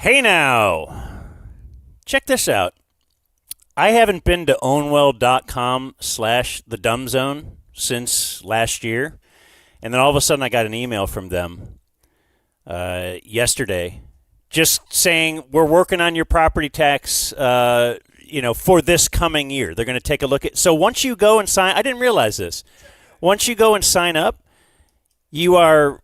Hey now, check this out. I haven't been to ownwell.com/thedumbzone since last year. And then all of a sudden I got an email from them yesterday just saying we're working on your property tax for this coming year. They're going to take a look at. So once you go and sign, I didn't realize this. Once you go and sign up, you are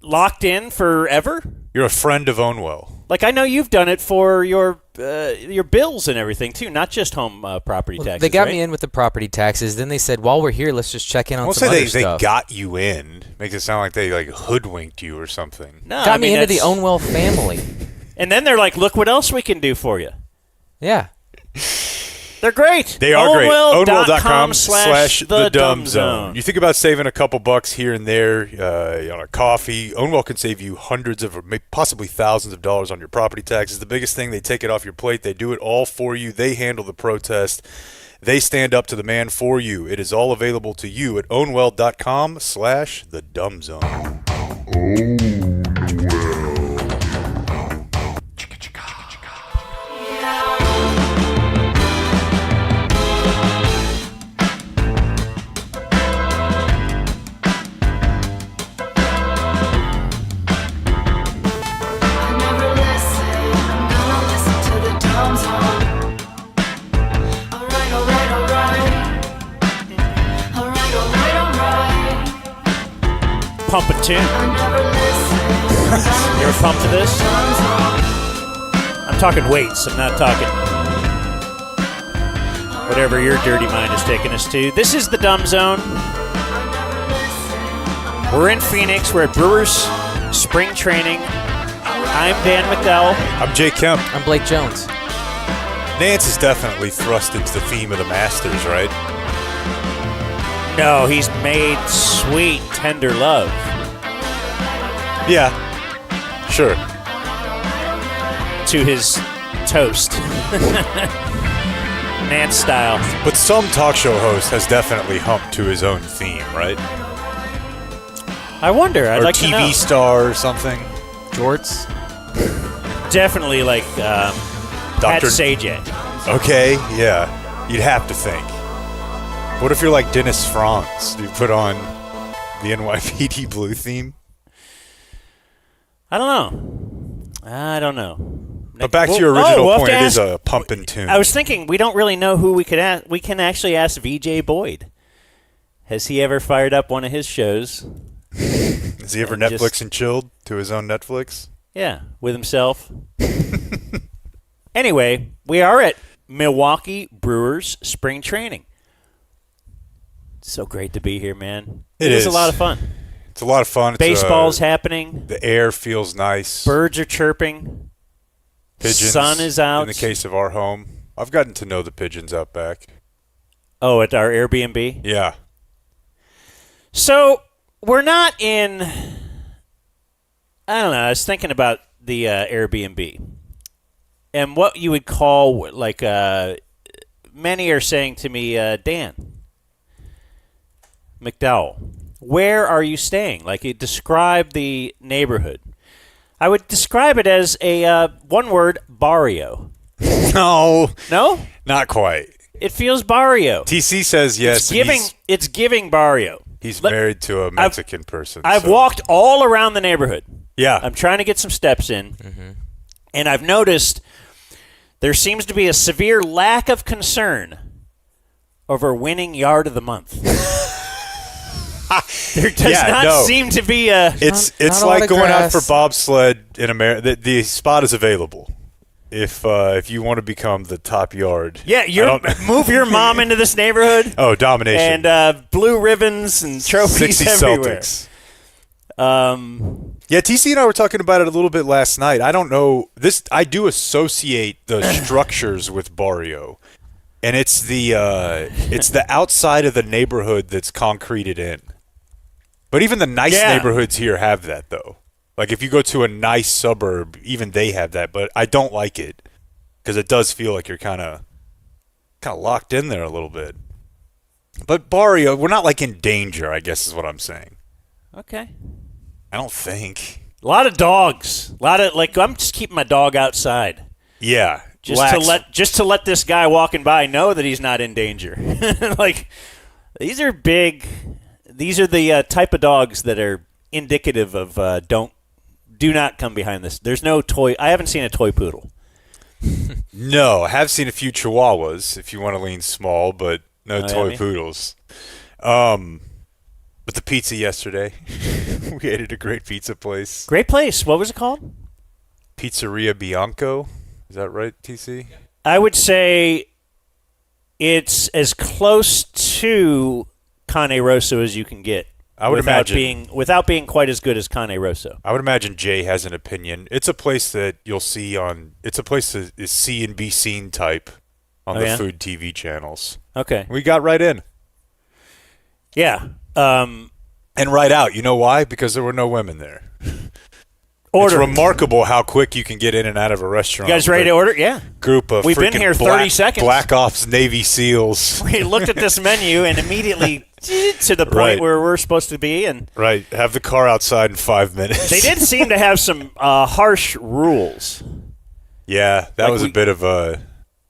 locked in forever. You're a friend of Ownwell. Like I know you've done it for your bills and everything too, not just home property taxes. They got right? me in with the property taxes. Then they said, while we're here, let's just check in on I'll some say other stuff. they got you in. Makes it sound like they hoodwinked you or something. No, got me into the Ownwell family. And then they're like, look what else we can do for you. Yeah. They're great. They are great. Ownwell.com/thedumbzone. You think about saving a couple bucks here and there on a coffee. Ownwell can save you hundreds of, or maybe possibly thousands of dollars on your property taxes. The biggest thing, they take it off your plate. They do it all for you. They handle the protest. They stand up to the man for you. It is all available to you at ownwell.com/thedumbzone. Pump a tune. You ever pump to this? I'm talking weights. I'm not talking whatever your dirty mind is taking us to. This is the Dumb Zone. We're in Phoenix. We're at Brewers Spring Training. I'm Dan McDowell. I'm Jay Kemp. I'm Blake Jones. Nance is definitely thrust into the theme of the Masters, right? No, he's made sweet, tender love. Yeah, sure. To his toast. Nance style. But some talk show host has definitely humped to his own theme, right? I wonder. I'd or like TV to know. star or something. Jorts. Definitely like Pat Sajak. Okay, yeah. You'd have to think. What if you're like Dennis Franz? Do you put on the NYPD Blue theme? I don't know. But back to your original point, it is a pumping tune. I was thinking we don't really know who we could ask. We can actually ask VJ Boyd. Has he ever fired up one of his shows? Has he ever Netflix and chilled to his own Netflix? Yeah, with himself. Anyway, we are at Milwaukee Brewers Spring Training. So great to be here, man. It is a lot of fun. It's a lot of fun. Baseball's happening. The air feels nice. Birds are chirping. Pigeons. Sun is out. In the case of our home. I've gotten to know the pigeons out back. Oh, at our Airbnb? Yeah. So we're not in, I don't know, I was thinking about the Airbnb. And what you would call, like, many are saying to me, Dan McDowell, where are you staying? Like, you describe the neighborhood. I would describe it as a one-word No. barrio. No? Not quite. It feels barrio. TC says yes. It's giving barrio. He's married to a Mexican person. I've walked all around the neighborhood. Yeah. I'm trying to get some steps in. Mm-hmm. And I've noticed there seems to be a severe lack of concern over winning yard of the month. There does not seem to be a... It's not like going out for bobsled in America. The spot is available if you want to become the top yard. Yeah, move your mom into this neighborhood. Oh, domination. And blue ribbons and trophies 60 everywhere. Celtics. Yeah, TC and I were talking about it a little bit last night. I don't know. I do associate the structures with barrio. And it's the outside of the neighborhood that's concreted in. But even the nice neighborhoods here have that, though. Like, if you go to a nice suburb, even they have that. But I don't like it because it does feel like you're kind of locked in there a little bit. But barrio, we're not, like, in danger, I guess is what I'm saying. Okay. I don't think. A lot of dogs. I'm just keeping my dog outside. Yeah. Just to let this guy walking by know that he's not in danger. These are big. These are the type of dogs that are indicative of do not come behind this. There's no toy. I haven't seen a toy poodle. No, I have seen a few Chihuahuas if you want to lean small, but no toy poodles. But the pizza yesterday, we ate at a great pizza place. Great place. What was it called? Pizzeria Bianco. Is that right, TC? I would say it's as close to Cane Rosso as you can get. I would imagine without being quite as good as Cane Rosso. I would imagine Jay has an opinion. It's a place that you'll see on. It's a place that is see and be seen type on the food TV channels. Okay, we got right in. Yeah, and right out. You know why? Because there were no women there. Order. It's remarkable how quick you can get in and out of a restaurant. You guys ready to order? Yeah. Group of We've been here 30 seconds. Black Ops Navy SEALs. We looked at this menu and immediately to the point where we're supposed to be. And right. Have the car outside in 5 minutes. They did seem to have some harsh rules. Yeah, that was a bit of a...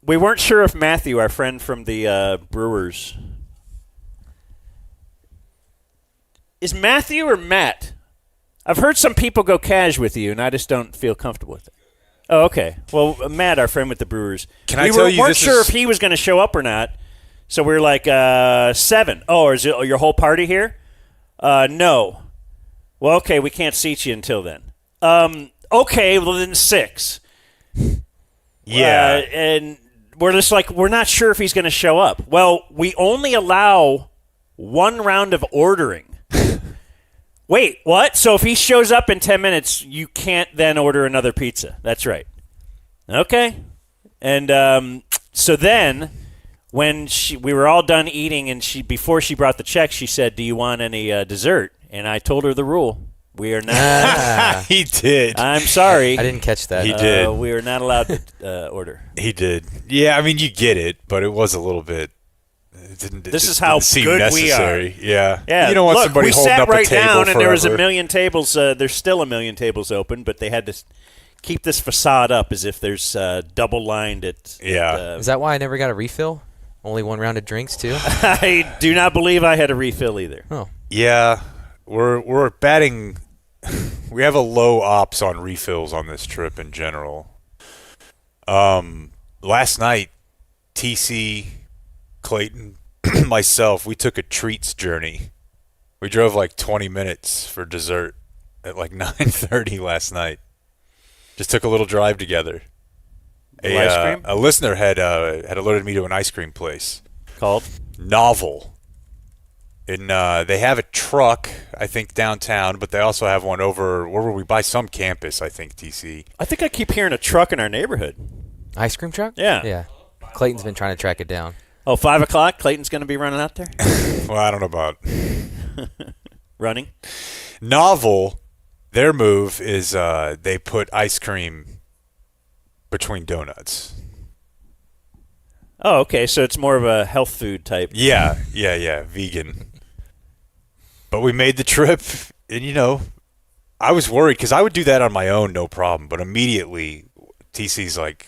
We weren't sure if Matthew, our friend from the Brewers... Is Matthew or Matt? I've heard some people go cash with you, and I just don't feel comfortable with it. Oh, okay. Well, Matt, our friend with the Brewers. We weren't sure if he was going to show up or not, so we were like, 7. Oh, is it your whole party here? No. Well, okay, we can't seat you until then. Okay, well, then 6. Yeah. And we're just like, we're not sure if he's going to show up. Well, we only allow 1 round of ordering. Wait, what? So if he shows up in 10 minutes, you can't then order another pizza. That's right. Okay. And so then when we were all done eating and before she brought the check, she said, do you want any dessert? And I told her the rule. We are not. He did. I'm sorry. I didn't catch that. He did. We are not allowed to order. He did. Yeah, I mean, you get it, but it was a little bit... This is how good necessary. We are. Yeah. You don't want somebody holding up a table we sat right down, forever. and there was a million tables. There's still a million tables open, but they had to keep this facade up as if there's double lined at. Yeah. Is that why I never got a refill? Only 1 round of drinks too. I do not believe I had a refill either. Oh. Yeah, we're batting. We have a low ops on refills on this trip in general. Last night, TC, Clayton, myself, we took a treats journey. We drove like 20 minutes for dessert at like 9:30 last night. Just took a little drive together. Ice cream? A listener had alerted me to an ice cream place Called? Novel. And they have a truck, I think, downtown, but they also have one over, where were we, by some campus, I think, TC. I think I keep hearing a truck in our neighborhood. Ice cream truck? Yeah. Yeah. Clayton's been trying to track it down. Oh, 5 o'clock? Clayton's going to be running out there? Well, I don't know about running. Novel, their move is they put ice cream between donuts. Oh, okay. So it's more of a health food type. Yeah, vegan. But we made the trip, and, I was worried because I would do that on my own, no problem. But immediately, TC's like,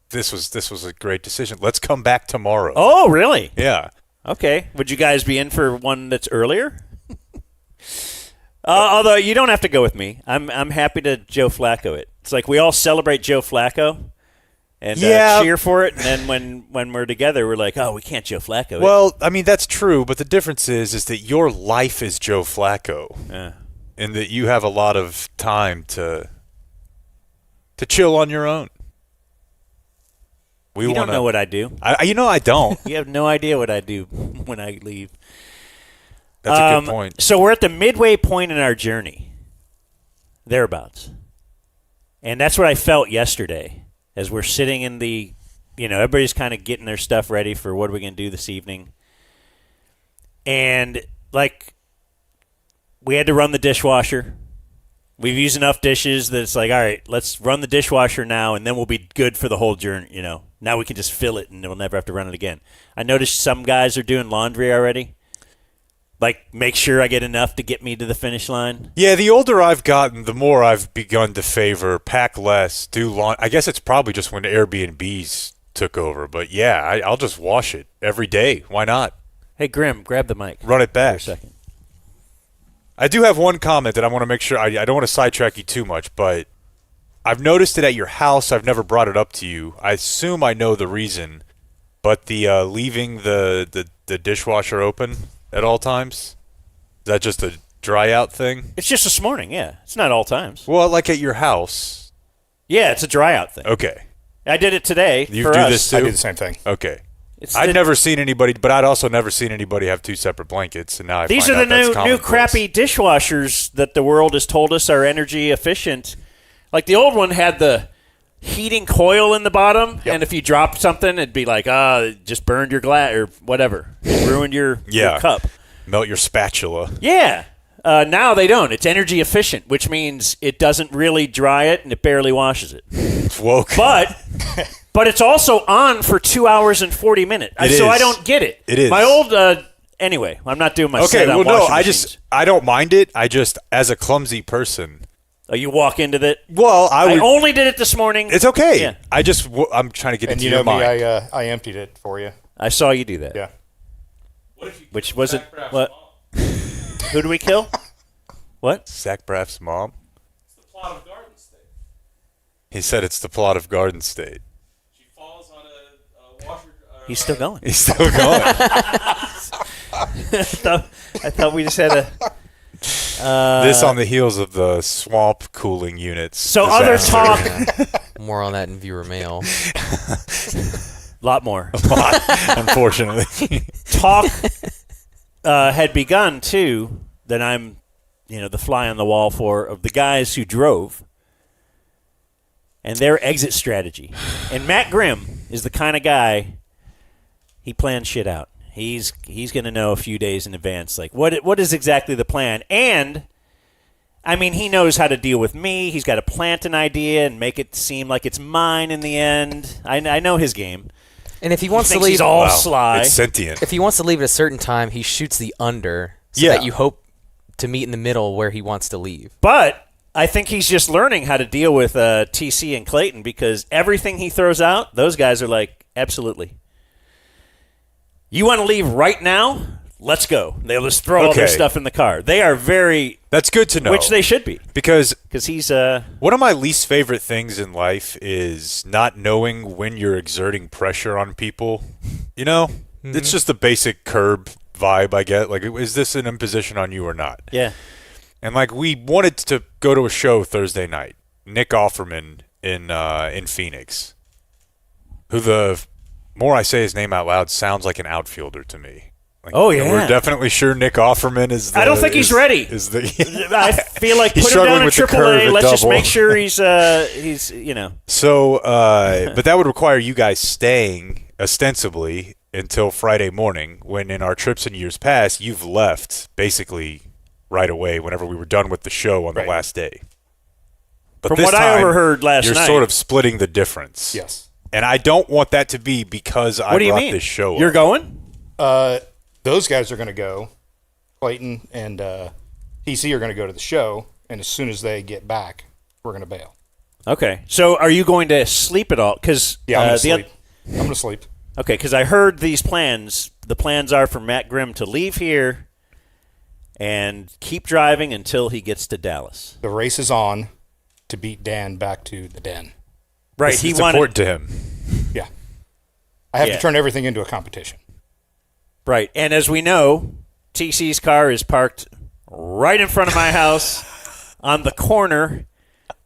this was a great decision. Let's come back tomorrow. Oh, really? Yeah. Okay. Would you guys be in for one that's earlier? Although you don't have to go with me. I'm happy to Joe Flacco it. It's like we all celebrate Joe Flacco and cheer for it. And then when we're together, we're like, oh, we can't Joe Flacco it. Well, I mean, that's true. But the difference is that your life is Joe Flacco. Yeah. And that you have a lot of time to chill on your own. You don't know what I do. I don't. You have no idea what I do when I leave. That's a good point. So we're at the midway point in our journey, thereabouts. And that's what I felt yesterday as we're sitting in the, everybody's kind of getting their stuff ready for what are we going to do this evening. And, we had to run the dishwasher. We've used enough dishes that it's like, all right, let's run the dishwasher now, and then we'll be good for the whole journey, Now we can just fill it, and we'll never have to run it again. I noticed some guys are doing laundry already. Like, make sure I get enough to get me to the finish line? Yeah, the older I've gotten, the more I've begun to favor pack less, do long. I guess it's probably just when Airbnbs took over. But yeah, I'll just wash it every day. Why not? Hey, Grim, grab the mic. Run it back. For a second. I do have one comment that I want to make sure. I don't want to sidetrack you too much, but I've noticed it at your house. I've never brought it up to you. I assume I know the reason, but the leaving the dishwasher open at all times, is that just a dry out thing? It's just this morning, yeah. It's not all times. Well, like at your house. Yeah, it's a dry out thing. Okay. I did it today You for do us. this too? I do the same thing. Okay. It's I'd the- never seen anybody, but I'd also never seen anybody have two separate blankets, and now These find are out the that's new commonplace. crappy dishwashers that the world has told us are energy efficient. Like the old one had the heating coil in the bottom, and if you dropped something, it'd be like, it just burned your glass or whatever. It ruined your cup. Melt your spatula. Yeah. Now they don't. It's energy efficient, which means it doesn't really dry it and it barely washes it. It's woke. But it's also on for 2 hours and 40 minutes. It so is. I don't get it. It is. My old anyway, I'm not doing my set on well, no, washing I machines. don't mind it. I just, as a clumsy person. Oh, you walk into it. Well, I only did it this morning. It's okay. Yeah. I'm trying to get And into you your know me, mind. I emptied it for you. I saw you do that. Yeah. Which was it? What? Who do we kill? What? Zach Braff's mom. It's the plot of Garden State. He said it's the plot of Garden State. She falls on a washer. He's still going. He's still going. I thought we just had a. This on the heels of the swamp cooling units. So other disaster. talk. More on that in viewer mail. Lot more. Unfortunately. Talk had begun too that I'm, the fly on the wall for of the guys who drove and their exit strategy. And Matt Grimm is the kind of guy, he plans shit out. He's going to know a few days in advance, like what is exactly the plan. And I mean, he knows how to deal with me. He's got to plant an idea and make it seem like it's mine in the end. I know his game. And if he wants to thinks leave, he's all Wow, sly. It's sentient. if he wants to leave at a certain time, he shoots the under so Yeah. that you hope to meet in the middle where he wants to leave. But I think he's just learning how to deal with TC and Clayton because everything he throws out, those guys are like, absolutely. You want to leave right now? Let's go. They'll just throw all their Okay. stuff in the car. They are very, That's good to know. which they should be, because because he's one of my least favorite things in life is not knowing when you're exerting pressure on people. It's just a basic curb vibe I get. Like, is this an imposition on you or not? yeah. And like, we wanted to go to a show Thursday night. Nick Offerman in Phoenix, who the more I say his name out loud sounds like an outfielder to me. Like, Oh, yeah. we're definitely sure Nick Offerman is. I don't think he's ready. Is the I feel like He's put him struggling down in with the curve AAA. at Let's just double. make sure he's So, but that would require you guys staying ostensibly until Friday morning, when in our trips in years past, you've left basically right away whenever we were done with the show on the Right. last day. But From this what I time, overheard last you're night- sort of splitting the difference. Yes. And I don't want that to be because I What do you brought mean? this show You're up. going? Those guys are going to go. Clayton and TC are going to go to the show, and as soon as they get back, we're going to bail. Okay. So are you going to sleep at all? Because Yeah, I'm going to sleep. I'm going to sleep. Okay, because I heard these plans. The plans are for Matt Grimm to leave here and keep driving until he gets to Dallas. The race is on to beat Dan back to the den. Right. It's He wanted. important to him. Yeah. I have Yeah. to turn everything into a competition. Right. And as we know, TC's car is parked right in front of my house on the corner.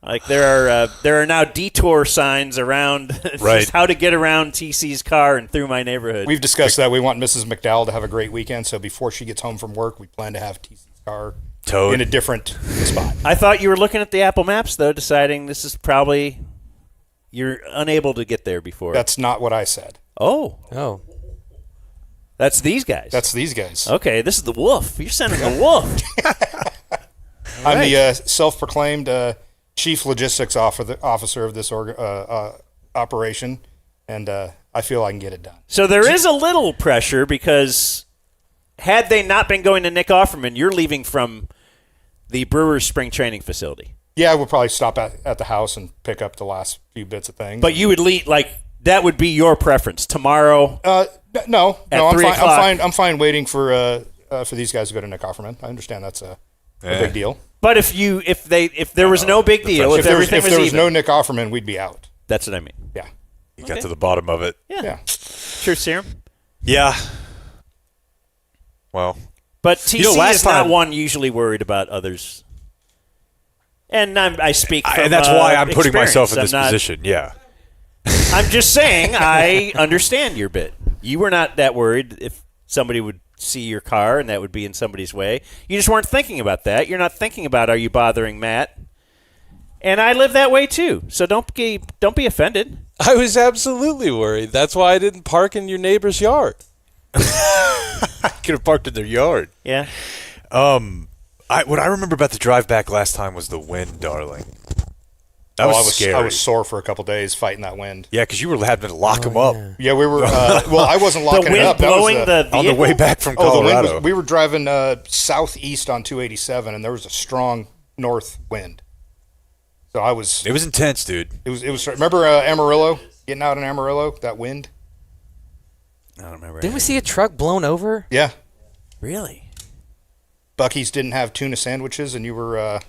Like there are now detour signs around Right. just how to get around TC's car and through my neighborhood. We've discussed that. We want Mrs. McDowell to have a great weekend, so before she gets home from work, we plan to have TC's car Towed. in a different spot. I thought you were looking at the Apple Maps, though, deciding this is probably you're unable to get there before. That's not what I said. Oh, Oh, that's these guys. That's these guys. okay. This is the wolf. You're sending the wolf. I'm the self-proclaimed chief logistics officer of this operation, and I feel I can get it done. So there is a little pressure because had they not been going to Nick Offerman, you're leaving from the Brewers Spring Training facility. Yeah, we'll probably stop at the house and pick up the last few bits of things. But you would leave, that would be your preference tomorrow. No, At I'm 3 fine. o'clock. I'm fine waiting for these guys to go to Nick Offerman. I understand that's a big deal. But if there was no big deal, if everything there was even, no Nick Offerman, we'd be out. that's what I mean. Yeah. You got to the bottom of it. Yeah. True serum. Yeah. Well, But TC last is not time- one usually worried about others. And I speak from and that's why I'm putting myself in experience. this position. Yeah. I'm just saying I understand your bit. You were not that worried if somebody would see your car and that would be in somebody's way. You just weren't thinking about that. You're not thinking about, are you bothering Matt? And I live that way too. So don't be offended. I was absolutely worried. That's why I didn't park in your neighbor's yard. I could have parked in their yard. Yeah. What I remember about the drive back last time was the wind, darling. That was scary. I was sore for a couple days fighting that wind. Yeah, because you were having to lock them up Yeah, we were. Well, I wasn't The locking it wind up. blowing that was, the on the vehicle? way back from the wind Colorado. was. We were driving southeast on 287, and there was a strong north wind. So I was. It was intense, dude. It was. Remember Amarillo? Getting out in Amarillo, that wind. I don't remember. Didn't we see a truck blown over? Yeah. Really? Buc-ee's didn't have tuna sandwiches, and you were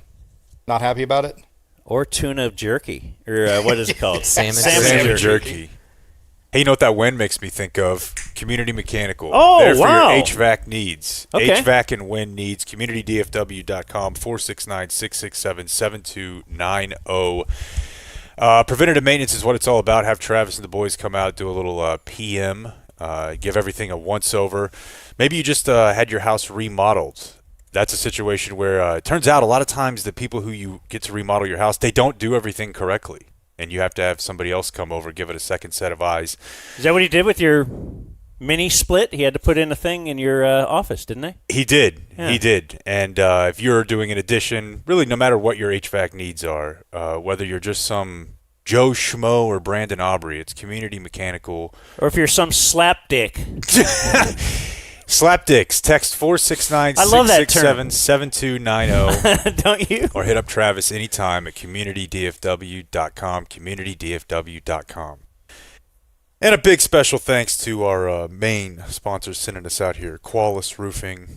not happy about it. Or tuna jerky. Or what is it called? Salmon Salmon jerky. Hey, you know what that wind makes me think of? Community Mechanical. Oh, There for wow. your HVAC needs. Okay. HVAC and wind needs. CommunityDFW.com, 469-667-7290. Preventative maintenance is what it's all about. Have Travis and the boys come out, do a little PM, give everything a once-over. Maybe you just had your house remodeled. That's a situation where it turns out a lot of times the people who you get to remodel your house, they don't do everything correctly. And you have to have somebody else come over, give it a second set of eyes. Is that what he did with your mini split? He had to put in a thing in your office, didn't he? He did. Yeah. He did. And if you're doing an addition, really no matter what your HVAC needs are, whether you're just some Joe Schmo or Brandon Aubrey, it's Community Mechanical. Or if you're some slapdick. Slapdicks, text 469-667-7290 Don't you? or hit up Travis anytime at communitydfw.com, communitydfw.com. And a big special thanks to our main sponsors sending us out here, Qualis Roofing.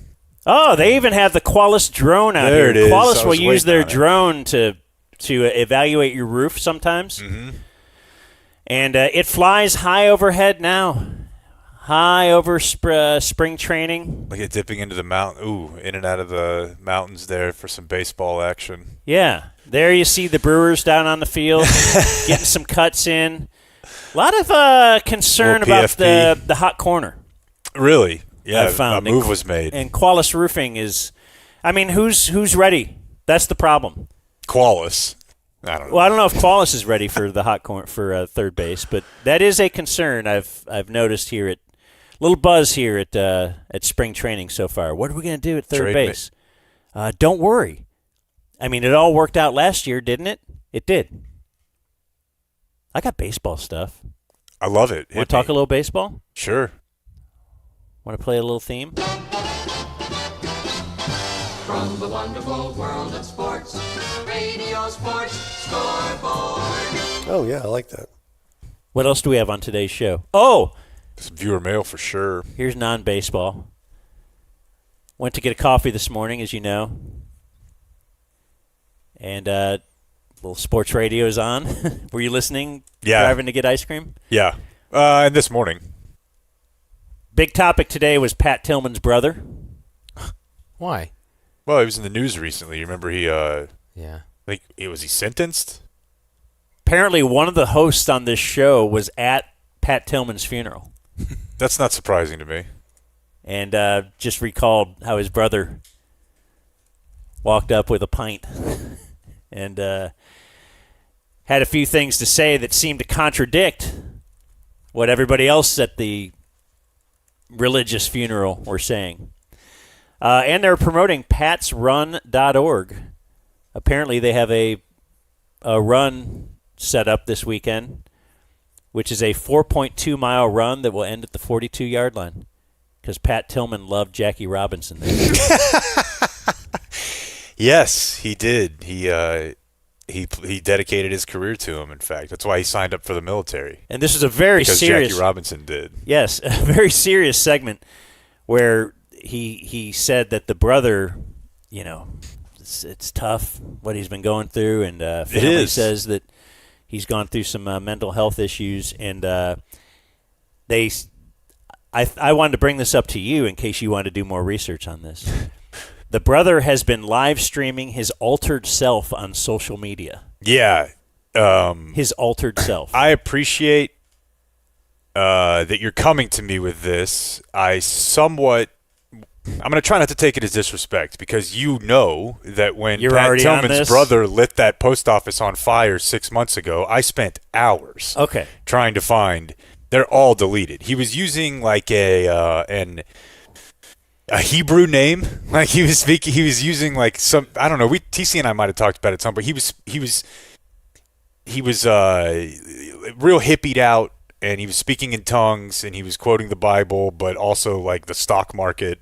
Oh, they even have the Qualis drone out There here. it is. Qualis I will was use waiting their on it. drone to evaluate your roof sometimes. Mm-hmm. And it flies high overhead now. High over spring training. Like it dipping into the mountain. Ooh, in and out of the mountains there for some baseball action. Yeah. There you see the Brewers down on the field getting some cuts in. A lot of concern Little about PFP. the hot corner. Really? Yeah, I found a move was made. And Qualis Roofing is, I mean, who's ready? That's the problem. Qualis. I don't know. Well, I don't know if Qualis is ready for the hot corner for third base, but that is a concern I've noticed here at little buzz here at spring training so far. What are we going to do at third Trade me. base? Don't worry. I mean, it all worked out last year, didn't it? It did. I got baseball stuff. I love it. Want to talk a little baseball? Sure. Want to play a little theme? From the wonderful world of sports, Radio Sports Scoreboard. Oh, yeah, I like that. What else do we have on today's show? Oh, Some viewer mail for sure. here's non-baseball. Went to get a coffee this morning, as you know. And little sports radio is on. Were you listening? Yeah. Driving to get ice cream? Yeah. And this morning. Big topic today was Pat Tillman's brother. Why? Well, he was in the news recently. You remember he, Yeah. was he sentenced? Apparently, one of the hosts on this show was at Pat Tillman's funeral. That's not surprising to me. And just recalled how his brother walked up with a pint and had a few things to say that seemed to contradict what everybody else at the religious funeral were saying. And they're promoting patsrun.org. Apparently they have a run set up this weekend, which is a 4.2-mile run that will end at the 42-yard line. because Pat Tillman loved Jackie Robinson. Yes, he did. He dedicated his career to him. In fact, that's why he signed up for the military. And this is a very Because serious. Jackie Robinson did. Yes, a very serious segment where he said that the brother, it's tough what he's been going through, and family says that he's gone through some mental health issues, and I wanted to bring this up to you in case you wanted to do more research on this. The brother has been live streaming his altered self on social media. Yeah. His altered self. I appreciate that you're coming to me with this. I'm going to try not to take it as disrespect, because you know that when You're Pat already on Tillman's this? brother lit that post office on fire 6 months ago, I spent hours trying to find. They're all deleted. He was using like a Hebrew name, like he was using like some, I don't know. TC and I might have talked about it some, but he was real hippied out, and he was speaking in tongues, and he was quoting the Bible, but also like the stock market.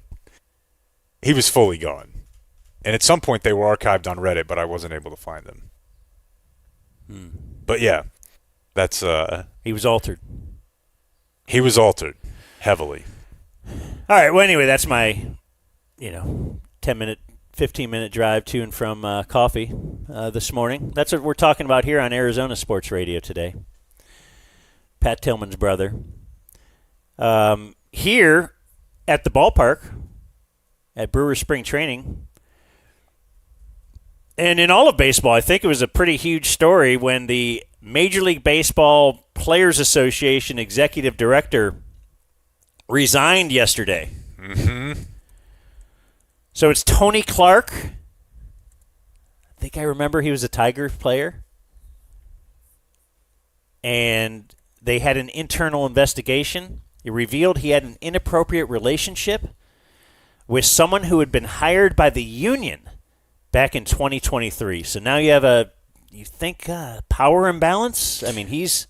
He was fully gone, and at some point they were archived on Reddit, but I wasn't able to find them. But yeah, that's he was altered. He was altered heavily. All right. Well, anyway, that's my, 10-minute, 15-minute drive to and from coffee this morning. That's what we're talking about here on Arizona Sports Radio today. Pat Tillman's brother. Here at the ballpark at Brewers Spring Training. And in all of baseball, I think it was a pretty huge story when the Major League Baseball Players Association executive director resigned yesterday. Mm-hmm. So it's Tony Clark. I think I remember he was a Tiger player. And they had an internal investigation. It revealed he had an inappropriate relationship with someone who had been hired by the union back in 2023. So now you have power imbalance? I mean, he's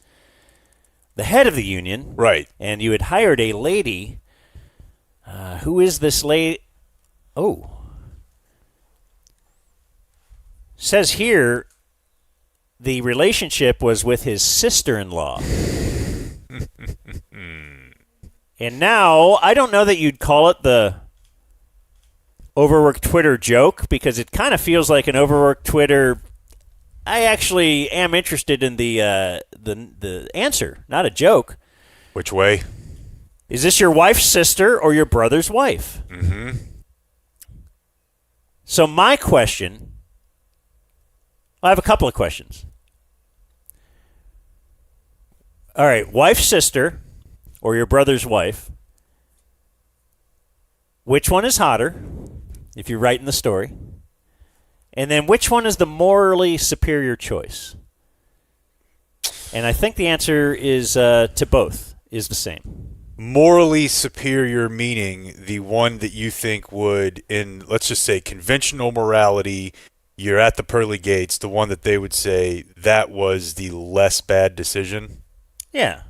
the head of the union. Right. And you had hired a lady. Who is this lady? Oh. Says here the relationship was with his sister-in-law. And now, I don't know that you'd call it the overworked Twitter joke, because it kind of feels like an overworked Twitter. I actually am interested in the answer, not a joke. Which way? Is this your wife's sister or your brother's wife? Mm-hmm. So my question, I have a couple of questions. All right, wife's sister or your brother's wife, which one is hotter, if you're writing the story? And then which one is the morally superior choice? And I think the answer is to both is the same. Morally superior meaning the one that you think would, in, let's just say, conventional morality, you're at the pearly gates, the one that they would say that was the less bad decision? Yeah.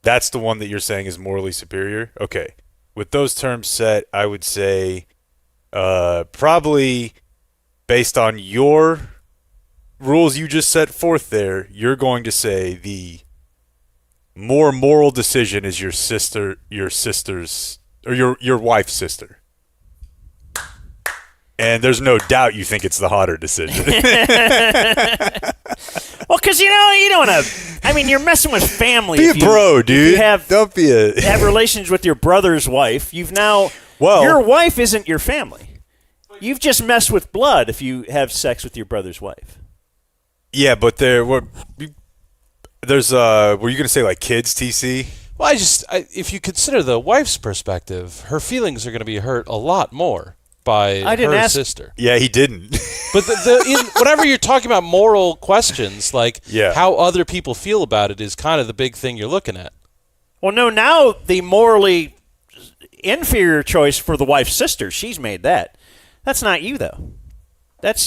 That's the one that you're saying is morally superior? Okay. With those terms set, I would say probably based on your rules you just set forth there, you're going to say the more moral decision is your sister's, or your wife's sister. And there's no doubt you think it's the hotter decision. Well, because, you don't want to, I mean, you're messing with family. Be a bro, dude. Don't be have relations with your brother's wife. Your wife isn't your family. You've just messed with blood if you have sex with your brother's wife. Yeah, but there's were you going to say like kids, TC? Well, if you consider the wife's perspective, her feelings are going to be hurt a lot more by her sister. Yeah, he didn't. But whenever you're talking about moral questions, like how other people feel about it is kind of the big thing you're looking at. Well, no, now the morally inferior choice for the wife's sister, she's made that. That's not you, though.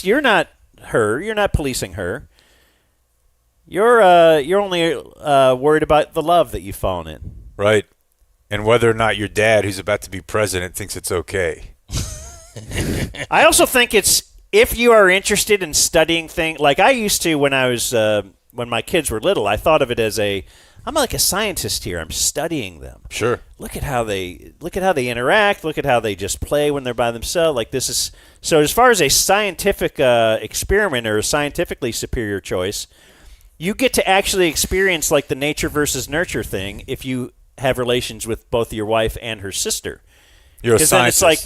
You're not her. You're not policing her. You're only worried about the love that you've fallen in. Right. and whether or not your dad, who's about to be president, thinks it's okay. I also think it's if you are interested in studying things like I used to when I was when my kids were little. I thought of it as I'm like a scientist here. I'm studying them. Sure. Look at how they interact. Look at how they just play when they're by themselves. Like this is so. As far as a scientific experiment or a scientifically superior choice, you get to actually experience like the nature versus nurture thing if you have relations with both your wife and her sister. You're a Because then scientist. it's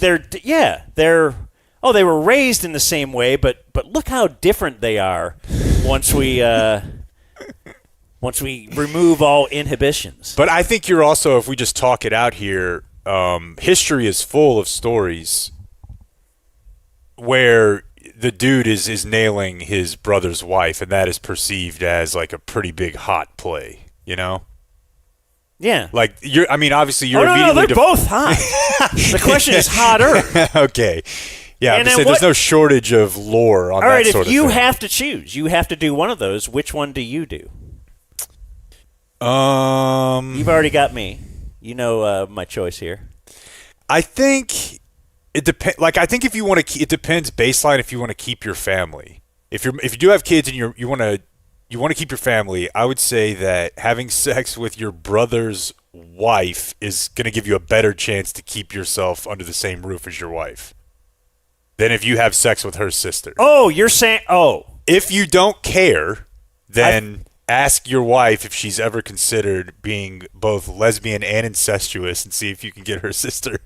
like they were raised in the same way, but look how different they are once we remove all inhibitions. But I think you're also, if we just talk it out here, history is full of stories where the dude is nailing his brother's wife, and that is perceived as like a pretty big hot play, you know? Yeah. Like obviously you're No, immediately they're both hot. The question is hotter. Okay. Yeah, And I'm then there's no shortage of lore on All right, that sort if of you thing. have to choose, you have to do one of those. Which one do you do? You've already got me. You know my choice here. I think it depends. Like, I think if you want to, it depends baseline. If you want to keep your family, if you do have kids and you want to keep your family, I would say that having sex with your brother's wife is going to give you a better chance to keep yourself under the same roof as your wife than if you have sex with her sister. Oh, you're saying If you don't care, then ask your wife if she's ever considered being both lesbian and incestuous, and see if you can get her sister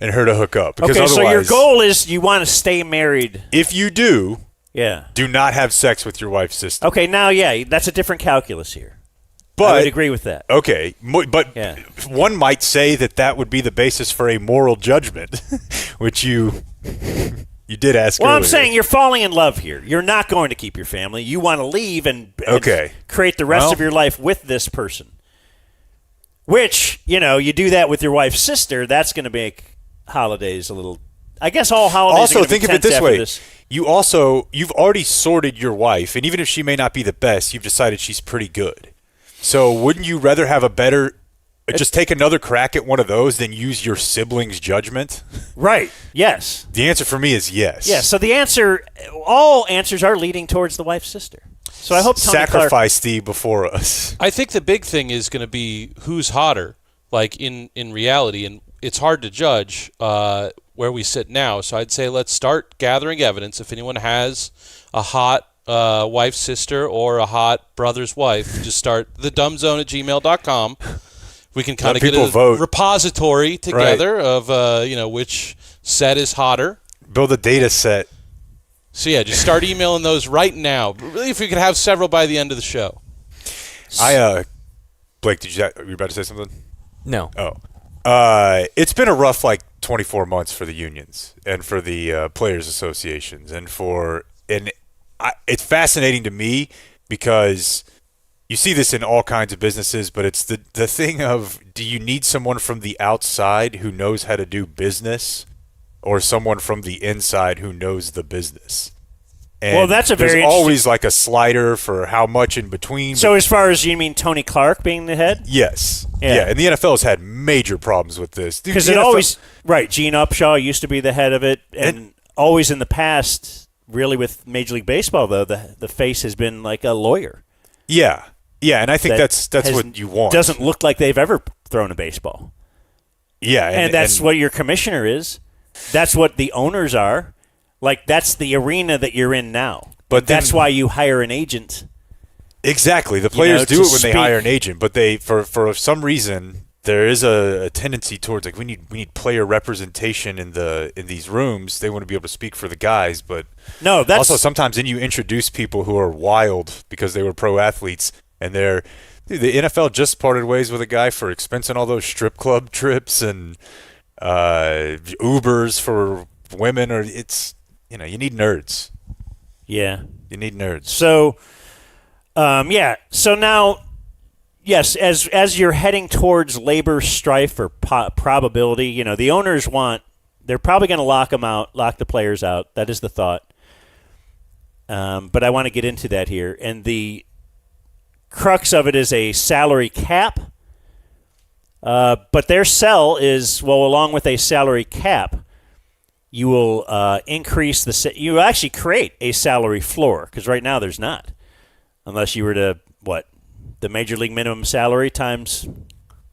and her to hook up. Because okay, so your otherwise, goal is you want to stay married. if you do, Yeah. do not have sex with your wife's sister. Okay, now, that's a different calculus here. I But would agree with that. okay, but Yeah. one might say that would be the basis for a moral judgment, which you did ask Well, earlier. I'm saying you're falling in love here. You're not going to keep your family. You want to leave and Okay. create the rest Well- of your life with this person. Which, you do that with your wife's sister, that's going to make holidays a little... I guess all holidays are Also, gonna be think of it tense this after way. this. You've already sorted your wife, and even if she may not be the best, you've decided she's pretty good. So wouldn't you rather have just take another crack at one of those than use your sibling's judgment? Right. Yes. The answer for me is yes. Yeah, so all answers are leading towards the wife's sister. So I hope Tony Clark... Sacrifice thee before us. I think the big thing is going to be who's hotter, like in reality, and it's hard to judge where we sit now. So I'd say let's start gathering evidence. If anyone has a hot wife's sister or a hot brother's wife, just start thedumbzone@gmail.com. We can kind of get a vote. repository together of which set is hotter. Build a data set. So yeah, just start emailing those right now. Really, if we could have several by the end of the show. Blake, were you about to say something? No. It's been a rough 24 months for the unions and for the players associations it's fascinating to me because you see this in all kinds of businesses, but it's the thing of, do you need someone from the outside who knows how to do business or someone from the inside who knows the business? And Well, that's a very there's always a slider for how much in between. So as far as you mean Tony Clark being the head? Yes. Yeah. Yeah, and the NFL has had major problems with this. Dude, Because the it NFL always... Right, Gene Upshaw used to be the head of it, and always in the past, really with Major League Baseball, though, the face has been like a lawyer. Yeah. Yeah, and I think that's has- what you want. Doesn't look like they've ever thrown a baseball. Yeah, And that's what your commissioner is. That's what the owners are. That's the arena that you're in now. But that's then- why you hire an agent. Exactly. The players to do it when they speak. hire an agent, but they for some reason there is a tendency towards we need player representation in these rooms. They want to be able to speak for the guys, but No, that's also sometimes then you introduce people who are wild because they were pro athletes and the NFL just parted ways with a guy for expensing all those strip club trips and Ubers for women, or you need nerds. yeah. You need nerds. So, So now, yes, as you're heading towards labor strife or probability, the owners they're probably going to lock the players out. That is the thought. But I want to get into that here. And the crux of it is a salary cap. But their sell is, well, along with a salary cap, you will increase you actually create a salary floor, because right now there's not. Unless you were to, the major league minimum salary times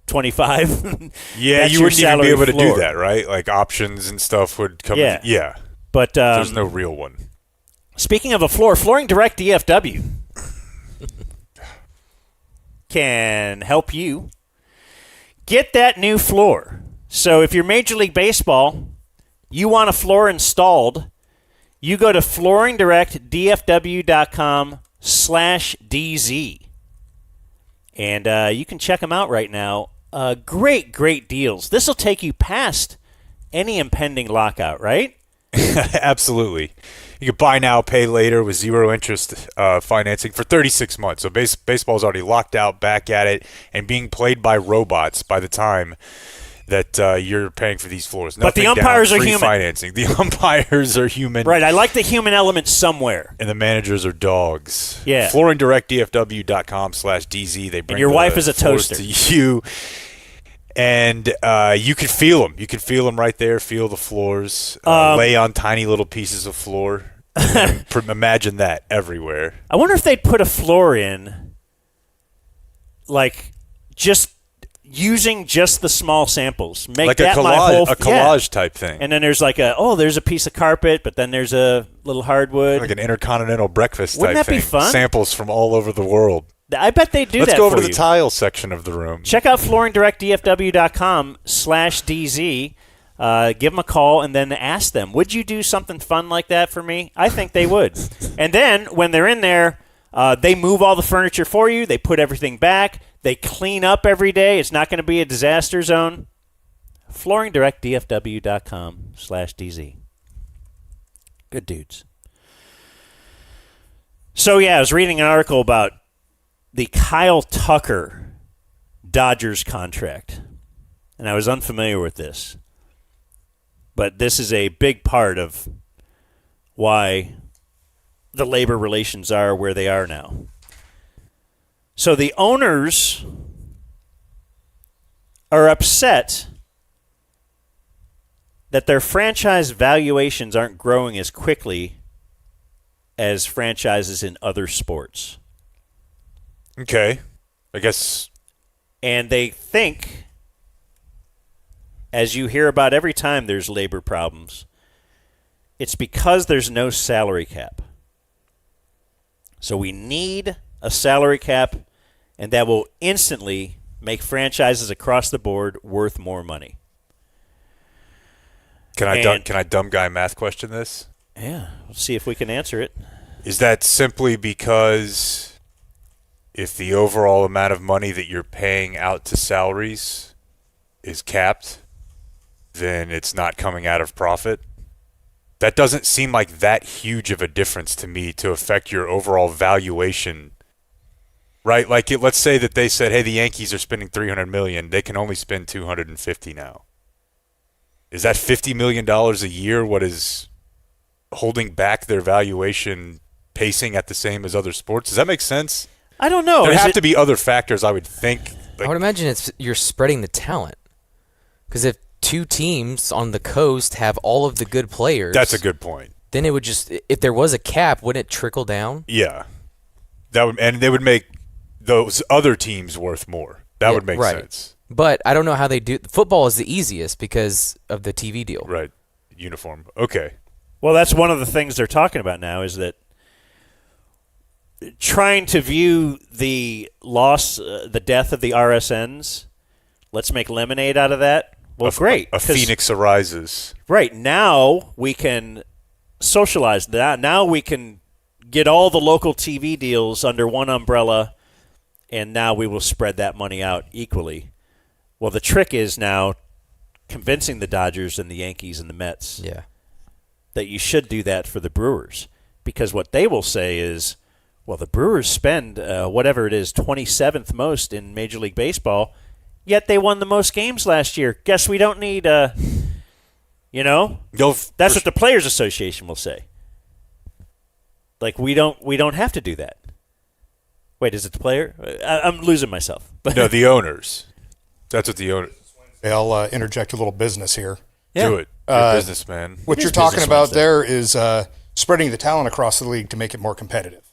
25? Yeah, That's you your wouldn't even be salary able to floor. do that, right? Like options and stuff would come Yeah. in. Yeah. But There's no real one. speaking of a floor, Flooring Direct DFW can help you get that new floor. So if you're Major League Baseball, you want a floor installed, you go to flooringdirectdfw.com/DZ. And you can check them out right now. Great deals. This will take you past any impending lockout, right? Absolutely. You can buy now, pay later with zero interest financing for 36 months. So baseball's already locked out, back at it, and being played by robots by the time that you're paying for these floors. But the Nothing umpires down, are free human. Financing. The umpires are human. Right, I like the human element somewhere. And the managers are dogs. Yeah. FlooringDirectDFW.com/DZ. They bring your the wife is a floors toaster. to you. And you can feel them. You can feel them right there. Feel the floors. Lay on tiny little pieces of floor. Imagine that everywhere. I wonder if they'd put a floor in, like, just using just the small samples. Make Like that a my whole collage type thing. And then there's like there's a piece of carpet, but then there's a little hardwood. Like an intercontinental breakfast Wouldn't type that be thing. fun? Samples from all over the world. I bet they do Let's that go over for to the you. tile section of the room. Check out flooringdirectdfw.com/DZ. Give them a call and then ask them, would you do something fun like that for me? I think they would. And then when they're in there, they move all the furniture for you. They put everything back. They clean up every day. It's not going to be a disaster zone. flooringdirectdfw.com/DZ. Good dudes. So, yeah, I was reading an article about the Kyle Tucker Dodgers contract, and I was unfamiliar with this. But this is a big part of why the labor relations are where they are now. So the owners are upset that their franchise valuations aren't growing as quickly as franchises in other sports. Okay. I guess. And they think, as you hear about every time there's labor problems, it's because there's no salary cap. So we need a salary cap, and that will instantly make franchises across the board worth more money. Can I dumb guy math question this? Yeah, we'll see if we can answer it. Is that simply because if the overall amount of money that you're paying out to salaries is capped, then it's not coming out of profit? That doesn't seem like that huge of a difference to me to affect your overall valuation, right? Like, let's say that they said, hey, the Yankees are spending $300 million. They can only spend $250 now. Is that $50 million a year what is holding back their valuation pacing at the same as other sports? Does that make sense? I don't know. There have to be other factors, I would think. I would imagine you're spreading the talent. Because if two teams on the coast have all of the good players, that's a good point. Then it would just, if there was a cap, wouldn't it trickle down? Yeah, and they would make those other teams worth more. That would make sense. But I don't know how they do. Football is the easiest because of the TV deal. Right, uniform. Okay. Well, that's one of the things they're talking about now, is that trying to view the loss, the death of the RSNs, let's make lemonade out of that. Well, great. A phoenix arises. Right. Now we can socialize that. Now we can get all the local TV deals under one umbrella, and now we will spread that money out equally. Well, the trick is now convincing the Dodgers and the Yankees and the Mets that you should do that for the Brewers. Because what they will say is, well, the Brewers spend whatever it is, 27th most in Major League Baseball, yet they won the most games last year. Guess we don't need, that's what the Players Association will say. Like, we don't have to do that. Wait, is it the player? I'm losing myself. No, the owners. That's what the owner. I'll interject a little business here. Do it. You're a businessman. What you're talking about there is spreading the talent across the league to make it more competitive.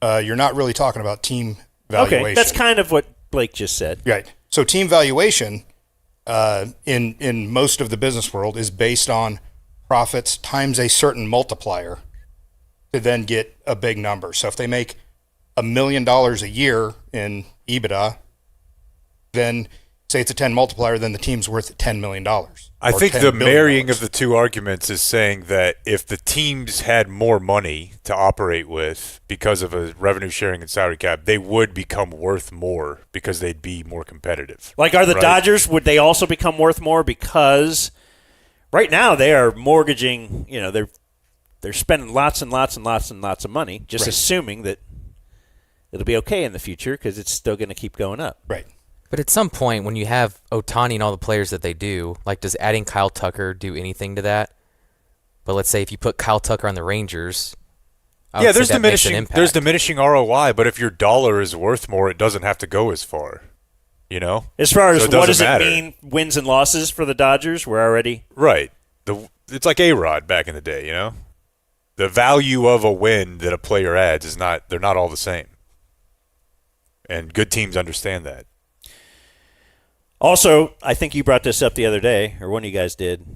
You're not really talking about team valuation. Okay, that's kind of what Blake just said. Right. So team valuation in most of the business world is based on profits times a certain multiplier to then get a big number. So if they make $1 million a year in EBITDA, then say it's a 10 multiplier, then the team's worth $10 million. I think the marrying of the two arguments is saying that if the teams had more money to operate with because of a revenue sharing and salary cap, they would become worth more because they'd be more competitive. Like, are the Right. Dodgers, would they also become worth more because right now they are mortgaging, they're spending lots and lots and lots and lots of money, just assuming that it'll be okay in the future because it's still going to keep going up. Right. But at some point, when you have Ohtani and all the players that they do, like, does adding Kyle Tucker do anything to that? But let's say if you put Kyle Tucker on the Rangers, I would say that makes an impact. there's diminishing ROI, but if your dollar is worth more, it doesn't have to go as far. As far as So it what doesn't does matter. it mean, wins and losses for the Dodgers? We're already Right. It's like A-Rod back in the day, The value of a win that a player adds is they're not all the same. And good teams understand that. Also, I think you brought this up the other day, or one of you guys did,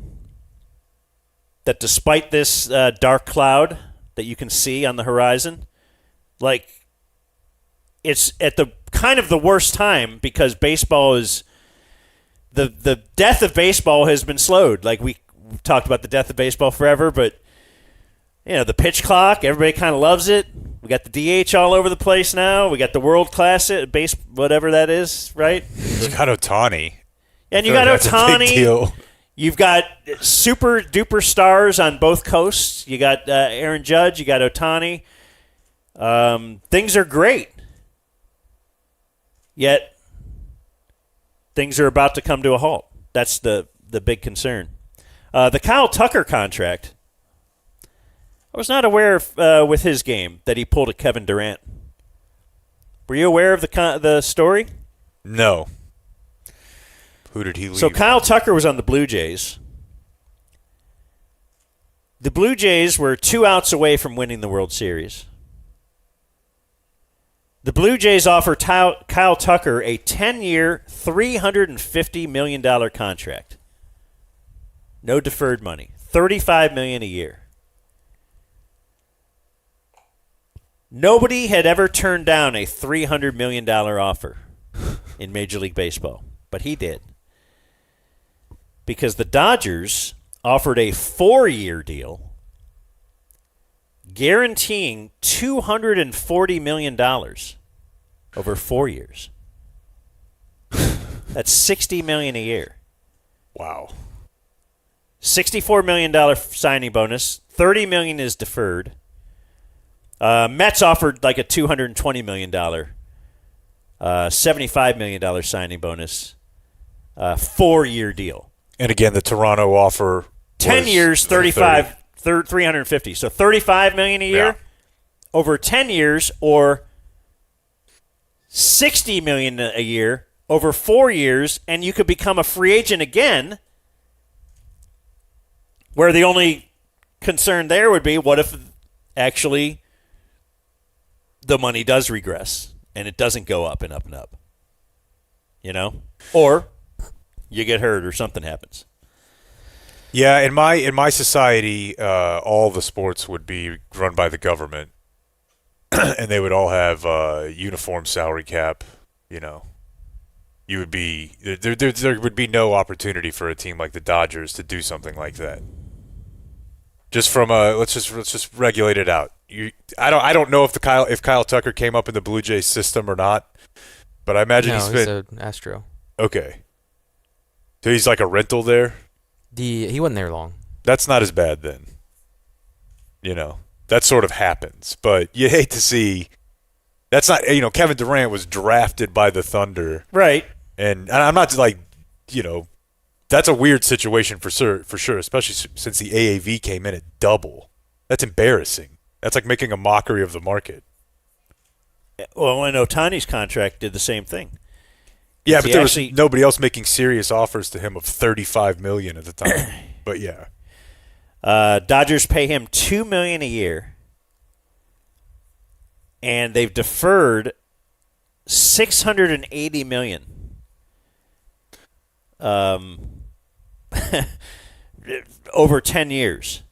that despite this dark cloud that you can see on the horizon, like, it's at the kind of the worst time because baseball is the death of baseball has been slowed. Like, we've talked about the death of baseball forever, but the pitch clock, everybody kind of loves it. We got the DH all over the place now. We got the world class base, whatever that is, right? You got Ohtani. And you got That's a big Ohtani. deal. You've got super duper stars on both coasts. You got Aaron Judge. You got Ohtani. Things are great. Yet things are about to come to a halt. That's the big concern. The Kyle Tucker contract. I was not aware of, with his game that he pulled a Kevin Durant. Were you aware of the story? No. Who did he leave? So Kyle Tucker was on the Blue Jays. The Blue Jays were 2 outs away from winning the World Series. The Blue Jays offered Kyle Tucker a 10-year, $350 million contract. No deferred money. $35 million a year. Nobody had ever turned down a $300 million offer in Major League Baseball, but he did. Because the Dodgers offered a 4-year deal guaranteeing $240 million over 4 years. That's $60 million a year. Wow. $64 million signing bonus. $30 million is deferred. Mets offered like a $220 million, $75 million signing bonus, 4-year deal. And again, the Toronto offer 10 was years, 350. So $35 million a year Yeah. over 10 years, or $60 million a year over 4 years, and you could become a free agent again, where the only concern there would be, what if actually the money does regress and it doesn't go up and up and up, or you get hurt or something happens. Yeah, in my society, all the sports would be run by the government, and they would all have uniform salary cap. You would be there would be no opportunity for a team like the Dodgers to do something like that. Just from let's just regulate it out. I don't know if Kyle Tucker came up in the Blue Jays system or not, but I imagine No, he's he's been an Astro. okay. So he's like a rental there. He wasn't there long. That's not as bad then. That sort of happens, but you hate to see. That's not Kevin Durant was drafted by the Thunder, Right. and I'm not like that's a weird situation for sure, especially since the AAV came in at double. That's embarrassing. That's like making a mockery of the market. Well, and Ohtani's contract did the same thing. Yeah, but He there actually- was nobody else making serious offers to him of $35 million at the time. But yeah. Dodgers pay him $2 million a year, and they've deferred $680 million. Over 10 years.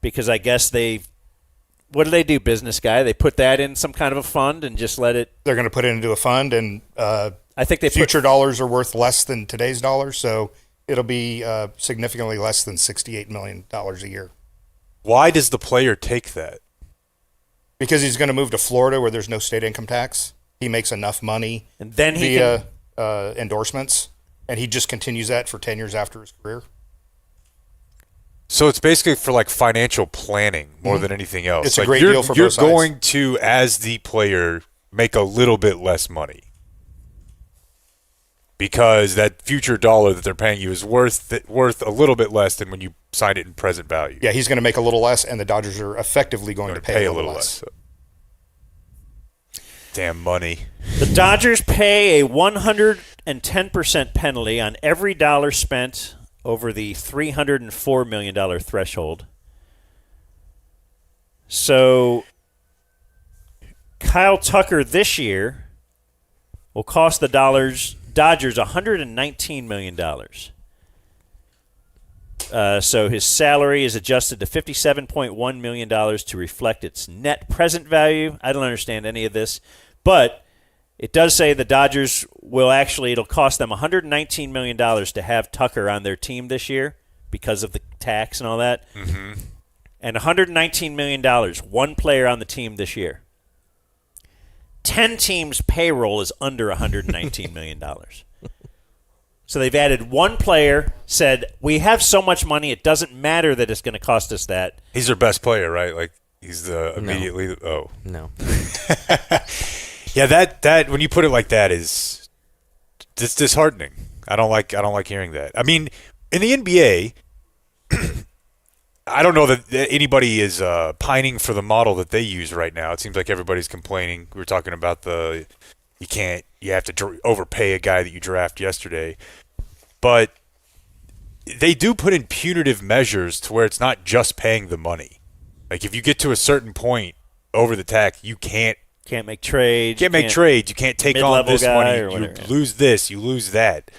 Because I guess what do they do, business guy? They put that in some kind of a fund and just let it. They're going to put it into a fund, and I think they future dollars are worth less than today's dollars, so it'll be significantly less than $68 million a year. Why does the player take that? Because he's going to move to Florida where there's no state income tax. He makes enough money And then he via endorsements, and he just continues that for 10 years after his career. So it's basically for like financial planning more than anything else. It's a like great you're, deal for you're both sides. going to, as the player, make a little bit less money because that future dollar that they're paying you is worth a little bit less than when you signed it in present value. Yeah, he's going to make a little less, and the Dodgers are effectively going to pay a little less. Damn money. The Dodgers pay a 110% penalty on every dollar spent over the $304 million threshold. So Kyle Tucker this year will cost the Dodgers $119 million. So his salary is adjusted to $57.1 million to reflect its net present value. I don't understand any of this, but it does say the Dodgers it'll cost them $119 million to have Tucker on their team this year because of the tax and all that. Mm-hmm. And $119 million, one player on the team this year. 10 teams' payroll is under $119 million. So they've added one player, said, we have so much money, it doesn't matter that it's going to cost us that. He's their best player, right? Like he's the immediately. Oh No. yeah, that when you put it like that is it's disheartening. I don't like hearing that. I mean, in the NBA, I don't know that anybody is pining for the model that they use right now. It seems like everybody's complaining. We were talking about you have to overpay a guy that you draft yesterday. But they do put in punitive measures to where it's not just paying the money. Like if you get to a certain point over the tax, you can't make trades. You can't take on this money. You lose this, you lose that.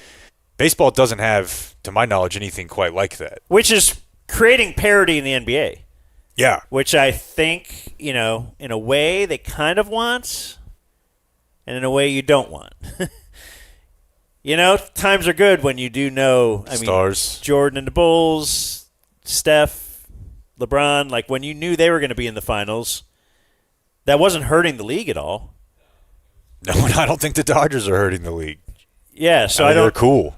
Baseball doesn't have, to my knowledge, anything quite like that. Which is creating parity in the NBA. Yeah. Which I think, in a way they kind of want, and in a way you don't want. Times are good when you do know. Stars. Jordan and the Bulls, Steph, LeBron, like when you knew they were going to be in the finals, that wasn't hurting the league at all. No, I don't think the Dodgers are hurting the league. Yeah, so they're cool.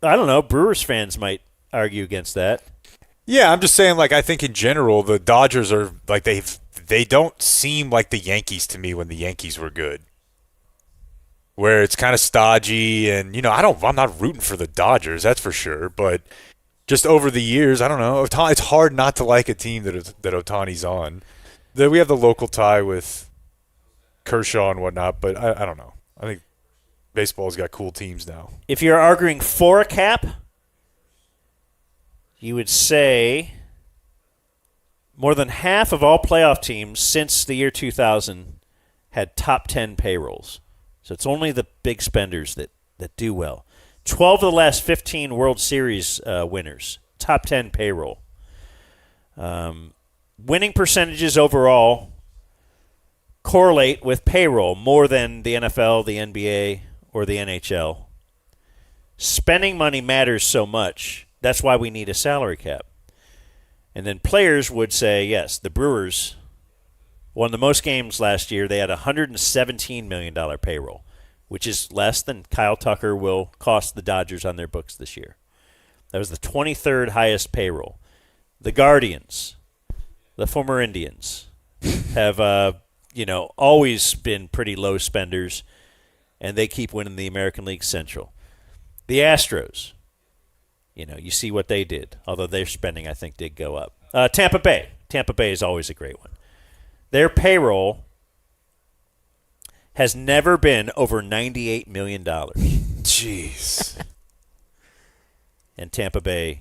I don't know. Brewers fans might argue against that. Yeah, I'm just saying, like, I think in general the Dodgers are like they don't seem like the Yankees to me when the Yankees were good. Where it's kind of stodgy and I'm not rooting for the Dodgers, that's for sure, but just over the years, I don't know. It's hard not to like a team that Ohtani's on. We have the local tie with Kershaw and whatnot, but I don't know. I think baseball's got cool teams now. If you're arguing for a cap, you would say more than half of all playoff teams since the year 2000 had top 10 payrolls. So it's only the big spenders that do well. 12 of the last 15 World Series winners, top 10 payroll. Winning percentages overall correlate with payroll more than the NFL, the NBA, or the NHL. Spending money matters so much. That's why we need a salary cap. And then players would say, yes, the Brewers won the most games last year. They had a $117 million payroll, which is less than Kyle Tucker will cost the Dodgers on their books this year. That was the 23rd highest payroll. The Guardians, the former Indians, have always been pretty low spenders, and they keep winning the American League Central. The Astros, you see what they did, although their spending, I think, did go up. Tampa Bay. Tampa Bay is always a great one. Their payroll has never been over $98 million. Jeez. And Tampa Bay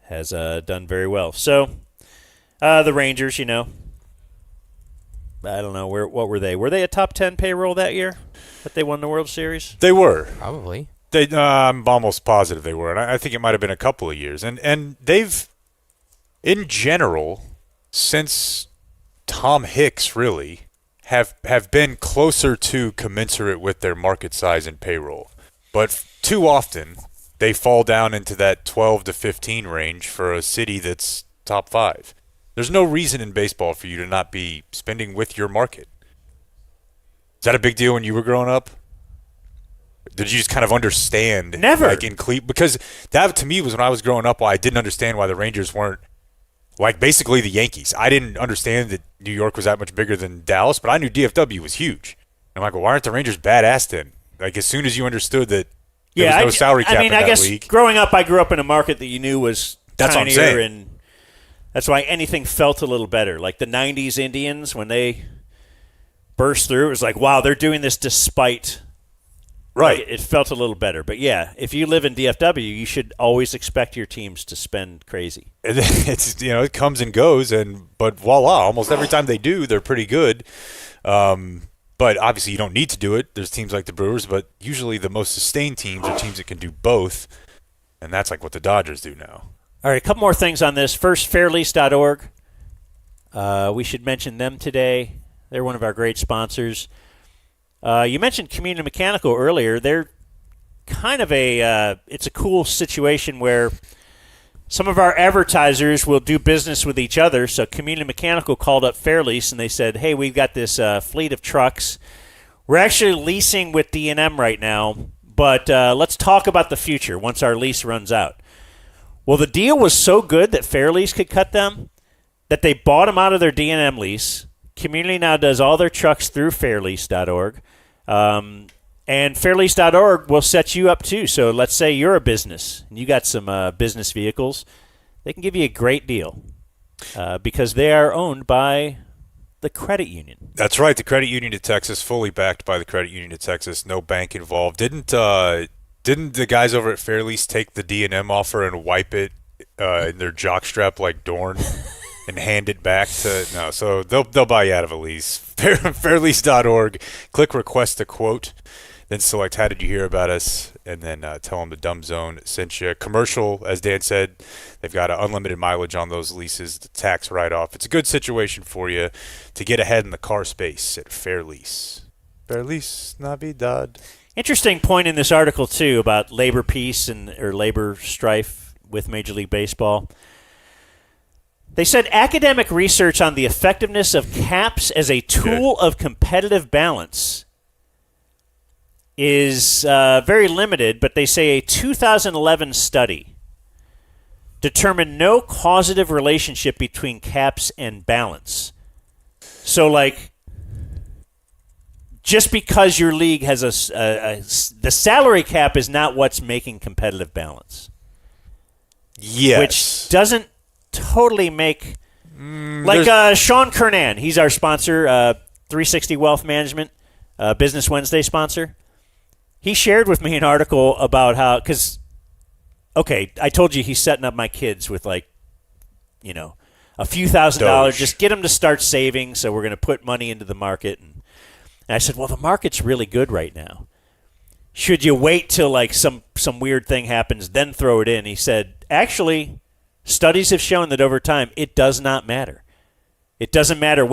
has done very well. So the Rangers, I don't know, what were they? Were they a top 10 payroll that year that they won the World Series? They were. Probably. I'm almost positive they were, and I think it might have been a couple of years. And they've, in general, since Tom Hicks, really, have been closer to commensurate with their market size and payroll. But too often, they fall down into that 12 to 15 range for a city that's top 5. There's no reason in baseball for you to not be spending with your market. Is that a big deal when you were growing up? Did you just kind of understand? Never. Like in because that to me was when I was growing up why I didn't understand why the Rangers weren't like basically the Yankees. I didn't understand that New York was that much bigger than Dallas, but I knew DFW was huge. And I'm like, well, why aren't the Rangers badass then? Like as soon as you understood that there was no salary cap in that I guess league. growing up, I grew up in a market that you knew was That's what I'm tinier, saying. and that's why anything felt a little better. Like the 90s Indians, when they burst through, it was like, wow, they're doing this despite – right. Like, it felt a little better. But, yeah, if you live in DFW, you should always expect your teams to spend crazy. It's it comes and goes, but voila, almost every time they do, they're pretty good. But obviously, you don't need to do it. There's teams like the Brewers, but usually the most sustained teams are teams that can do both, and that's like what the Dodgers do now. All right, a couple more things on this. First, fairlease.org. We should mention them today. They're one of our great sponsors. You mentioned Community Mechanical earlier. They're kind of it's a cool situation where some of our advertisers will do business with each other. So Community Mechanical called up Fairlease and they said, hey, we've got this fleet of trucks. We're actually leasing with D&M right now, but let's talk about the future once our lease runs out. Well, the deal was so good that Fairlease could cut them that they bought them out of their D&M lease. Community now does all their trucks through fairlease.org. And fairlease.org will set you up too. So let's say you're a business and you got some business vehicles. They can give you a great deal because they are owned by the credit union. That's right. The Credit Union of Texas, fully backed by the Credit Union of Texas. No bank involved. Didn't the guys over at Fairlease take the D&M offer and wipe it in their jockstrap like Dorn? And hand it back to no, so they'll buy you out of a lease. Fairlease.org. Click request a quote, then select how did you hear about us, and then tell them the Dumb Zone sent you. Commercial, as Dan said, they've got unlimited mileage on those leases, the tax write-off. It's a good situation for you to get ahead in the car space at Fairlease. Fairlease Navidad. Interesting point in this article too about labor peace or labor strife with Major League Baseball. They said academic research on the effectiveness of caps as a tool of competitive balance is very limited, but they say a 2011 study determined no causative relationship between caps and balance. So, like, just because your league has the salary cap is not what's making competitive balance. Yes. Which doesn't totally make Sean Kernan, he's our sponsor, 360 Wealth Management, Business Wednesday sponsor. He shared with me an article about how, because, okay, I told you he's setting up my kids with a few $1,000s, just get them to start saving, so we're going to put money into the market. And I said, well, the market's really good right now. Should you wait till some weird thing happens, then throw it in? He said, actually, studies have shown that over time, it does not matter. It doesn't matter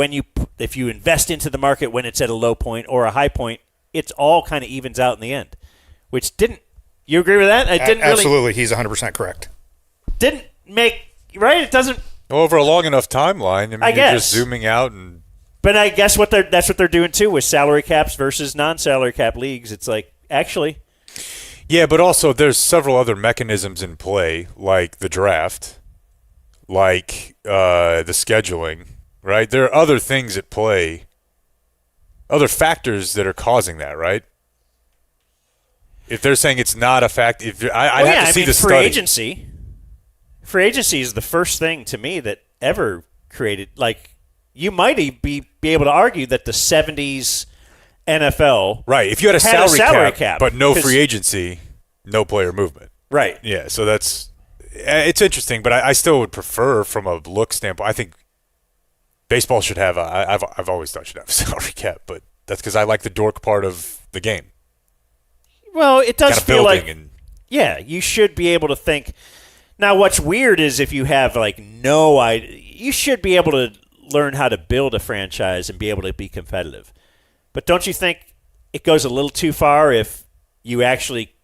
if you invest into the market when it's at a low point or a high point. It's all kind of evens out in the end. Which you agree with that? Absolutely, he's 100% correct. Didn't make right. It doesn't. Over a long enough timeline, I guess. You're just zooming out and. But I guess that's what they're doing too with salary caps versus non-salary cap leagues. It's like actually. Yeah, but also there's several other mechanisms in play, like the draft. Like the scheduling, right? There are other things at play, other factors that are causing that, right? If they're saying it's not a fact, I'd have to see the study. Free agency is the first thing to me that ever created. Like you might be able to argue that the 70s NFL. Right. If you had a Had a salary, salary cap, cap, but no 'cause- free agency, no player movement. Right. Yeah, so it's interesting, but I still would prefer from a look standpoint. I think baseball should have I've always thought should have a salary cap, but that's because I like the dork part of the game. Well, it does Kind of feel building like, and yeah, you should be able to think. Now, what's weird is if you have like no idea, you should be able to learn how to build a franchise and be able to be competitive. But don't you think it goes a little too far if you actually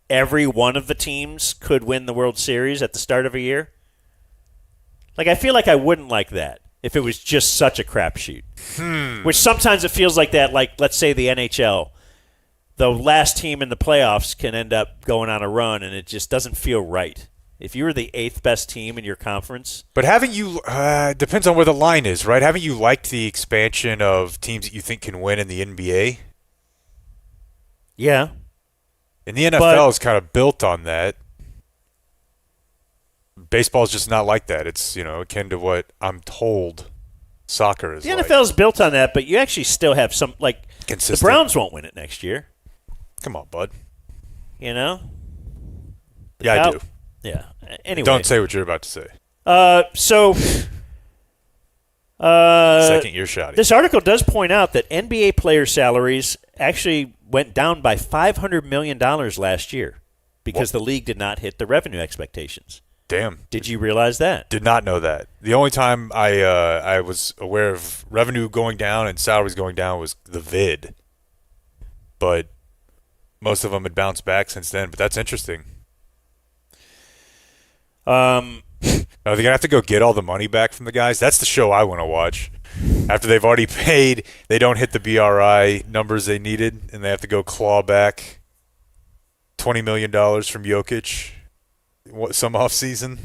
every one of the teams could win the World Series at the start of a year? Like, I feel like I wouldn't like that if it was just such a crapshoot. Which sometimes it feels like that, like, let's say the NHL. The last team in the playoffs can end up going on a run, and it just doesn't feel right. If you were the 8th best team in your conference. But haven't you depends on where the line is, right? Haven't you liked the expansion of teams that you think can win in the NBA? Yeah. And the NFL is kind of built on that. Baseball's just not like that. It's, akin to what I'm told soccer is The like. NFL is built on that, but you actually still have some, like, Consistent. the Browns won't win it next year. Come on, bud. You know? Yeah, I do. Yeah. Anyway. Don't say what you're about to say. Second year shot. This article does point out that NBA player salaries actually went down by $500 million last year because the league did not hit the revenue expectations. Damn. Did you realize that? Did not know that. The only time I was aware of revenue going down and salaries going down was the vid. But most of them had bounced back since then. But that's interesting. Are they going to have to go get all the money back from the guys? That's the show I want to watch. After they've already paid, they don't hit the BRI numbers they needed, and they have to go claw back $20 million from Jokic some offseason.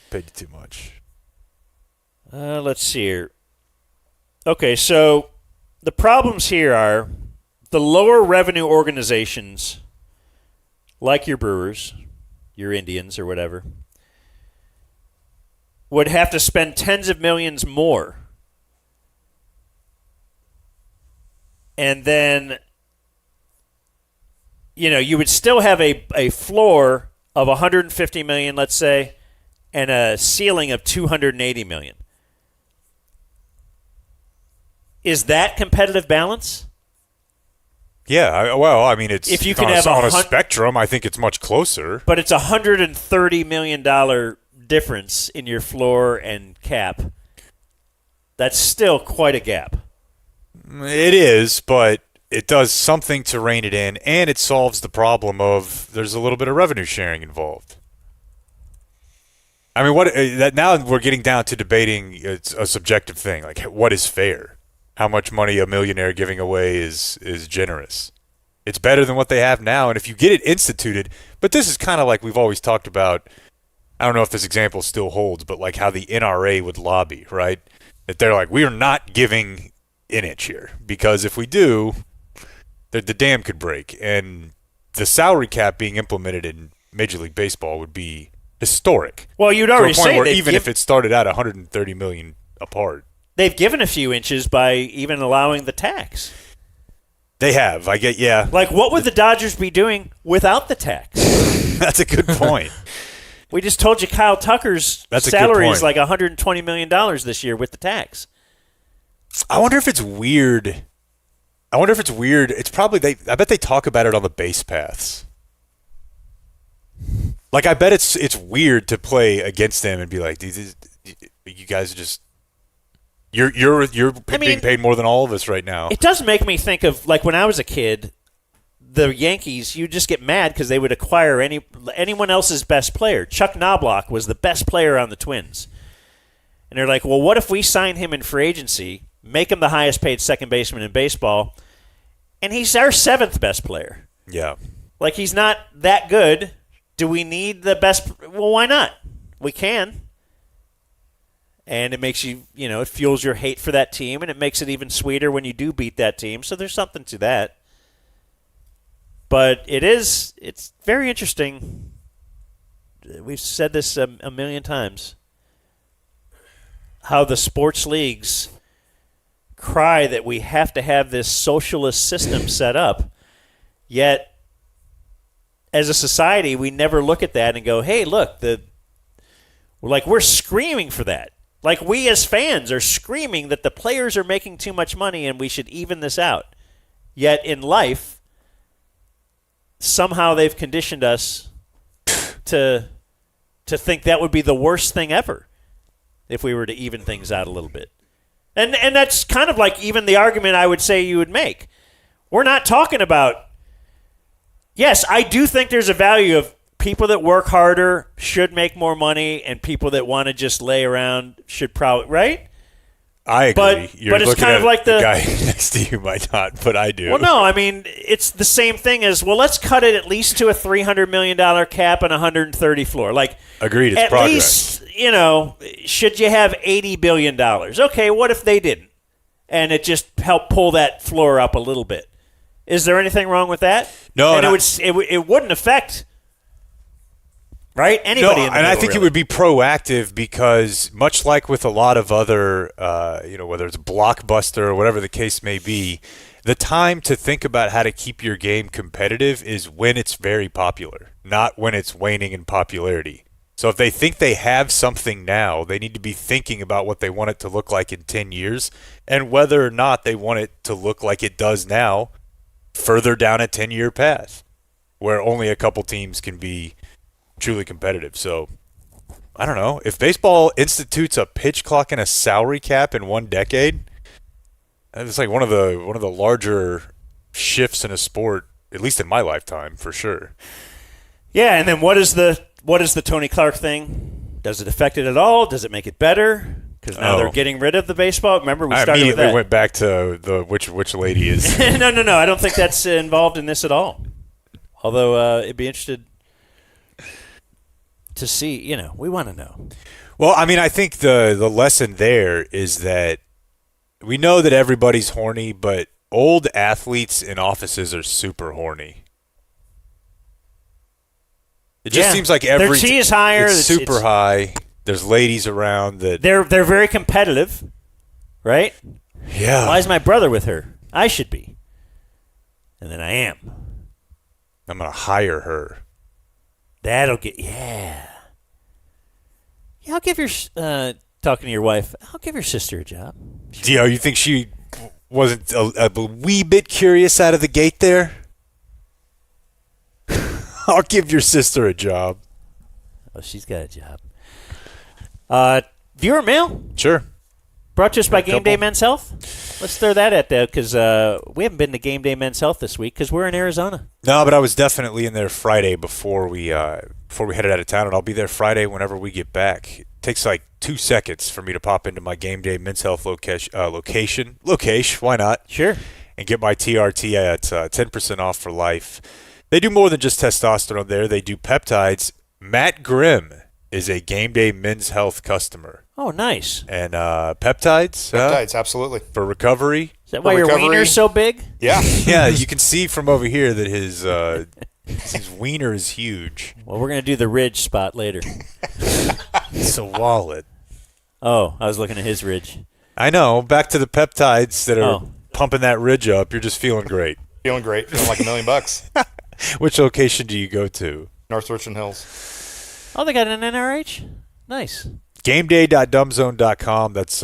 Paid you too much. Let's see here. Okay, so the problems here are the lower revenue organizations, like your Brewers, your Indians, or whatever, would have to spend tens of millions more. And then, you would still have a floor of $150 million, let's say, and a ceiling of $280 million. Is that competitive balance? Yeah, it's if you can on, have on a spectrum, I think it's much closer. But it's $130 million difference in your floor and cap. That's still quite a gap. It is, but it does something to rein it in, and it solves the problem of there's a little bit of revenue sharing involved. I mean, now we're getting down to debating it's a subjective thing, like what is fair? How much money a millionaire giving away is generous. It's better than what they have now, and if you get it instituted, but this is kind of like we've always talked about, I don't know if this example still holds, but like how the NRA would lobby, right? That they're like, we are not giving an inch here, because if we do, the dam could break, and the salary cap being implemented in Major League Baseball would be historic. Well, you'd already to a point say where even if it started out $130 million apart. They've given a few inches by even allowing the tax. They have. Yeah. Like, what would the Dodgers be doing without the tax? That's a good point. We just told you Kyle Tucker's salary is like $120 million this year with the tax. I wonder if it's weird. It's probably I bet they talk about it on the base paths. Like, I bet it's weird to play against them and be like, you guys are just you're being paid more than all of us right now. It does make me think of, like, when I was a kid, the Yankees, you just get mad because they would acquire anyone else's best player. Chuck Knobloch was the best player on the Twins. And they're like, well, what if we sign him in free agency, make him the highest paid second baseman in baseball, and he's our 7th best player? Yeah. Like, he's not that good. Do we need the best? Well, why not? We can. And it makes you, it fuels your hate for that team, and it makes it even sweeter when you do beat that team. So there's something to that. But it's very interesting. We've said this a million times. How the sports leagues cry that we have to have this socialist system set up, yet as a society we never look at that and go, hey, look, we're screaming for that. Like, we as fans are screaming that the players are making too much money and we should even this out. Yet in life, somehow they've conditioned us to think that would be the worst thing ever if we were to even things out a little bit. And that's kind of like even the argument I would say you would make. We're not talking about – yes, I do think there's a value of people that work harder should make more money, and people that want to just lay around should probably – right? I agree. But it's looking kind at of like the guy next to you might not, but I do. Well, no, I mean, it's the same thing as, well, let's cut it at least to a $300 million cap and 130 floor. Like, agreed, it's at progress. least, should you have $80 billion? Okay, what if they didn't? And it just helped pull that floor up a little bit. Is there anything wrong with that? No. And it wouldn't affect, right, anybody in the and I middle, think really. it would be proactive because much like with a lot of other, whether it's Blockbuster or whatever the case may be, the time to think about how to keep your game competitive is when it's very popular, not when it's waning in popularity. So if they think they have something now, they need to be thinking about what they want it to look like in 10 years and whether or not they want it to look like it does now further down a 10-year path where only a couple teams can be truly competitive. So I don't know. If baseball institutes a pitch clock and a salary cap in one decade, it's like one of the larger shifts in a sport, at least in my lifetime, for sure. Yeah, and then what is the Tony Clark thing? Does it affect it at all? Does it make it better? Because now they're getting rid of the baseball. Remember, we started with that. I immediately went back to the which lady is. No. I don't think that's involved in this at all. Although it'd be interested to see. We want to know. Well, I mean, I think the lesson there is that we know that everybody's horny, but old athletes in offices are super horny. It just seems like their T is higher. It's super high. There's ladies around that they're very competitive, right? Yeah. Why is my brother with her? I should be, and then I am. I'm gonna hire her. That'll get Yeah, I'll give your talking to your wife. I'll give your sister a job. You think she wasn't a wee bit curious out of the gate there? I'll give your sister a job. Oh, she's got a job. Viewer mail? Sure. Brought to us by Game Day Men's Health. Let's throw that at there because we haven't been to Game Day Men's Health this week because we're in Arizona. No, but I was definitely in there Friday before we headed out of town, and I'll be there Friday whenever we get back. It takes like 2 seconds for me to pop into my Game Day Men's Health location. Why not? Sure. And get my TRT at 10% off for life. They do more than just testosterone there. They do peptides. Matt Grimm is a Game Day Men's Health customer. Oh, nice. And peptides? Peptides, absolutely. For recovery. Is that why your wiener's so big? Yeah. Yeah, you can see from over here that his wiener is huge. Well, we're going to do the ridge spot later. It's a wallet. Oh, I was looking at his ridge. I know. Back to the peptides that are pumping that ridge up. You're just feeling great. Feeling great. Feeling like $1 million. Which location do you go to? North Richland Hills. Oh, they got an NRH? Nice. GameDay.dumbzone.com. That's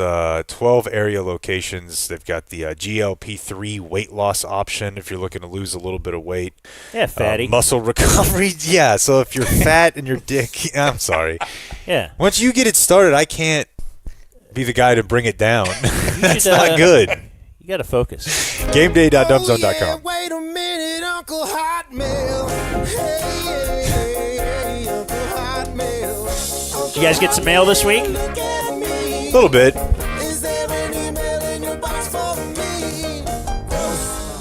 12 area locations. They've got the GLP-3 weight loss option if you're looking to lose a little bit of weight. Yeah, fatty. Muscle recovery. Yeah, so if you're fat and your dick, I'm sorry. Yeah. Once you get it started, I can't be the guy to bring it down. That's not good. You got to focus. GameDay.dumbzone.com. Wait a minute, Uncle Hotmail. Hey, Uncle Hotmail. Did you guys get some mail this week? A little bit. Is there an email in your box for me?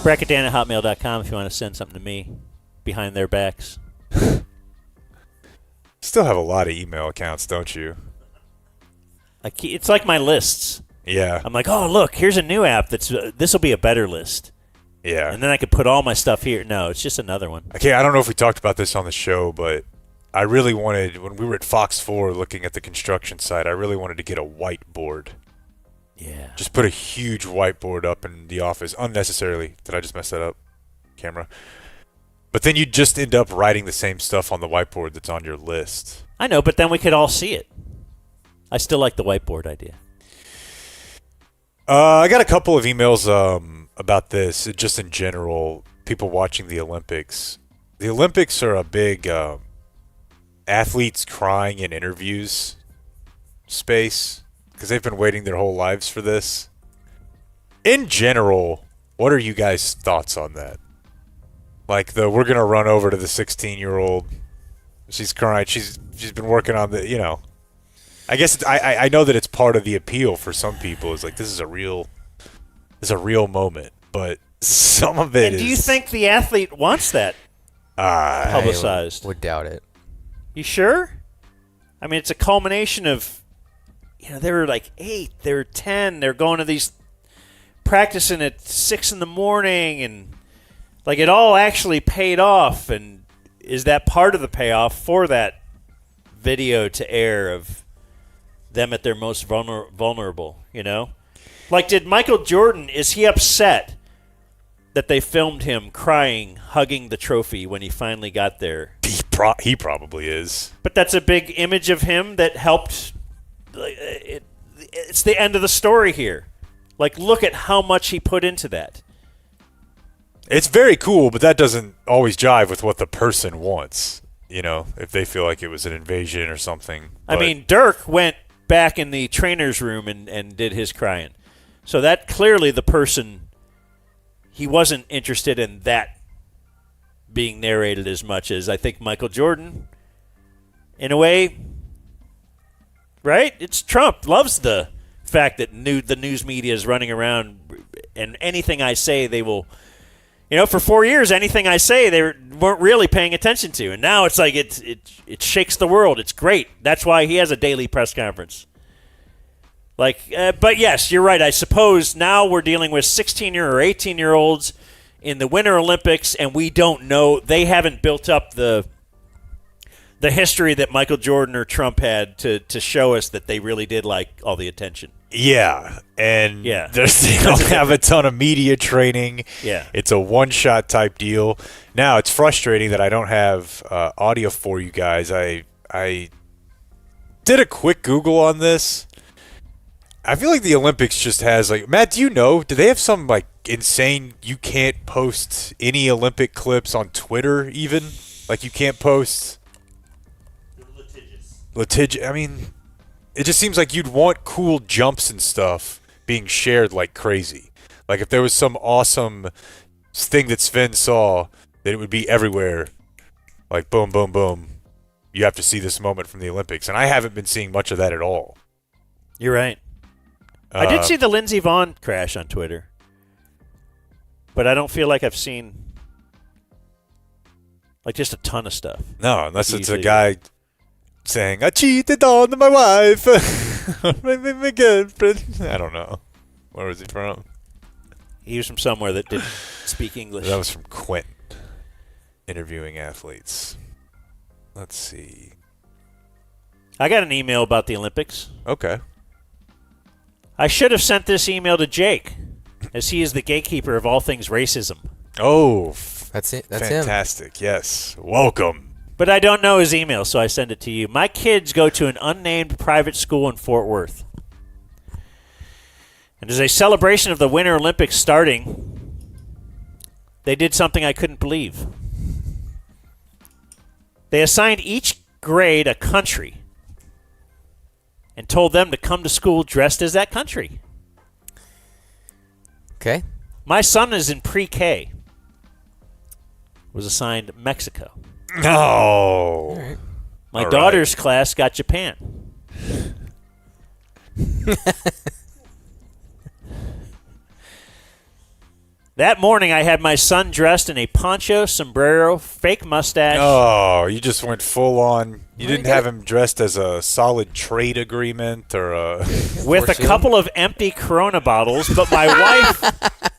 bracketdan@hotmail.com if you want to send something to me behind their backs. Still have a lot of email accounts, don't you? It's like my lists. Yeah. I'm like, oh, look, here's a new app this will be a better list. Yeah. And then I could put all my stuff here. No, it's just another one. Okay, I don't know if we talked about this on the show, but I really wanted, when we were at Fox 4 looking at the construction site, I really wanted to get a whiteboard. Yeah. Just put a huge whiteboard up in the office unnecessarily. Did I just mess that up? Camera. But then you just end up writing the same stuff on the whiteboard that's on your list. I know, but then we could all see it. I still like the whiteboard idea. I got a couple of emails about this, just in general, people watching the Olympics. The Olympics are a big athletes crying in interviews space because they've been waiting their whole lives for this. In general, what are you guys' thoughts on that? Like we're gonna run over to the 16-year-old. She's crying. She's been working on the. I guess I know that it's part of the appeal for some people. It's like this is a real moment, but some of it and do you think the athlete wants that publicized? I would doubt it. You sure? I mean, it's a culmination of, they were like 8, they were 10, they're going to these practicing at 6 in the morning, and like it all actually paid off. And is that part of the payoff for that video to air of them at their most vulnerable, Like, did Michael Jordan, is he upset that they filmed him crying, hugging the trophy when he finally got there? He probably is. But that's a big image of him that helped. It's the end of the story here. Like, look at how much he put into that. It's very cool, but that doesn't always jive with what the person wants, if they feel like it was an invasion or something. I mean, Dirk went back in the trainer's room and did his crying. So that clearly the person, he wasn't interested in that being narrated as much as I think Michael Jordan, in a way, right? It's Trump loves the fact that the news media is running around, and anything I say they will, for 4 years, anything I say they weren't really paying attention to, and now it's like it shakes the world. It's great. That's why he has a daily press conference. Like, but yes, you're right. I suppose now we're dealing with 16-year or 18-year-olds in the Winter Olympics, and we don't know. They haven't built up the history that Michael Jordan or Trump had to show us that they really did like all the attention. Yeah, and Yeah. they don't have a ton of media training. Yeah. It's a one-shot type deal. Now, it's frustrating that I don't have audio for you guys. I did a quick Google on this. I feel like the Olympics just has, like, Matt, do they have some, like, insane, you can't post any Olympic clips on Twitter even? Like, you can't post... Litigious. I mean, it just seems like you'd want cool jumps and stuff being shared like crazy. Like, if there was some awesome thing that Sven saw, that it would be everywhere. Like, boom, boom, boom. You have to see this moment from the Olympics. And I haven't been seeing much of that at all. You're right. I did see the Lindsey Vonn crash on Twitter, but I don't feel like I've seen like just a ton of stuff. No, unless it's a guy saying, I cheated on my wife. my girlfriend. I don't know. Where was he from? He was from somewhere that didn't speak English. That was from Quentin, interviewing athletes. Let's see. I got an email about the Olympics. Okay. I should have sent this email to Jake, as he is the gatekeeper of all things racism. Oh, That's it. That's fantastic. Yes. Welcome. But I don't know his email, so I send it to you. My kids go to an unnamed private school in Fort Worth. And as a celebration of the Winter Olympics starting, they did something I couldn't believe. They assigned each grade a country and told them to come to school dressed as that country. Okay. My son is in pre-K. Was assigned Mexico. No. My All daughter's class got Japan. That morning, I had my son dressed in a poncho, sombrero, fake mustache. Oh, you just went full on. You didn't have him dressed as a solid trade agreement or a... with a couple of empty Corona bottles, but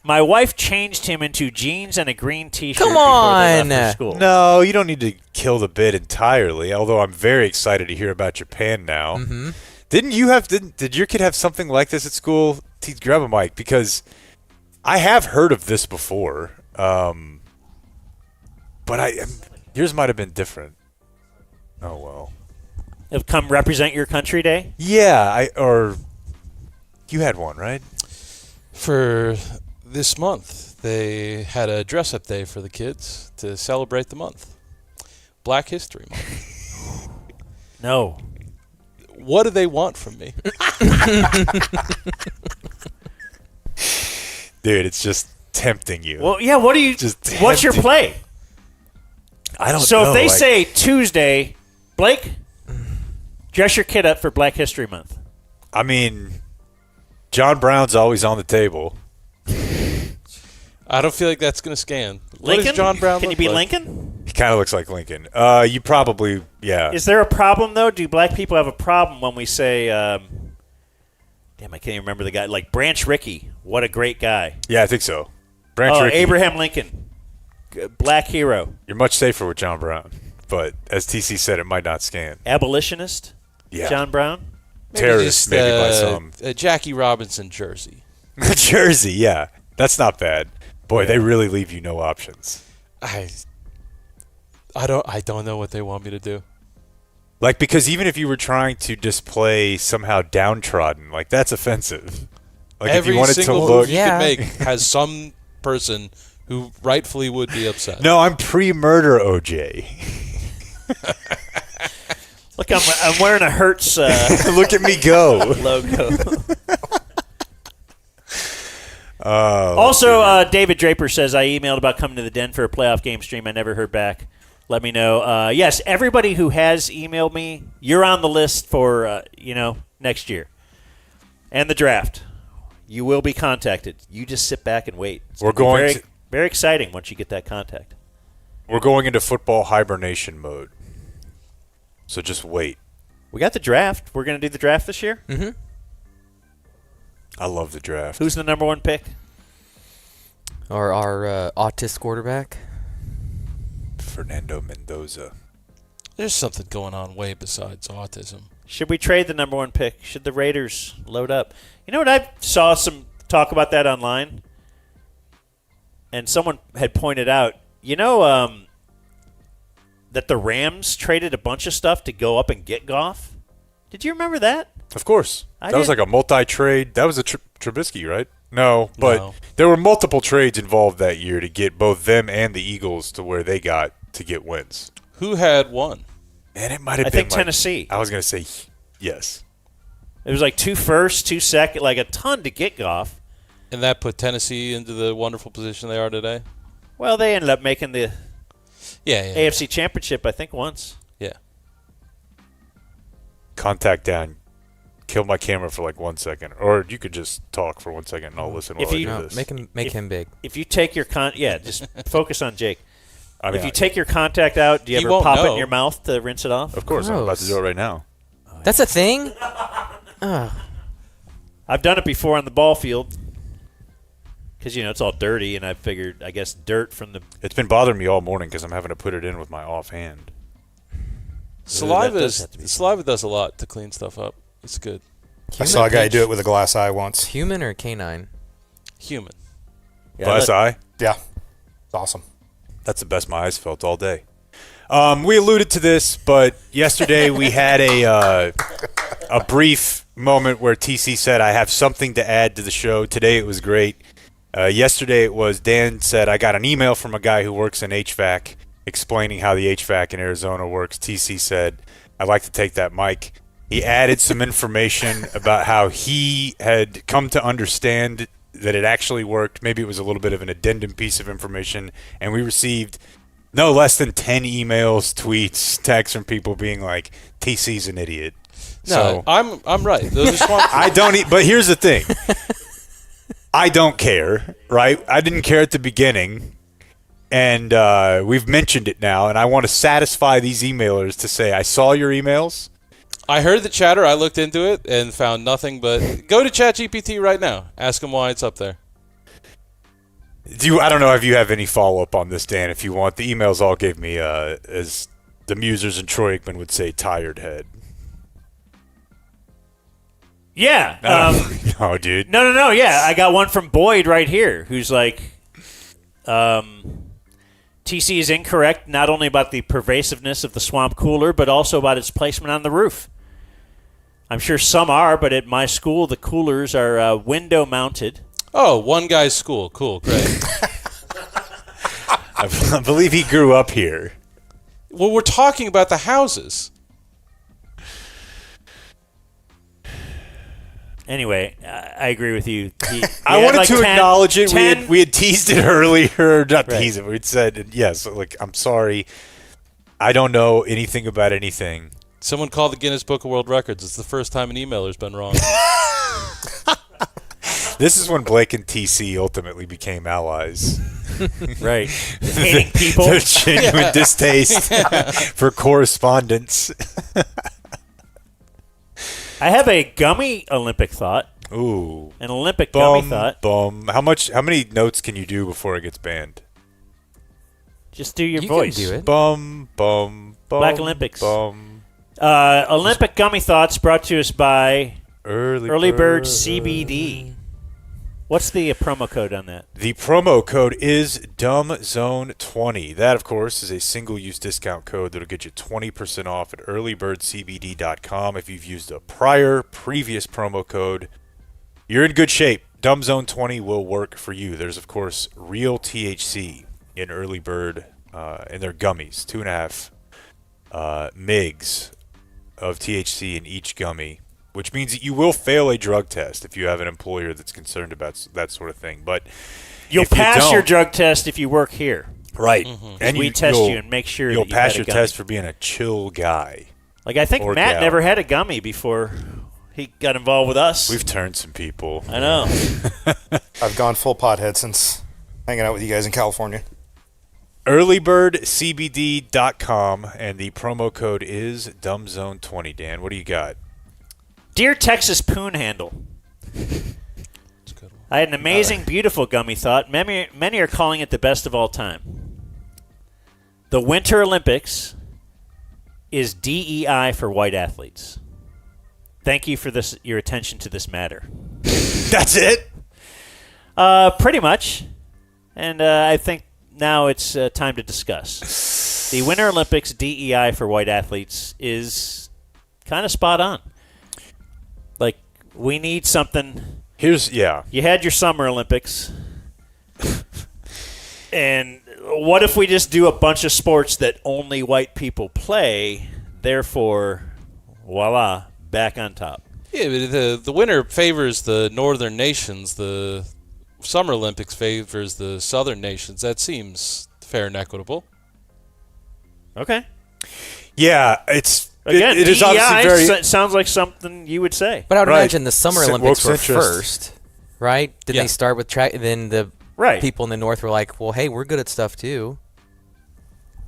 my wife changed him into jeans and a green T-shirt. Come before they on. left for school. No, you don't need to kill the bit entirely, although I'm very excited to hear about Japan now. Mm-hmm. Did your kid have something like this at school? grab a mic because I have heard of this before, but yours might have been different. Oh well. It'll come represent your country day. Yeah, you had one, right? For this month, they had a dress-up day for the kids to celebrate the month. Black History Month. No. What do they want from me? Dude, it's just tempting you. Well, yeah. What do you? Just What's your tempting. play? I don't know. So if they like- say Tuesday, Blake, dress your kid up for Black History Month. I mean, John Brown's always on the table. I don't feel like that's going to scan. What Lincoln? does John Brown Can you look be like? Lincoln? He kind of looks like Lincoln. You probably, yeah. Is there a problem though? Do black people have a problem when we say? Damn, I can't even remember the guy. Like Branch Rickey. What a great guy. Yeah, I think so. Branch Rickey, Abraham Lincoln. Black hero. you're much safer with John Brown. But as TC said, it might not scan. Abolitionist. Yeah. John Brown. Terrorist, maybe by some. A Jackie Robinson jersey. Jersey, yeah. That's not bad. Boy, they really leave you no options. I don't know what they want me to do. Like, because even if you were trying to display somehow downtrodden, like, that's offensive. Like, Every if you wanted to single look. move you Yeah. could make has some person who rightfully would be upset. No, I'm pre-murder OJ. Look, I'm wearing a Hertz Look at me go. logo. Also, David Draper says, I emailed about coming to the Den for a playoff game stream. I never heard back. Let me know. Yes, everybody who has emailed me, you're on the list for, next year. And the draft. You will be contacted. You just sit back and wait. It's We're gonna be going very, very exciting once you get that contact. We're going into football hibernation mode. So just wait. We got the draft. We're going to do the draft this year. Mm-hmm. I love the draft. Who's the number one pick? Or our autist quarterback. Fernando Mendoza. There's something going on way besides autism. Should we trade the number one pick? Should the Raiders load up? You know what? I saw some talk about that online, and someone had pointed out, that the Rams traded a bunch of stuff to go up and get Goff. Did you remember that? Of course. I That was didn't- like a multi-trade. That was a Trubisky, right? No, but No. there were multiple trades involved that year to get both them and the Eagles to where they got to get wins. Who had one? And it might have I been think Tennessee. I was going to say yes. It was like 2 firsts, 2 seconds, like a ton to get Goff. And that put Tennessee into the wonderful position they are today? Well, they ended up making the Yeah. AFC Championship, I think, once. Yeah. Contact down. Kill my camera for like 1 second. Or you could just talk for 1 second and I'll listen while If I you- do No, this. make him big. If you take your just focus on Jake. I mean, If you take your contact out, do you He ever won't pop it know. in your mouth to rinse it off? of course, I'm about to Gross. do it right now. That's a thing. I've done it before on the ball field because, it's all dirty, and I figured, I guess, dirt from the It's been bothering me all morning because I'm having to put it in with my offhand. Saliva does have to be- saliva does a lot to clean stuff up. It's good. I saw a guy do it with a glass eye once. Human or canine? Human. Glass eye. Yeah, it's awesome. That's the best my eyes felt all day. We alluded to this, but yesterday we had a brief moment where TC said, I have something to add to the show. Today it was great. Yesterday it was Dan said, I got an email from a guy who works in HVAC explaining how the HVAC in Arizona works. TC said, I'd like to take that mic. He added some information about how he had come to understand that it actually worked. Maybe it was a little bit of an addendum piece of information, and we received no less than 10 emails, tweets, texts from people being like, TC's an idiot. No, So I'm right. Those are swamp I don't but here's the thing. I don't care, right? I didn't care at the beginning, and we've mentioned it now, and I want to satisfy these emailers to say, I saw your emails. I heard the chatter. I looked into it and found nothing but go to ChatGPT right now. Ask him why it's up there. I don't know if you have any follow-up on this, Dan, if you want. The emails all gave me, as the musers and Troy Aikman would say, tired head. Yeah. No, dude. No. Yeah, I got one from Boyd right here, who's like, TC is incorrect not only about the pervasiveness of the swamp cooler, but also about its placement on the roof. I'm sure some are, but at my school, the coolers are window-mounted. Oh, one guy's school. Cool, great. I believe he grew up here. Well, we're talking about the houses. Anyway, I agree with you. I wanted to 10 acknowledge it. 10 We had teased it earlier. Not Right. teased it. We'd said, yes, like, I'm sorry. I don't know anything about anything. Someone called the Guinness Book of World Records. It's the first time an emailer's been wrong. This is when Blake and TC ultimately became allies. Right. Hating people. Their genuine distaste for correspondence. I have a gummy Olympic thought. Ooh. An Olympic gummy thought. Bum. How many notes can you do before it gets banned? Just do your You voice. can do it. Bum, bum, bum. Black Olympics. Bum. Olympic gummy thoughts brought to us by Early Bird CBD. What's the promo code on that? The promo code is DumbZone20. That, of course, is a single-use discount code that'll get you 20% off at earlybirdcbd.com. If you've used a previous promo code, you're in good shape. DumbZone20 will work for you. There's, of course, real THC in Early Bird in their gummies. 2.5 MIGs of THC in each gummy, which means that you will fail a drug test if you have an employer that's concerned about that sort of thing. But You'll if you pass don't- your drug test if you work here. right, And we test you and make sure you'll that you pass had a your gummy. test for being a chill guy. Like, I think or Matt gal. never had a gummy before he got involved with us. We've turned some people. I know. I've gone full pothead since hanging out with you guys in California. Earlybirdcbd.com, and the promo code is DumbZone20. Dan, what do you got? Dear Texas Poon Handle. I had an amazing, beautiful gummy thought. Many are calling it the best of all time. The Winter Olympics is DEI for white athletes. Thank you for your attention to this matter. That's it? Pretty much. And I think now it's time to discuss. The Winter Olympics DEI for white athletes is kind of spot on. Like, we need something. You had your Summer Olympics. And what if we just do a bunch of sports that only white people play, therefore, voila, back on top? Yeah, but the winter favors the northern nations. The Summer Olympics favors the southern nations. That seems fair and equitable. Okay. Yeah, it's Again, it is obviously very. sounds like something you would say. But I would Right. imagine the Summer So Olympics were woke centrist. first, right? Didn't Yeah. they start with track? Then the Right. people in the north were like, "Well, hey, we're good at stuff too."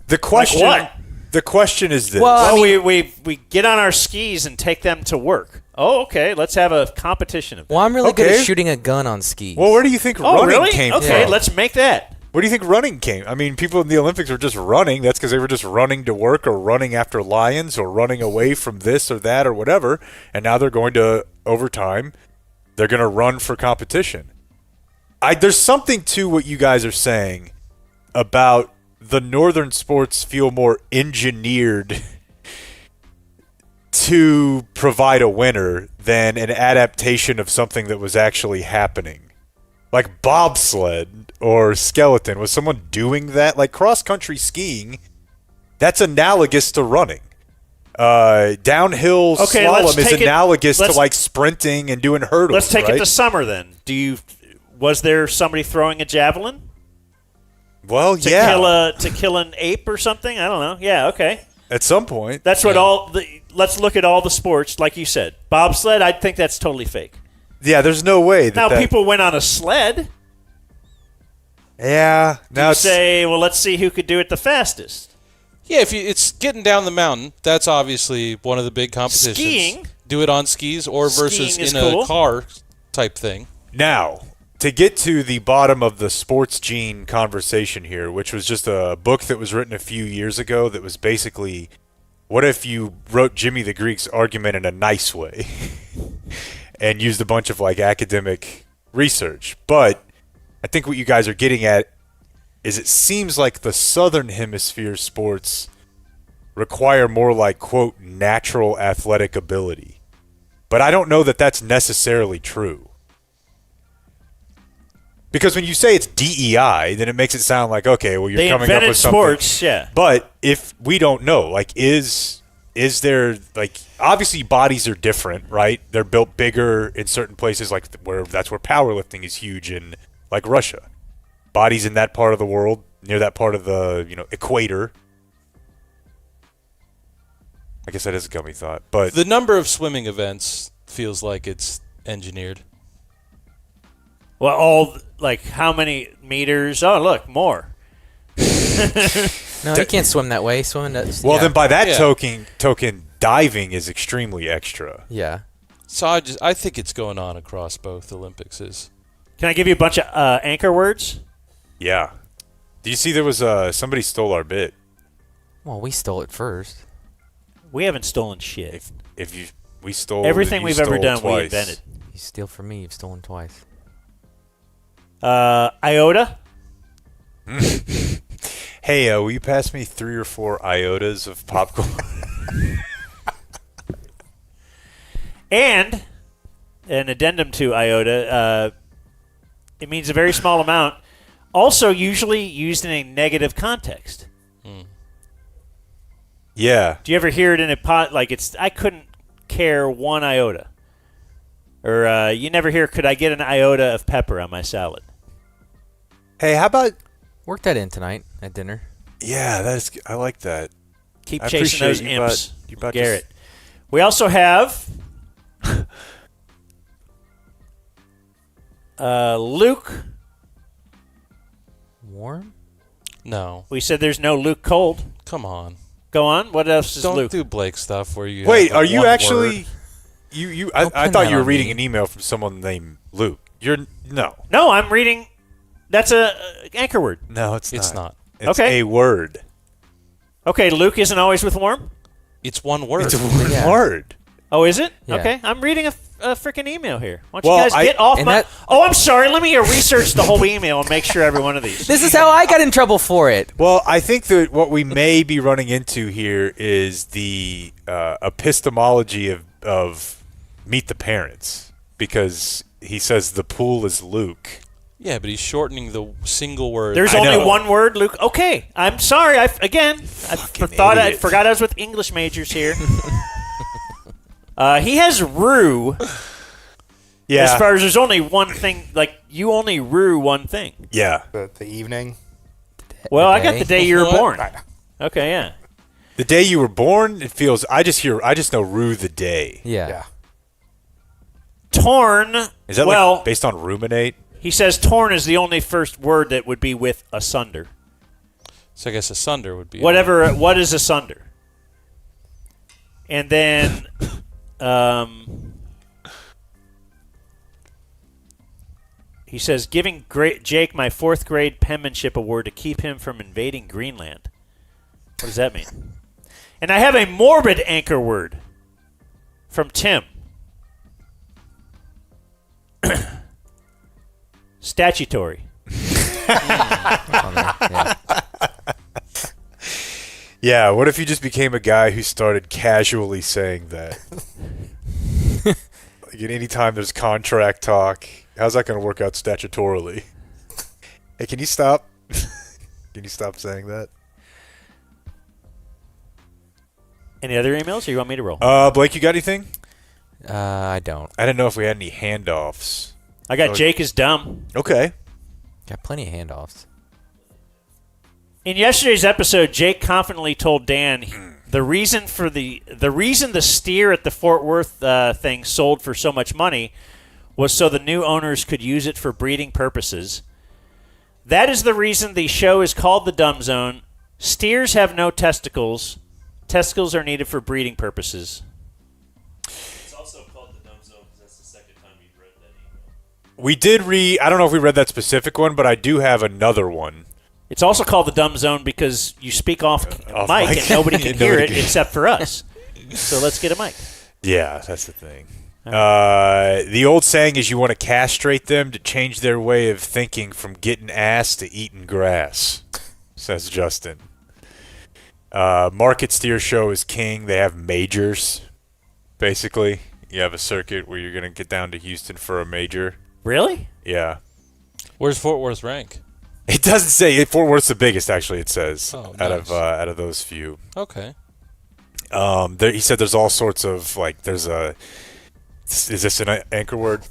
The question. what? The question is this. Well, Well, we get on our skis and take them to work. Oh, okay. Let's have a competition of that. Well, I'm really good Okay. at shooting a gun on skis. Well, where do you think Oh, running really? came Okay, from? let's make that. Where do you think running came? I mean, people in the Olympics were just running. That's because they were just running to work or running after lions or running away from this or that or whatever. And now they're going to overtime. They're going to run for competition. There's something to what you guys are saying about the northern sports feel more engineered to provide a winner than an adaptation of something that was actually happening. Like bobsled or skeleton. Was someone doing that? Like cross-country skiing, that's analogous to running. Downhill Okay, let's slalom is take it- analogous to let's- like sprinting and doing hurdles. Let's take right? it to summer then. Was there somebody throwing a javelin Well, to yeah. kill an ape or something? I don't know. Yeah, okay. At some point. That's what let's look at all the sports, like you said. Bobsled, I think that's totally fake. Yeah, there's no way Now, that people went on a sled. Yeah. Now You it's say, well, let's see who could do it the fastest. Yeah, it's getting down the mountain. That's obviously one of the big competitions. Skiing. Do it on skis or versus Skiing is in cool. a car type thing. Now, to get to the bottom of the sports gene conversation here, which was just a book that was written a few years ago that was basically, what if you wrote Jimmy the Greek's argument in a nice way? and used a bunch of like academic research. But I think what you guys are getting at is it seems like the Southern Hemisphere sports require more like, quote, natural athletic ability. But I don't know that that's necessarily true. Because when you say it's DEI, then it makes it sound like, okay, well, you're They coming up invented with something. sports, yeah. But if we don't know, like, is there, like, obviously bodies are different, right? They're built bigger in certain places, like that's where powerlifting is huge in, like, Russia. Bodies in that part of the world, near that part of the, equator. I guess that is a gummy thought, but The number of swimming events feels like it's engineered. Well, how many meters? Oh, look, more. No, you can't swim that way. Swimming. then by that Yeah. token, diving is extremely extra. Yeah. So I think it's going on across both Olympics. Can I give you a bunch of anchor words? Yeah. Do you see there was somebody stole our bit? Well, we stole it first. We haven't stolen shit. If we stole Everything you we've ever stole done, we twice. invented. You steal from me. You've stolen twice. Iota. Hey, will you pass me 3 or 4 iotas of popcorn? And an addendum to iota, it means a very small amount, also usually used in a negative context. Yeah. Do you ever hear it in a pot like I couldn't care 1 iota? Or you never hear, could I get an iota of pepper on my salad? Hey, how about... Work that in tonight at dinner. Yeah, I like that. Keep I chasing those appreciate you imps, you about Garrett. We also have Luke. Warm? No, We said there's no Luke Cold. come on. Go on. What else is Don't Luke? do Blake stuff where you. Wait, have, like, are you one actually... word. I Don't pin thought that you were on reading me. an email from someone named Luke. No. No, I'm reading. That's a anchor word. No, it's not. It's not. It's Okay. a word. Okay, Luke isn't always with Worm? It's one word. It's a Yeah. word. Oh, is it? Yeah. Okay, I'm reading a freaking email here. Why don't Well, you guys get off and my... that- Oh, I'm sorry. Let me research the whole email and make sure every one of these. This is how I got in trouble for it. Well, I think that what we may be running into here is the epistemology of Meet the Parents, because he says the pool is Luke. Yeah, but he's shortening the single word. There's I only know. one word, Luke. Okay, I'm sorry. I idiot. forgot I was with English majors here. He has rue. Yeah. As far as there's only one thing, like you only rue one thing. Yeah. The evening. Well, I day? got the day you were What? born. Okay, yeah. The day you were born, it feels. I just know rue the day. Yeah. Yeah. Torn. Is that well? like based on ruminate? He says torn is the only first word that would be with asunder. So I guess asunder would be. Whatever. What is asunder? And then, he says, giving Jake my 4th grade penmanship award to keep him from invading Greenland. What does that mean? And I have a morbid anchor word from Tim. Statutory. Yeah. Yeah. What if you just became a guy who started casually saying that? Like at any time there's contract talk, how's that going to work out statutorily? Hey, can you stop? Can you stop saying that? Any other emails, or you want me to roll? Blake, you got anything? I don't. I didn't know if we had any handoffs. I got Jake is dumb. Okay. Got plenty of handoffs. In yesterday's episode, Jake confidently told Dan the reason the steer at the Fort Worth thing sold for so much money was so the new owners could use it for breeding purposes. That is the reason the show is called The Dumb Zone. Steers have no testicles. Testicles are needed for breeding purposes. It's also called the dumb zone because that's the second time you've read that email. We did read, I don't know if we read that specific one, but I do have another one. It's also called The Dumb Zone because you speak off mic mic. and nobody can And hear nobody it can- except for us. So let's get a mic. Yeah, that's the thing. The old saying is you want to castrate them to change their way of thinking from getting ass to eating grass, says Justin. Market Steer Show is king. They have majors, basically. You have a circuit where you're going to get down to Houston for a major. Really? Yeah. Where's Fort Worth rank? It doesn't say. Fort Worth's the biggest, actually, it says, Oh, out nice. of those few. Okay. He said there's all sorts of, like, there's a, is this an anchor word?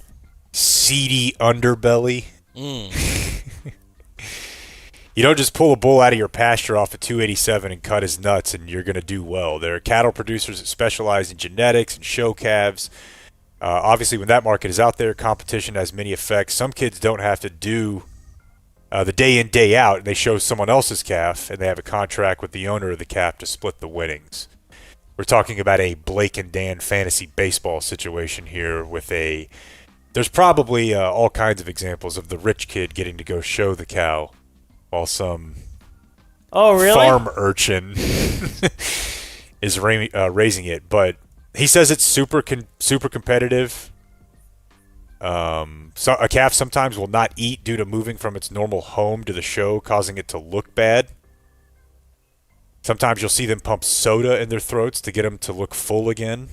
Seedy underbelly. You don't just pull a bull out of your pasture off a 287 and cut his nuts and you're going to do well. There are cattle producers that specialize in genetics and show calves. Obviously, when that market is out there, competition has many effects. Some kids don't have to do the day in, day out, and they show someone else's calf, and they have a contract with the owner of the calf to split the winnings. We're talking about a Blake and Dan fantasy baseball situation here with a – there's probably all kinds of examples of the rich kid getting to go show the cow while some farm urchin is raising it. But he says it's super competitive. So a calf sometimes will not eat due to moving from its normal home to the show, causing it to look bad. Sometimes you'll see them pump soda in their throats to get them to look full again.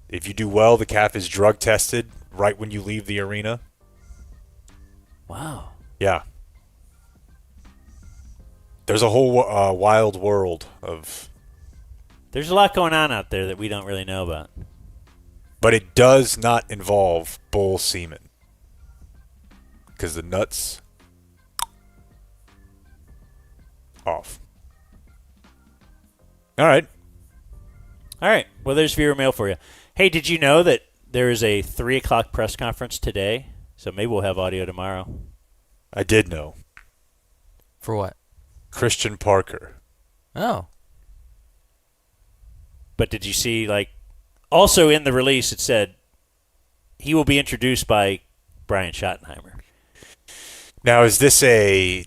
If you do well, the calf is drug tested right when you leave the arena. Wow. Yeah. There's a whole wild world of... There's a lot going on out there that we don't really know about. But it does not involve bull semen. Because the nuts... off. All right. Well, there's viewer mail for you. Hey, did you know that there is a 3 o'clock press conference today? So maybe we'll have audio tomorrow. I did know. For what? Christian Parker. Oh. But did you see, like, also in the release it said he will be introduced by Brian Schottenheimer. Now, is this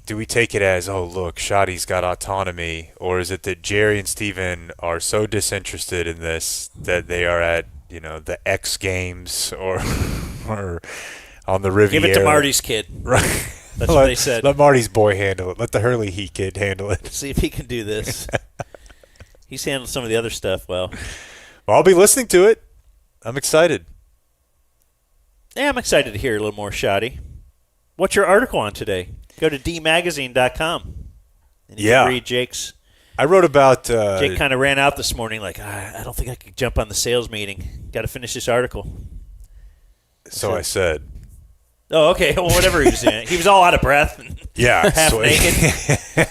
do we take it as, oh, look, Shotty's got autonomy, or is it that Jerry and Steven are so disinterested in this that they are at, the X Games or on the Riviera? Give it to Marty's kid. Right. That's what they said. Let Marty's boy handle it. Let the Hurley He kid handle it. See if he can do this. He's handled some of the other stuff well. Well, I'll be listening to it. I'm excited. Yeah, I'm excited to hear a little more Shotty. What's your article on today? Go to dmagazine.com. And you can read Jake's. I wrote about... Jake kind of ran out this morning like, I don't think I could jump on the sales meeting. Got to finish this article. So I said. Oh, okay. Well, whatever he was doing. He was all out of breath and half naked.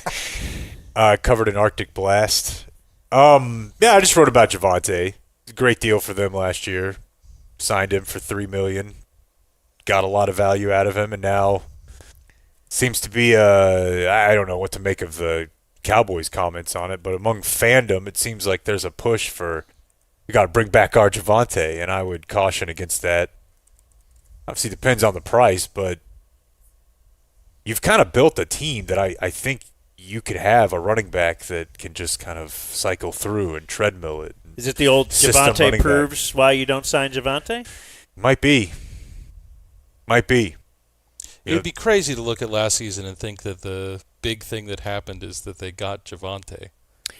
Covered in Arctic blast. I just wrote about Javonte. Great deal for them last year. Signed him for $3 million. Got a lot of value out of him, and now seems to be I don't know what to make of the Cowboys' comments on it, but among fandom, it seems like there's a push for we got to bring back our Javonte, and I would caution against that. Obviously, depends on the price, but you've kind of built a team that I think you could have a running back that can just kind of cycle through and treadmill it. Is it the old Javonte proves why you don't sign Javonte? Might be. It would be crazy to look at last season and think that the big thing that happened is that they got Javonte.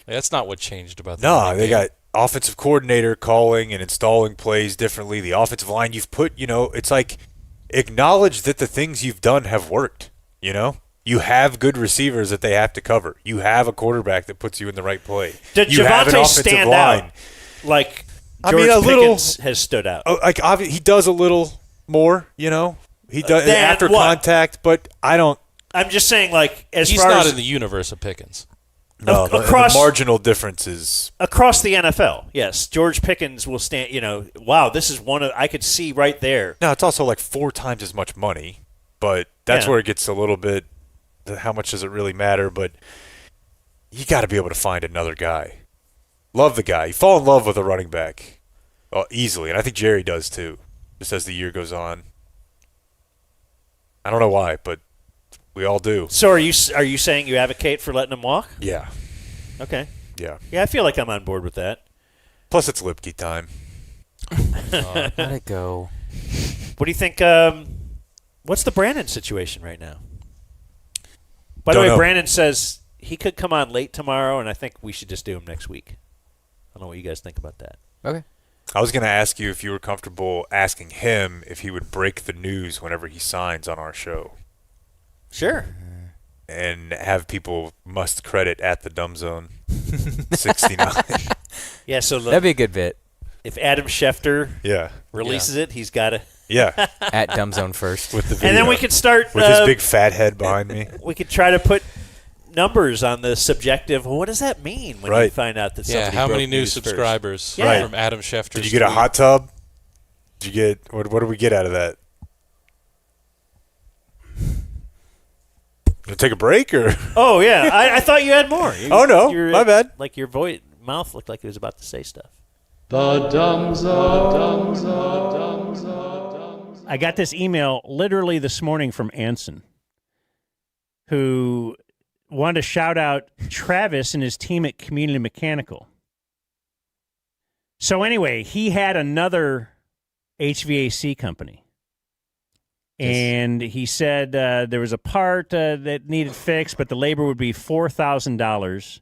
That's not what changed about the No, they got offensive coordinator calling and installing plays differently. The offensive line you've put, it's like acknowledge that the things you've done have worked, You have good receivers that they have to cover. You have a quarterback that puts you in the right play. Did you have an Javonte offensive stand line. out like George Pickens has stood out? He does a little more, He does after contact, but I don't. I'm just saying, like, he's not in the universe of Pickens. No, the marginal difference is across the NFL. Yes, George Pickens will stand. Wow, this is one of I could see right there. No, it's also like 4 times as much money, but that's where it gets a little bit. How much does it really matter? But you got to be able to find another guy. Love the guy. You fall in love with a running back easily, and I think Jerry does too. Just as the year goes on. I don't know why, but we all do. So are you saying you advocate for letting him walk? Yeah. Okay. Yeah. Yeah, I feel like I'm on board with that. Plus, it's Lipke time. Let it go. What do you think? What's the Brandon situation right now? By the Don't way, know. Brandon says he could come on late tomorrow, and I think we should just do him next week. I don't know what you guys think about that. Okay. I was going to ask you if you were comfortable asking him if he would break the news whenever he signs on our show. Sure. And have people must credit at the Dumb Zone 69. Yeah, so That'd be a good bit. if Adam Schefter Yeah. releases it, he's got to. Yeah. At Dumb Zone first. With the video. And then we could start. With his big fat head behind me. We could try to put numbers on the subjective. Well, what does that mean when you Right. find out that Yeah, somebody how broke many new news first? subscribers Yeah. from Adam Schefter? Did you get a hot tub? Did you get what did we get out of that? Gonna take a break or? Oh yeah, I thought you had more. Oh, no. My bad. Like your mouth looked like it was about to say stuff. I got this email literally this morning from Anson, who wanted to shout out Travis and his team at Community Mechanical. So anyway, he had another HVAC company. And he said there was a part that needed fixed, but the labor would be $4,000.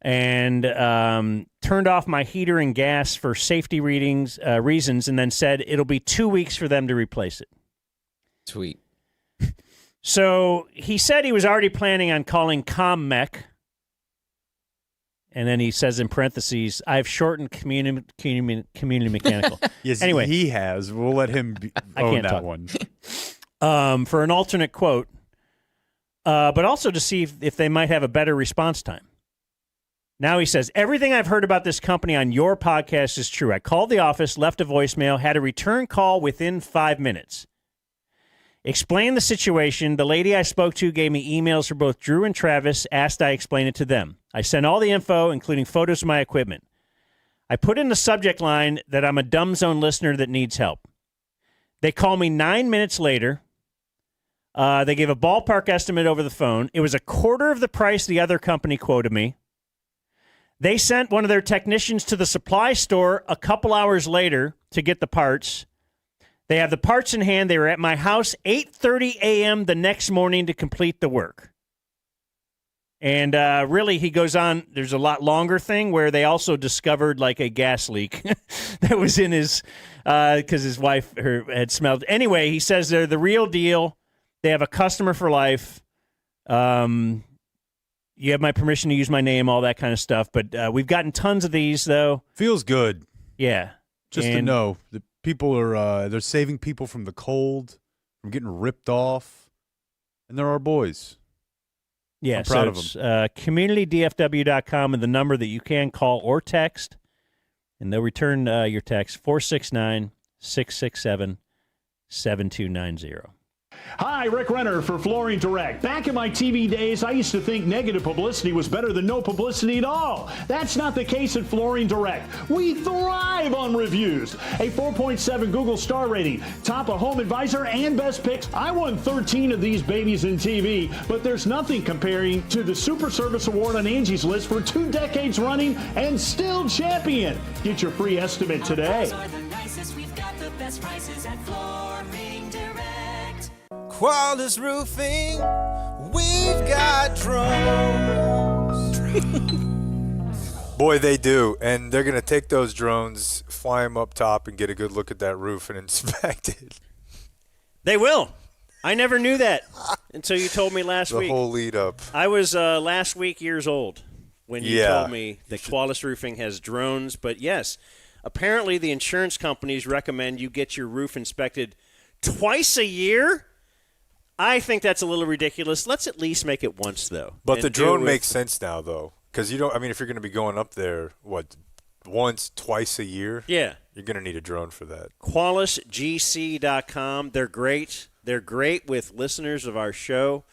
And turned off my heater and gas for safety reasons, and then said it'll be 2 weeks for them to replace it. Sweet. So he said he was already planning on calling CommMech. And then he says in parentheses, I've shortened community mechanical. Yes, Anyway. he has. We'll let him I own can't that talk. one. For an alternate quote, but also to see if they might have a better response time. Now he says, everything I've heard about this company on your podcast is true. I called the office, left a voicemail, had a return call within 5 minutes. Explained the situation. The lady I spoke to gave me emails for both Drew and Travis, asked I explain it to them. I sent all the info, including photos of my equipment. I put in the subject line that I'm a Dumb Zone listener that needs help. They call me 9 minutes later. They gave a ballpark estimate over the phone. It was a quarter of the price the other company quoted me. They sent one of their technicians to the supply store a couple hours later to get the parts. They have the parts in hand. They were at my house 8:30 a.m. the next morning to complete the work. And really, he goes on, there's a lot longer thing where they also discovered like a gas leak that was in his, because his wife had smelled. Anyway, he says they're the real deal. They have a customer for life. You have my permission to use my name, all that kind of stuff. But we've gotten tons of these, though. Feels good. Yeah. Just to know that people are they're saving people from the cold, from getting ripped off, and they're our boys. Yeah, I'm proud of it's communitydfw.com and the number that you can call or text, and they'll return your text 469-667-7290. Hi, Rick Renner for Flooring Direct. Back in my TV days, I used to think negative publicity was better than no publicity at all. That's not the case at Flooring Direct. We thrive on reviews. A 4.7 Google star rating, top of Home Advisor and Best Picks. I won 13 of these babies in TV, but there's nothing comparing to the Super Service Award on Angie's List for 2 decades running and still champion. Get your free estimate today. We've got the best prices at Flooring Direct. Quality Roofing, we've got drones. Boy, they do. And they're going to take those drones, fly them up top, and get a good look at that roof and inspect it. They will. I never knew that until you told me last week. The whole lead up. I was last week years old when you told me that Qualis Roofing has drones. But yes, apparently the insurance companies recommend you get your roof inspected twice a year. I think that's a little ridiculous. Let's at least make it once, though. But the drone makes sense now, though. Because you don't, I mean, if you're going to be going up there, once, twice a year? Yeah. You're going to need a drone for that. QualisGC.com. They're great. They're great with listeners of our show.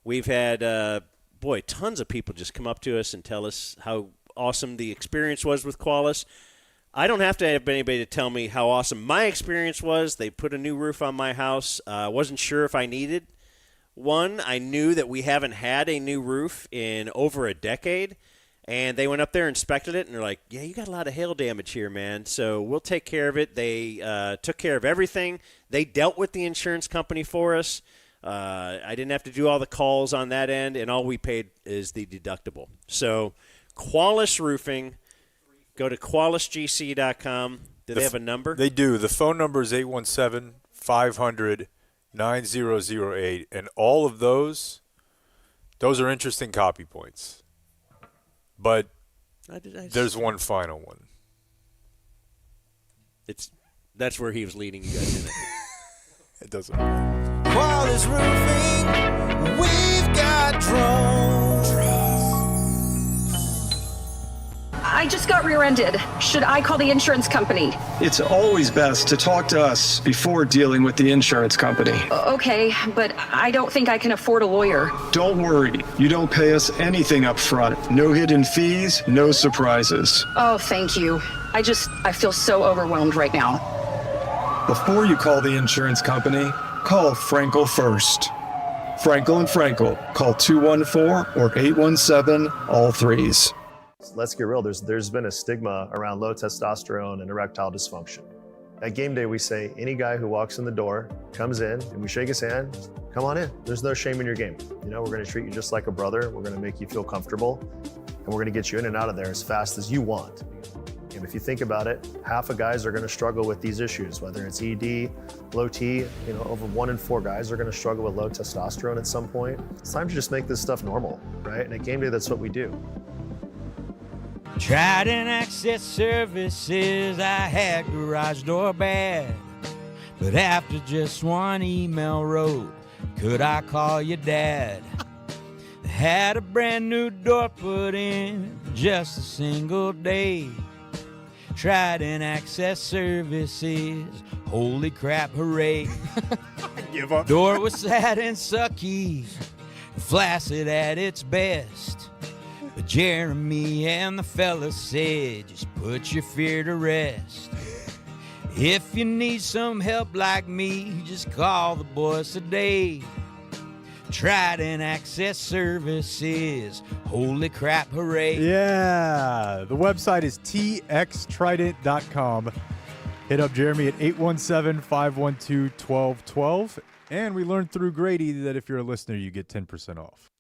We've had, tons of people just come up to us and tell us how awesome the experience was with Qualis. I don't have to have anybody to tell me how awesome my experience was. They put a new roof on my house. I wasn't sure if I needed one. I knew that we haven't had a new roof in over a decade, And they went up there, inspected it, and they're like, yeah, you got a lot of hail damage here, man. So we'll take care of it. They took care of everything. They dealt with the insurance company for us. I didn't have to do all the calls on that end, and all we paid is the deductible. So Qualis Roofing, go to QualisGC.com. Do they have a number? They do. The phone number is 817-500-9008, and all of those are interesting copy points. But there's one final one. That's where he was leading you guys in it. It doesn't matter. Qualis Roofing, we've got drones. I just got rear-ended. Should I call the insurance company? It's always best to talk to us before dealing with the insurance company. Okay, but I don't think I can afford a lawyer. Don't worry. You don't pay us anything up front. No hidden fees, no surprises. Oh, thank you. I feel so overwhelmed right now. Before you call the insurance company, call Frankel first. Frankel and Frankel. Call 214 or 817 all threes. Let's get real. There's been a stigma around low testosterone and erectile dysfunction. At game day, we say any guy who walks in the door, comes in, and we shake his hand, come on in. There's no shame in your game. You know, we're going to treat you just like a brother. We're going to make you feel comfortable, and we're going to get you in and out of there as fast as you want. And if you think about it, half of guys are going to struggle with these issues, whether it's ED, low T, over 1 in 4 guys are going to struggle with low testosterone at some point. It's time to just make this stuff normal, right? And at game day, that's what we do. Trident Access Services, I had garage door bad, but after just one email wrote, could I call your dad? I had a brand new door put in just a single day. Trident Access Services, holy crap, hooray. Give up. Door was sad and sucky, flaccid at its best. But Jeremy and the fellas said, just put your fear to rest. If you need some help like me, just call the boys today. Trident Access Services, holy crap, hooray. Yeah, the website is txtrident.com. Hit up Jeremy at 817-512-1212. And we learned through Grady that if you're a listener, you get 10% off.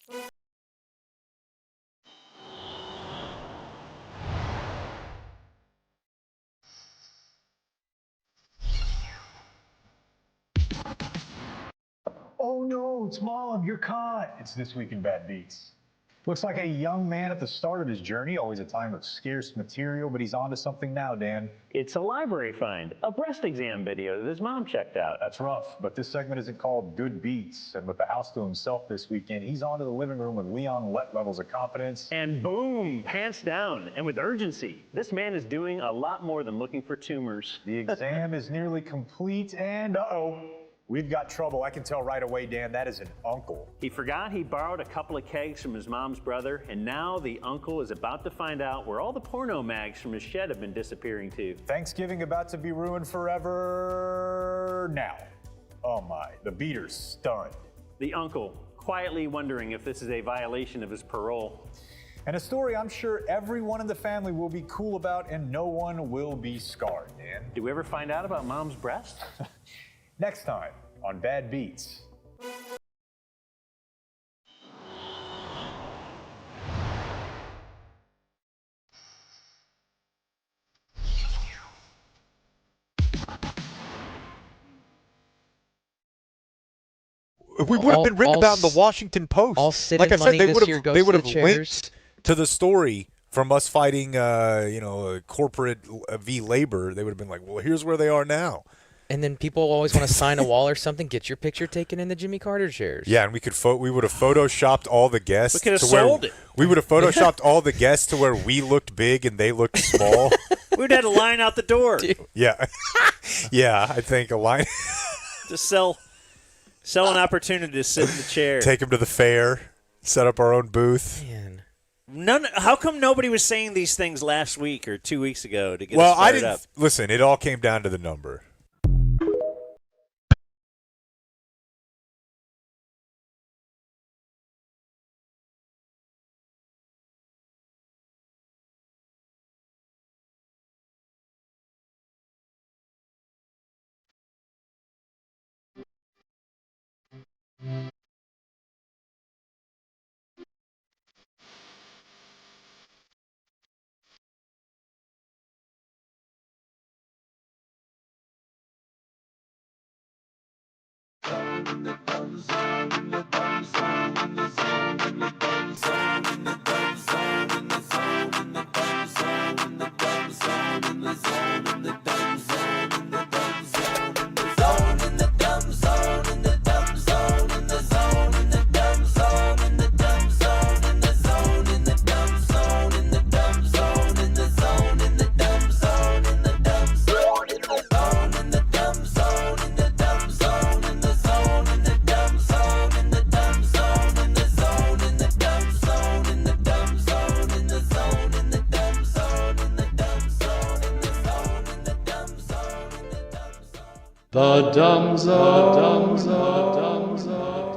Oh no, it's Mom, you're caught. It's This Week in Bad Beats. Looks like a young man at the start of his journey, always a time of scarce material, but he's on to something now, Dan. It's a library find, a breast exam video that his mom checked out. That's rough, but this segment isn't called Good Beats. And with the house to himself this weekend, he's on to the living room with Leon Let levels of confidence. And boom, pants down, and with urgency. This man is doing a lot more than looking for tumors. The exam is nearly complete, and uh-oh. We've got trouble. I can tell right away, Dan, that is an uncle. He forgot he borrowed a couple of kegs from his mom's brother, and now the uncle is about to find out where all the porno mags from his shed have been disappearing to. Thanksgiving about to be ruined forever now. Oh my, the beater's stunned. The uncle quietly wondering if this is a violation of his parole. And a story I'm sure everyone in the family will be cool about and no one will be scarred, Dan. Did we ever find out about mom's breast? Next time on Bad Beats. We would have been written about in the Washington Post. All sit like I and said, money they this would year have goes they to would the have chairs. linked to the story from us fighting, corporate v labor. They would have been like, well, here's where they are now. And then people always want to sign a wall or something. Get your picture taken in the Jimmy Carter chairs. Yeah, and we would have photoshopped all the guests. We could have to where sold it. We would have photoshopped all the guests to where we looked big and they looked small. We'd had a line out the door. Yeah, yeah. I think a line to sell an opportunity to sit in the chair. Take them to the fair. Set up our own booth. Man. How come nobody was saying these things last week or 2 weeks ago to get Well, us fired I didn't up? listen. It all came down to the number. The Dumb Zone.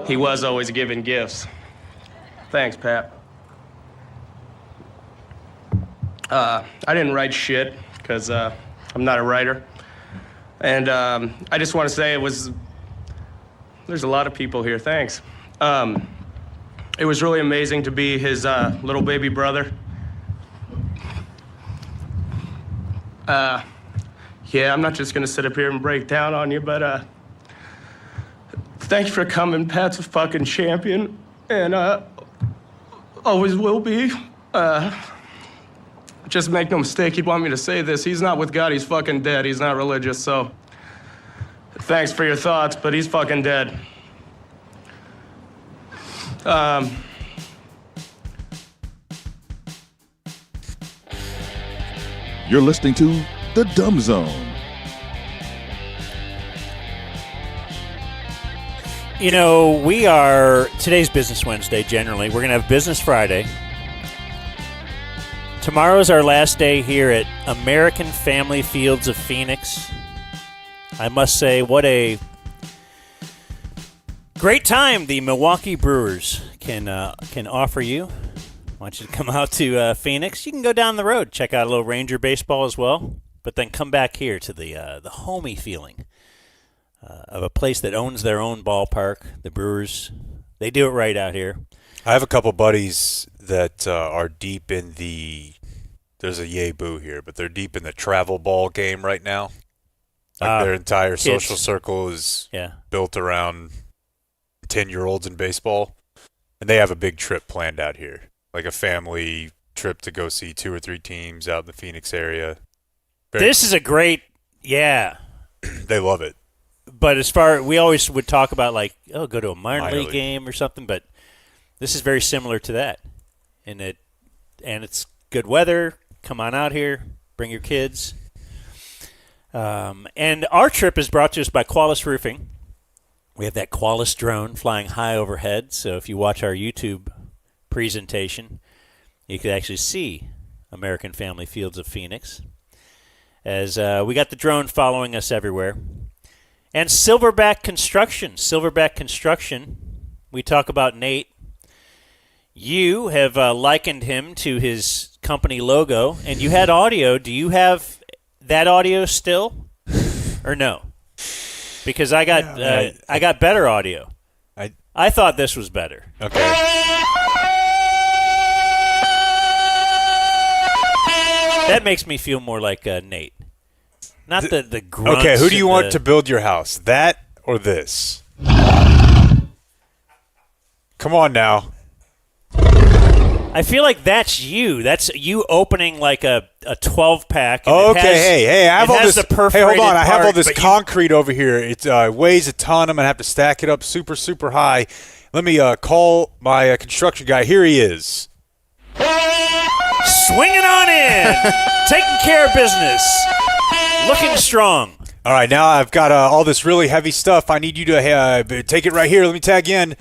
He was always giving gifts. Thanks, Pat. I didn't write shit because I'm not a writer. And I just want to say there's a lot of people here, thanks. It was really amazing to be his little baby brother. Yeah, I'm not just gonna sit up here and break down on you, but thanks for coming. Pat's a fucking champion, and always will be. Just make no mistake, he'd want me to say this. He's not with God, he's fucking dead. He's not religious, so thanks for your thoughts, but he's fucking dead. You're listening to The Dumb Zone. You know, today's Business Wednesday generally. We're going to have Business Friday. Tomorrow's our last day here at American Family Fields of Phoenix. I must say, what a great time the Milwaukee Brewers can offer you. I want you to come out to Phoenix. You can go down the road, check out a little Ranger baseball as well, but then come back here to the homey feeling of a place that owns their own ballpark. The Brewers, they do it right out here. I have a couple buddies that are deep in there's a yay boo here, but they're deep in the travel ball game right now. Like their entire social circle is built around 10-year-olds in baseball, and they have a big trip planned out here, like a family trip to go see 2 or 3 teams out in the Phoenix area. This is a great, They love it. But we always would talk about go to a minor league game or something, but this is very similar to that. And it's good weather. Come on out here. Bring your kids. And our trip is brought to us by Qualis Roofing. We have that Qualis drone flying high overhead. So if you watch our YouTube presentation, you could actually see American Family Fields of Phoenix. As we got the drone following us everywhere. And Silverback Construction. Silverback Construction. We talk about Nate. You have likened him to his company logo, and you had audio. Do you have that audio still, or no? Because I got better audio. I thought this was better. Okay. That makes me feel more like Nate. Not the grunts. Okay, who do you want to build your house? That or this? Come on now. I feel like that's you. That's you opening like a 12-pack. Okay, hey, I have all this. Hey, hold on, I have all this part, concrete over here. It weighs a ton. I'm gonna have to stack it up super, super high. Let me call my construction guy. Here he is. Swinging on in, taking care of business, looking strong. All right, now I've got all this really heavy stuff. I need you to take it right here. Let me tag in.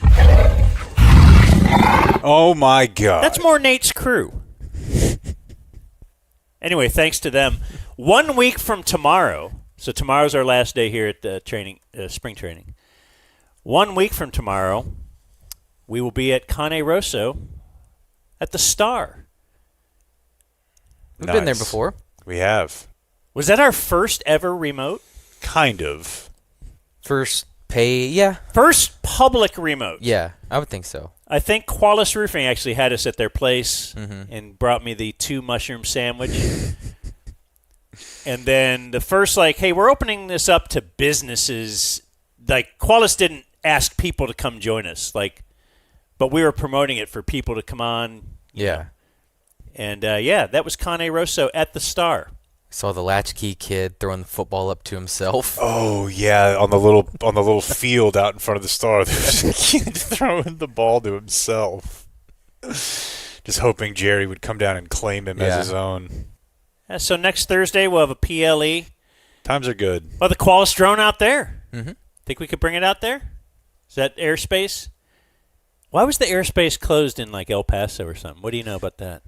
Oh, my God. That's more Nate's crew. Anyway, thanks to them. 1 week from tomorrow, so tomorrow's our last day here at the spring training. 1 week from tomorrow, we will be at Cane Rosso at the Star. We've been there before. We have. Was that our first ever remote? Kind of. First pay, yeah. First public remote. Yeah, I would think so. I think Qualis Roofing actually had us at their place and brought me the 2 mushroom sandwich. And then the first, hey, we're opening this up to businesses. Like, Qualis didn't ask people to come join us. But we were promoting it for people to come on. Yeah. And, that was Cane Rosso at the Star. Saw the latchkey kid throwing the football up to himself. Oh yeah, on the little field out in front of the Star, there was a kid throwing the ball to himself, just hoping Jerry would come down and claim him as his own. So next Thursday we'll have a PLE. Times are good. Well, the Qualis drone out there. Mm-hmm. Think we could bring it out there? Is that airspace? Why was the airspace closed in El Paso or something? What do you know about that?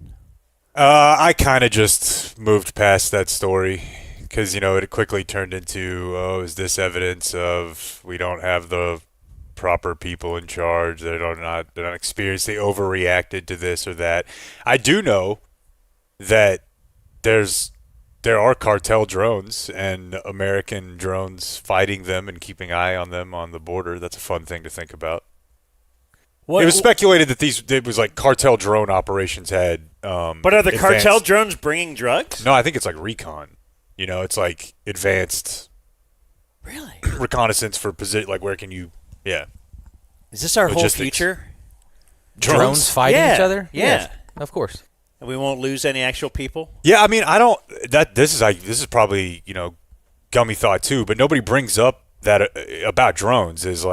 I kind of just moved past that story because, it quickly turned into, is this evidence of we don't have the proper people in charge? They're not experienced. They overreacted to this or that. I do know that there are cartel drones and American drones fighting them and keeping an eye on them on the border. That's a fun thing to think about. It was speculated that it was cartel drone operations had. But are the cartel drones bringing drugs? No, I think it's recon. It's advanced. Really? Reconnaissance for position. Where can you? Yeah. Is this our Logistics. whole future? Drones fighting each other? Yeah. Yes, of course. And we won't lose any actual people? Yeah, I mean, I don't. This is probably gummy thought too, but nobody brings up that about drones is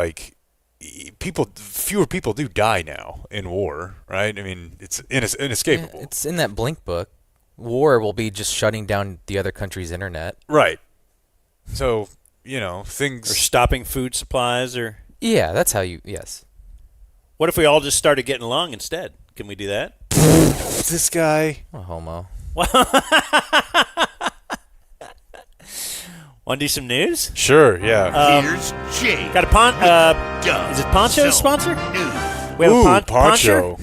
fewer people do die now in war, right? I mean, it's inescapable. Yeah, it's in that Blink book. War will be just shutting down the other country's internet. Right. So, things... Or stopping food supplies or... Yeah, that's how you... Yes. What if we all just started getting along instead? Can we do that? This guy... A homo. Want to do some news? Sure, yeah. Here's Jake. Got a is it Poncho's sponsor? We have a Poncho.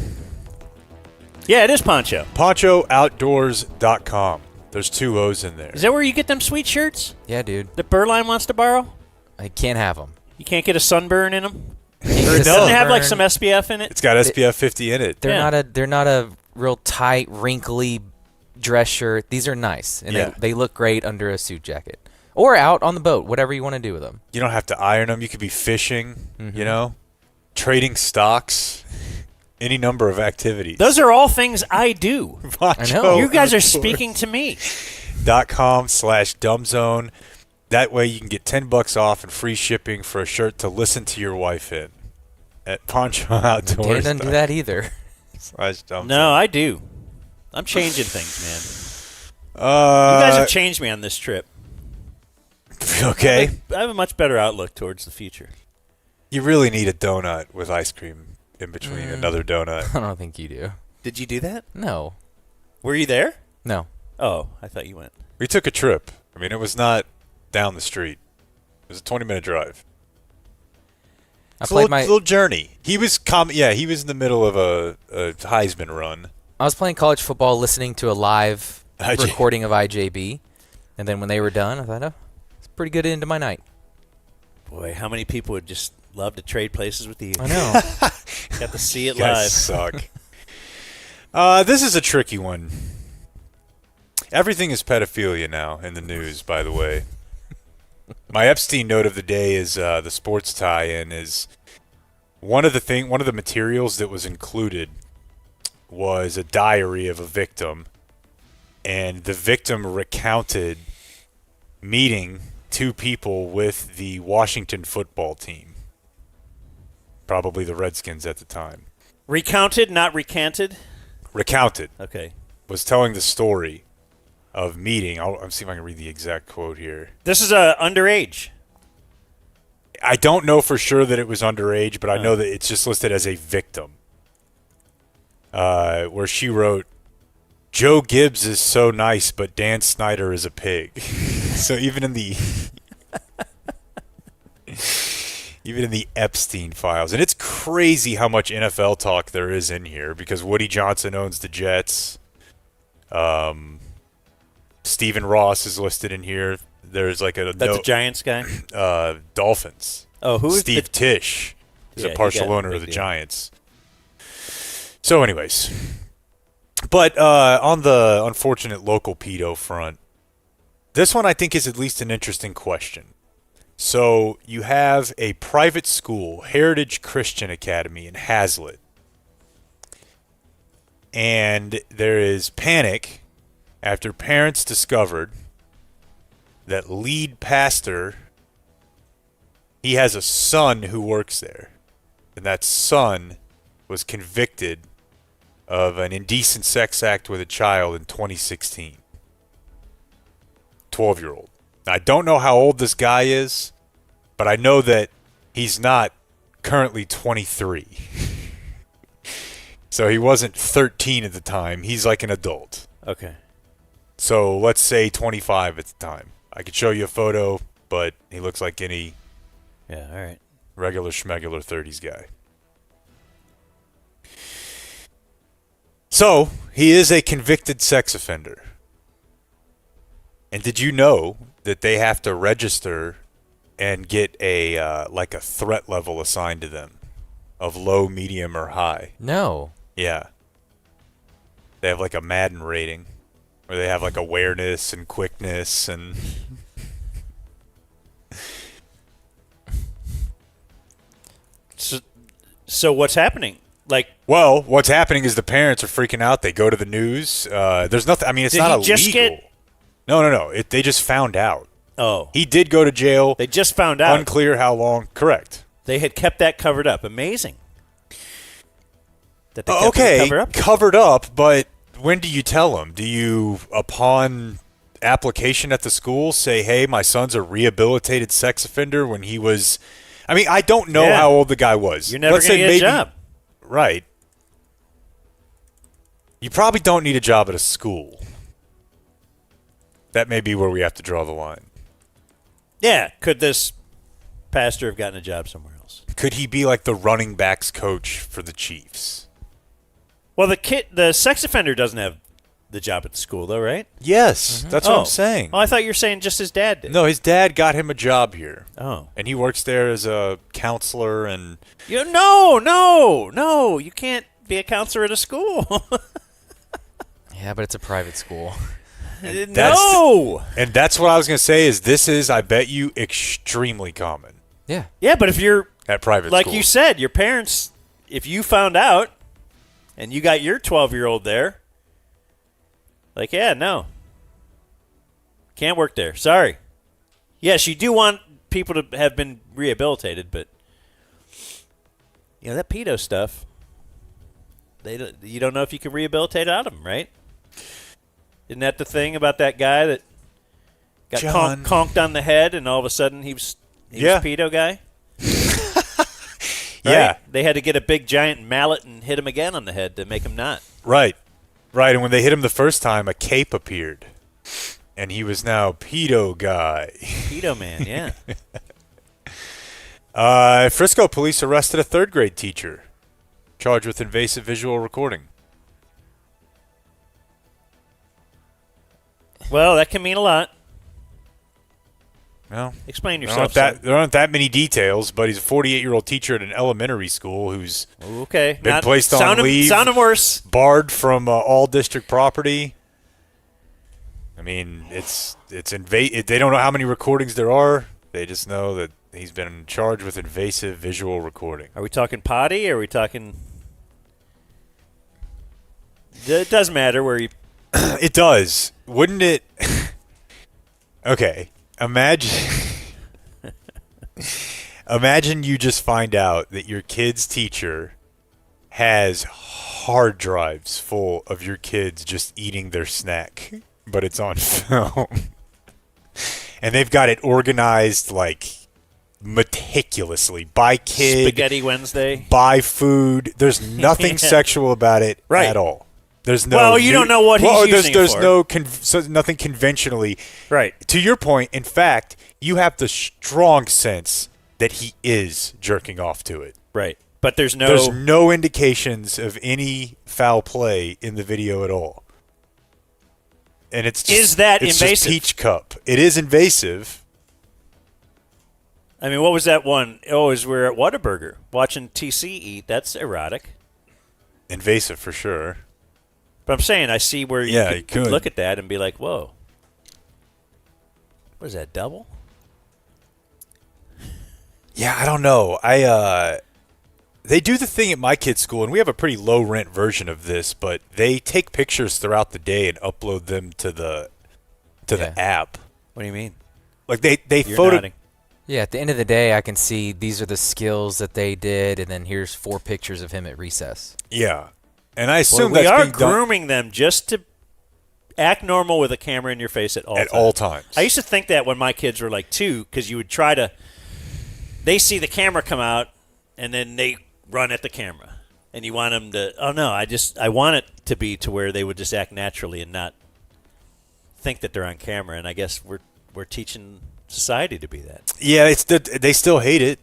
Yeah, it is Poncho. PonchoOutdoors.com. There's 2 O's in there. Is that where you get them sweet shirts? Yeah, dude. That Burline wants to borrow? I can't have them. You can't get a sunburn in them? Doesn't Doesn't it have some SPF in it? It's got SPF 50 in it. They're not a real tight, wrinkly dress shirt. These are nice, and they look great under a suit jacket. Or out on the boat, whatever you want to do with them. You don't have to iron them. You could be fishing, trading stocks, any number of activities. Those are all things I do. I know. You guys are speaking to me. .com/dumbzone. That way you can get $10 off and free shipping for a shirt to listen to your wife in at Poncho Outdoors. Dan doesn't do that either. No, I do. I'm changing things, man. You guys have changed me on this trip. Okay. I have a much better outlook towards the future. You really need a donut with ice cream in between another donut. I don't think you do. Did you do that? No. Were you there? No. Oh, I thought you went. We took a trip. I mean, it was not down the street. It was a 20-minute drive. It's a little journey. He was he was in the middle of a Heisman run. I was playing college football, listening to a live recording of IJB, and then when they were done, I thought, it's a pretty good end to my night. Boy, how many people would just love to trade places with you? I know. Got to see it You guys live. suck. This is a tricky one. Everything is pedophilia now in the news, by the way. My Epstein note of the day is the sports tie-in is one of the materials that was included was a diary of a victim, and the victim recounted meeting 2 people with the Washington football team, probably the Redskins at the time. Recounted, not recanted? Recounted. Okay. Was telling the story of meeting. I'll see if I can read the exact quote here. This is underage. I don't know for sure that it was underage, but I know that it's just listed as a victim. Where she wrote, "Joe Gibbs is so nice, but Dan Snyder is a pig." So even in the Epstein files, and it's crazy how much NFL talk there is in here because Woody Johnson owns the Jets. Stephen Ross is listed in here. There's like a That's a Giants guy? Dolphins. Oh, who is Steve Tisch is Yeah, a he partial got a owner of big the deal. Giants. So, anyways, but on the unfortunate local pedo front, this one I think is at least an interesting question. So you have a private school, Heritage Christian Academy in Hazlitt. And there is panic after parents discovered that lead pastor, he has a son who works there. And that son was convicted of an indecent sex act with a child in 2016. 12-year-old. I don't know how old this guy is, but I know that he's not currently 23. So he wasn't 13 at the time. He's like an adult. Okay. So let's say 25 at the time. I could show you a photo, but he looks like any all right, regular schmegular 30s guy. So he is a convicted sex offender. And did you know that they have to register and get a like a threat level assigned to them of low, medium, or high? No. Yeah. They have like a Madden rating where they have like awareness and quickness and So what's happening? Like, well, what's happening is the parents are freaking out. They go to the news. There's nothing. I mean, it's Did not he illegal. just get- No. They just found out. Oh. He did go to jail. They just found out. Unclear how long. Correct. They had kept that covered up. Amazing. That they kept Okay, it covered up. but when do you tell them? Do you, upon application at the school, say, hey, my son's a rehabilitated sex offender when he was... I mean, I don't know how old the guy was. You're never going to get a job. Right. You probably don't need a job at a school. That may be where we have to draw the line. Yeah. Could this pastor have gotten a job somewhere else? Could he be like the running backs coach for the Chiefs? Well, the sex offender doesn't have the job at the school, though, right? Yes, that's what I'm saying. Oh, I thought you were saying just his dad did. No, his dad got him a job here. Oh. And he works there as a counselor and... No. You can't be a counselor at a school. Yeah, but it's a private school. No. And that's what I was going to say is this is, I bet you, extremely common. Yeah. Yeah, but if you're... At private like schools. you said, your parents, if you found out and you got your 12-year-old there, like, yeah, no. Can't work there. Sorry. Yes, you do want people to have been rehabilitated, but, you know, that pedo stuff, you don't know if you can rehabilitate out of them, right? Isn't that the thing about that guy that got conked on the head and all of a sudden he was a pedo guy? Yeah. Right? They had to get a big giant mallet and hit him again on the head to make him not. Right. And when they hit him the first time, a cape appeared. And he was now pedo guy. Pedo man, yeah. Frisco police arrested a third-grade teacher charged with invasive visual recording. Well, that can mean a lot. Well, explain yourself. There aren't that many details, but he's a 48-year-old teacher at an elementary school who's been placed on leave. Sounding worse. Barred from all district property. I mean, they don't know how many recordings there are. They just know that he's been charged with invasive visual recording. Are we talking potty? Or are we talking? It does matter where you. It does, wouldn't it? Okay. Imagine you just find out that your kid's teacher has hard drives full of your kids just eating their snack, but it's on film. And they've got it organized like meticulously by kid. Spaghetti Wednesday. By food. There's nothing sexual about it at all. There's no. Well, you don't know what he's using there's it for. no nothing conventionally. Right. To your point, in fact, you have the strong sense that he is jerking off to it. Right. But there's no indications of any foul play in the video at all. And it's just, is that it's invasive? Just peach cup. It is invasive. I mean, what was that one? Oh, we're at Whataburger watching TC eat. That's erotic. Invasive for sure. But I'm saying I see where you could look at that and be like, whoa. What is that, double? Yeah, I don't know. They do the thing at my kid's school, and we have a pretty low rent version of this, but they take pictures throughout the day and upload them to the app. What do you mean? Like they You're photo. nodding. Yeah, at the end of the day, I can see these are the skills that they did, and then here's 4 pictures of him at recess. Yeah, and I assume we that's are being done grooming them just to act normal with a camera in your face at all times. I used to think that when my kids were like 2, because you would try to. They see the camera come out, and then they run at the camera, and you want them to. Oh no, I want it to be to where they would just act naturally and not think that they're on camera. And I guess we're teaching society to be that. Yeah, they still hate it.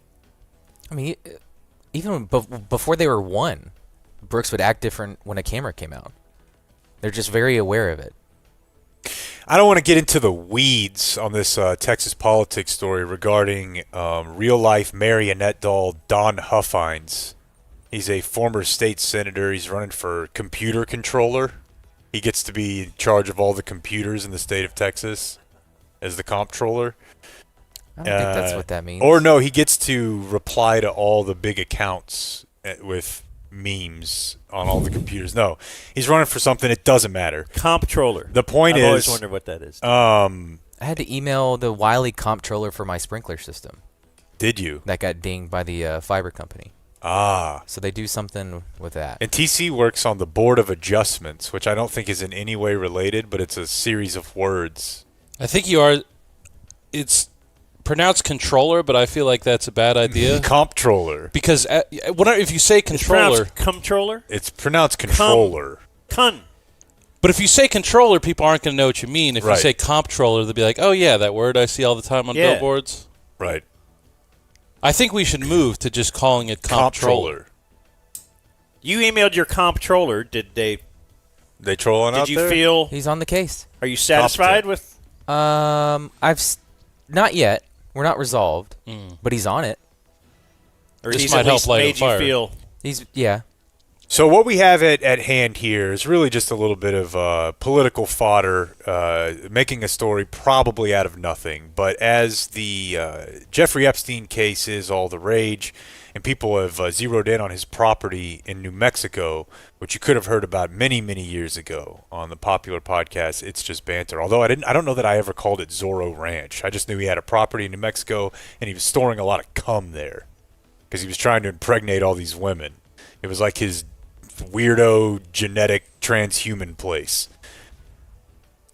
I mean, even before they were 1, Brooks would act different when a camera came out. They're just very aware of it. I don't want to get into the weeds on this Texas politics story regarding real-life marionette doll Don Huffines. He's a former state senator. He's running for computer controller. He gets to be in charge of all the computers in the state of Texas as the comptroller. I don't think that's what that means. Or no, he gets to reply to all the big accounts with memes on all the computers. No, he's running for something. It doesn't matter. Comptroller. The point I've is, always wondered what that is. I had to email the Wiley comptroller for my sprinkler system. Did you? That got dinged by the fiber company. Ah. So they do something with that. And TC works on the Board of Adjustments, which I don't think is in any way related, but it's a series of words. I think you are. It's pronounced controller, but I feel like that's a bad idea. Comptroller. Because if you say controller, comptroller. It's pronounced controller. But if you say controller, people aren't going to know what you mean. If you Right. say comptroller, they'll be like, "Oh yeah, that word I see all the time on billboards." Right. I think we should move to just calling it comptroller. You emailed your comptroller. Did they? They trolling out Did you there? feel? He's on the case. Are you satisfied with? Not yet. We're not resolved, but he's on it. Or This he's might at help least light a made you fire. feel. Yeah. So what we have at hand here is really just a little bit of political fodder, making a story probably out of nothing. But as the Jeffrey Epstein case is all the rage, and people have zeroed in on his property in New Mexico, which you could have heard about many, many years ago on the popular podcast It's Just Banter. Although I don't know that I ever called it Zorro Ranch. I just knew he had a property in New Mexico, and he was storing a lot of cum there because he was trying to impregnate all these women. It was like his weirdo genetic transhuman place.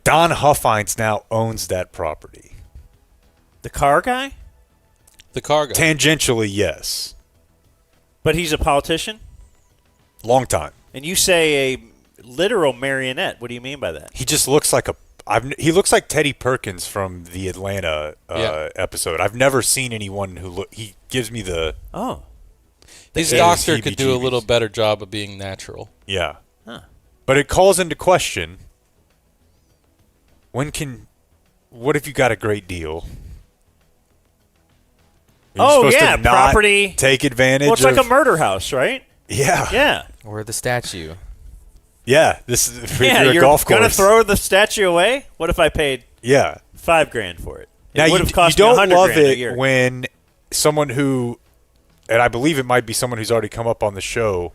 Don Huffines now owns that property. The car guy? The car guy. Tangentially, yes. But he's a politician? Long time. And you say a literal marionette. What do you mean by that? He just looks like he looks like Teddy Perkins from the Atlanta episode. I've never seen anyone he gives me the... Oh. His doctor could do a little better job of being natural. Yeah. Huh. But it calls into question, what if you got a great deal? You're supposed to not property. Take advantage Well, it's like a murder house, right? Yeah. Yeah. Or the statue. Yeah. This is if Yeah, you're a you're golf gonna course. throw the statue away? What if I paid Yeah. $5,000 for it? Now It would you have cost don't me $100,000 love a it year. when someone who, and I believe it might be someone who's already come up on the show,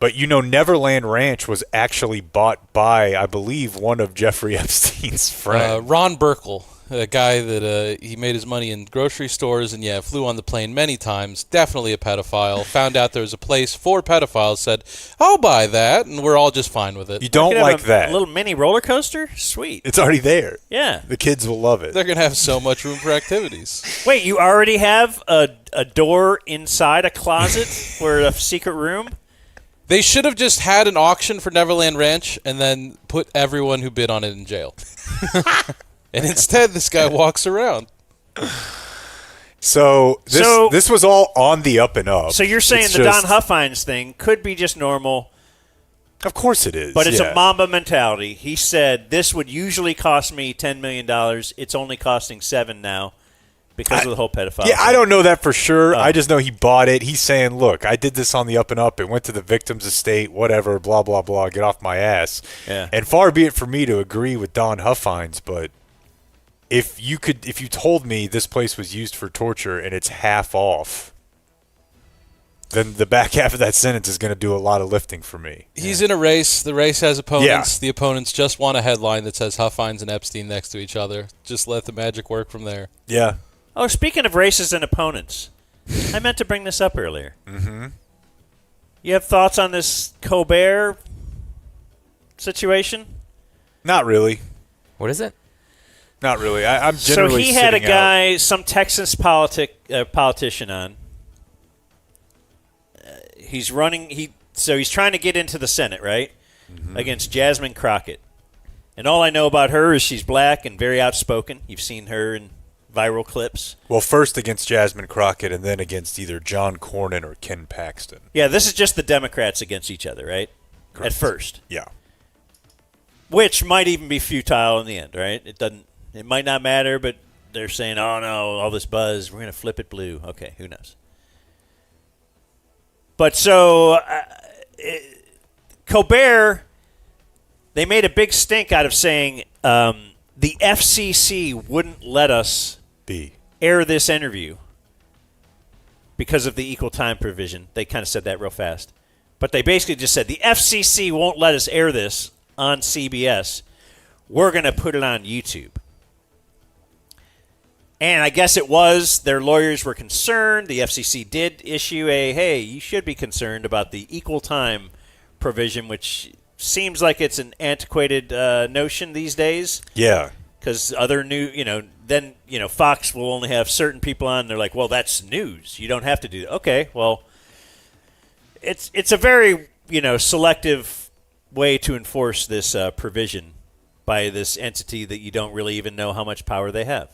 but Neverland Ranch was actually bought by, I believe, one of Jeffrey Epstein's friends. Ron Burkle, a guy that he made his money in grocery stores and flew on the plane many times. Definitely a pedophile. Found out there was a place for pedophiles. Said, "I'll buy that," and we're all just fine with it. You don't like that. A little mini roller coaster? Sweet. It's already there. Yeah. The kids will love it. They're gonna have so much room for activities. Wait, you already have a door inside a closet or a secret room? They should have just had an auction for Neverland Ranch and then put everyone who bid on it in jail. And instead, this guy walks around. So this was all on the up and up. So you're saying It's the just- Don Huffines thing could be just normal. Of course it is. But it's yeah. a Mamba mentality. He said, this would usually cost me $10 million. It's only costing $7 now because of the whole pedophile Yeah, I thing. don't know that for sure. Oh. I just know he bought it. He's saying, look, I did this on the up and up. It went to the victim's estate, whatever, blah, blah, blah. Get off my ass. Yeah. And far be it for me to agree with Don Huffines, but if you told me this place was used for torture and it's half off, then the back half of that sentence is going to do a lot of lifting for me. He's in a race. The race has opponents. Yeah. The opponents just want a headline that says Huff, Hines, and Epstein next to each other. Just let the magic work from there. Yeah. Oh, speaking of races and opponents, I meant to bring this up earlier. Mm-hmm. You have thoughts on this Colbert situation? Not really. What is it? Not really. I'm generally So he had a sitting guy, some Texas politician on. He's running. So he's trying to get into the Senate, right? Mm-hmm. Against Jasmine Crockett. And all I know about her is she's black and very outspoken. You've seen her in viral clips. Well, first against Jasmine Crockett and then against either John Cornyn or Ken Paxton. Yeah, this is just the Democrats against each other, right? Correct. At first. Yeah. Which might even be futile in the end, right? It might not matter, but they're saying, oh no, all this buzz, we're going to flip it blue. Okay, who knows? But so, Colbert, they made a big stink out of saying the FCC wouldn't let us air this interview because of the equal time provision. They kind of said that real fast. But they basically just said, the FCC won't let us air this on CBS. We're going to put it on YouTube. And I guess it was, their lawyers were concerned. The FCC did issue hey, you should be concerned about the equal time provision, which seems like it's an antiquated notion these days. Yeah. Because other then Fox will only have certain people on. They're like, well, that's news. You don't have to do that. Okay, well, it's a very, selective way to enforce this provision by this entity that you don't really even know how much power they have.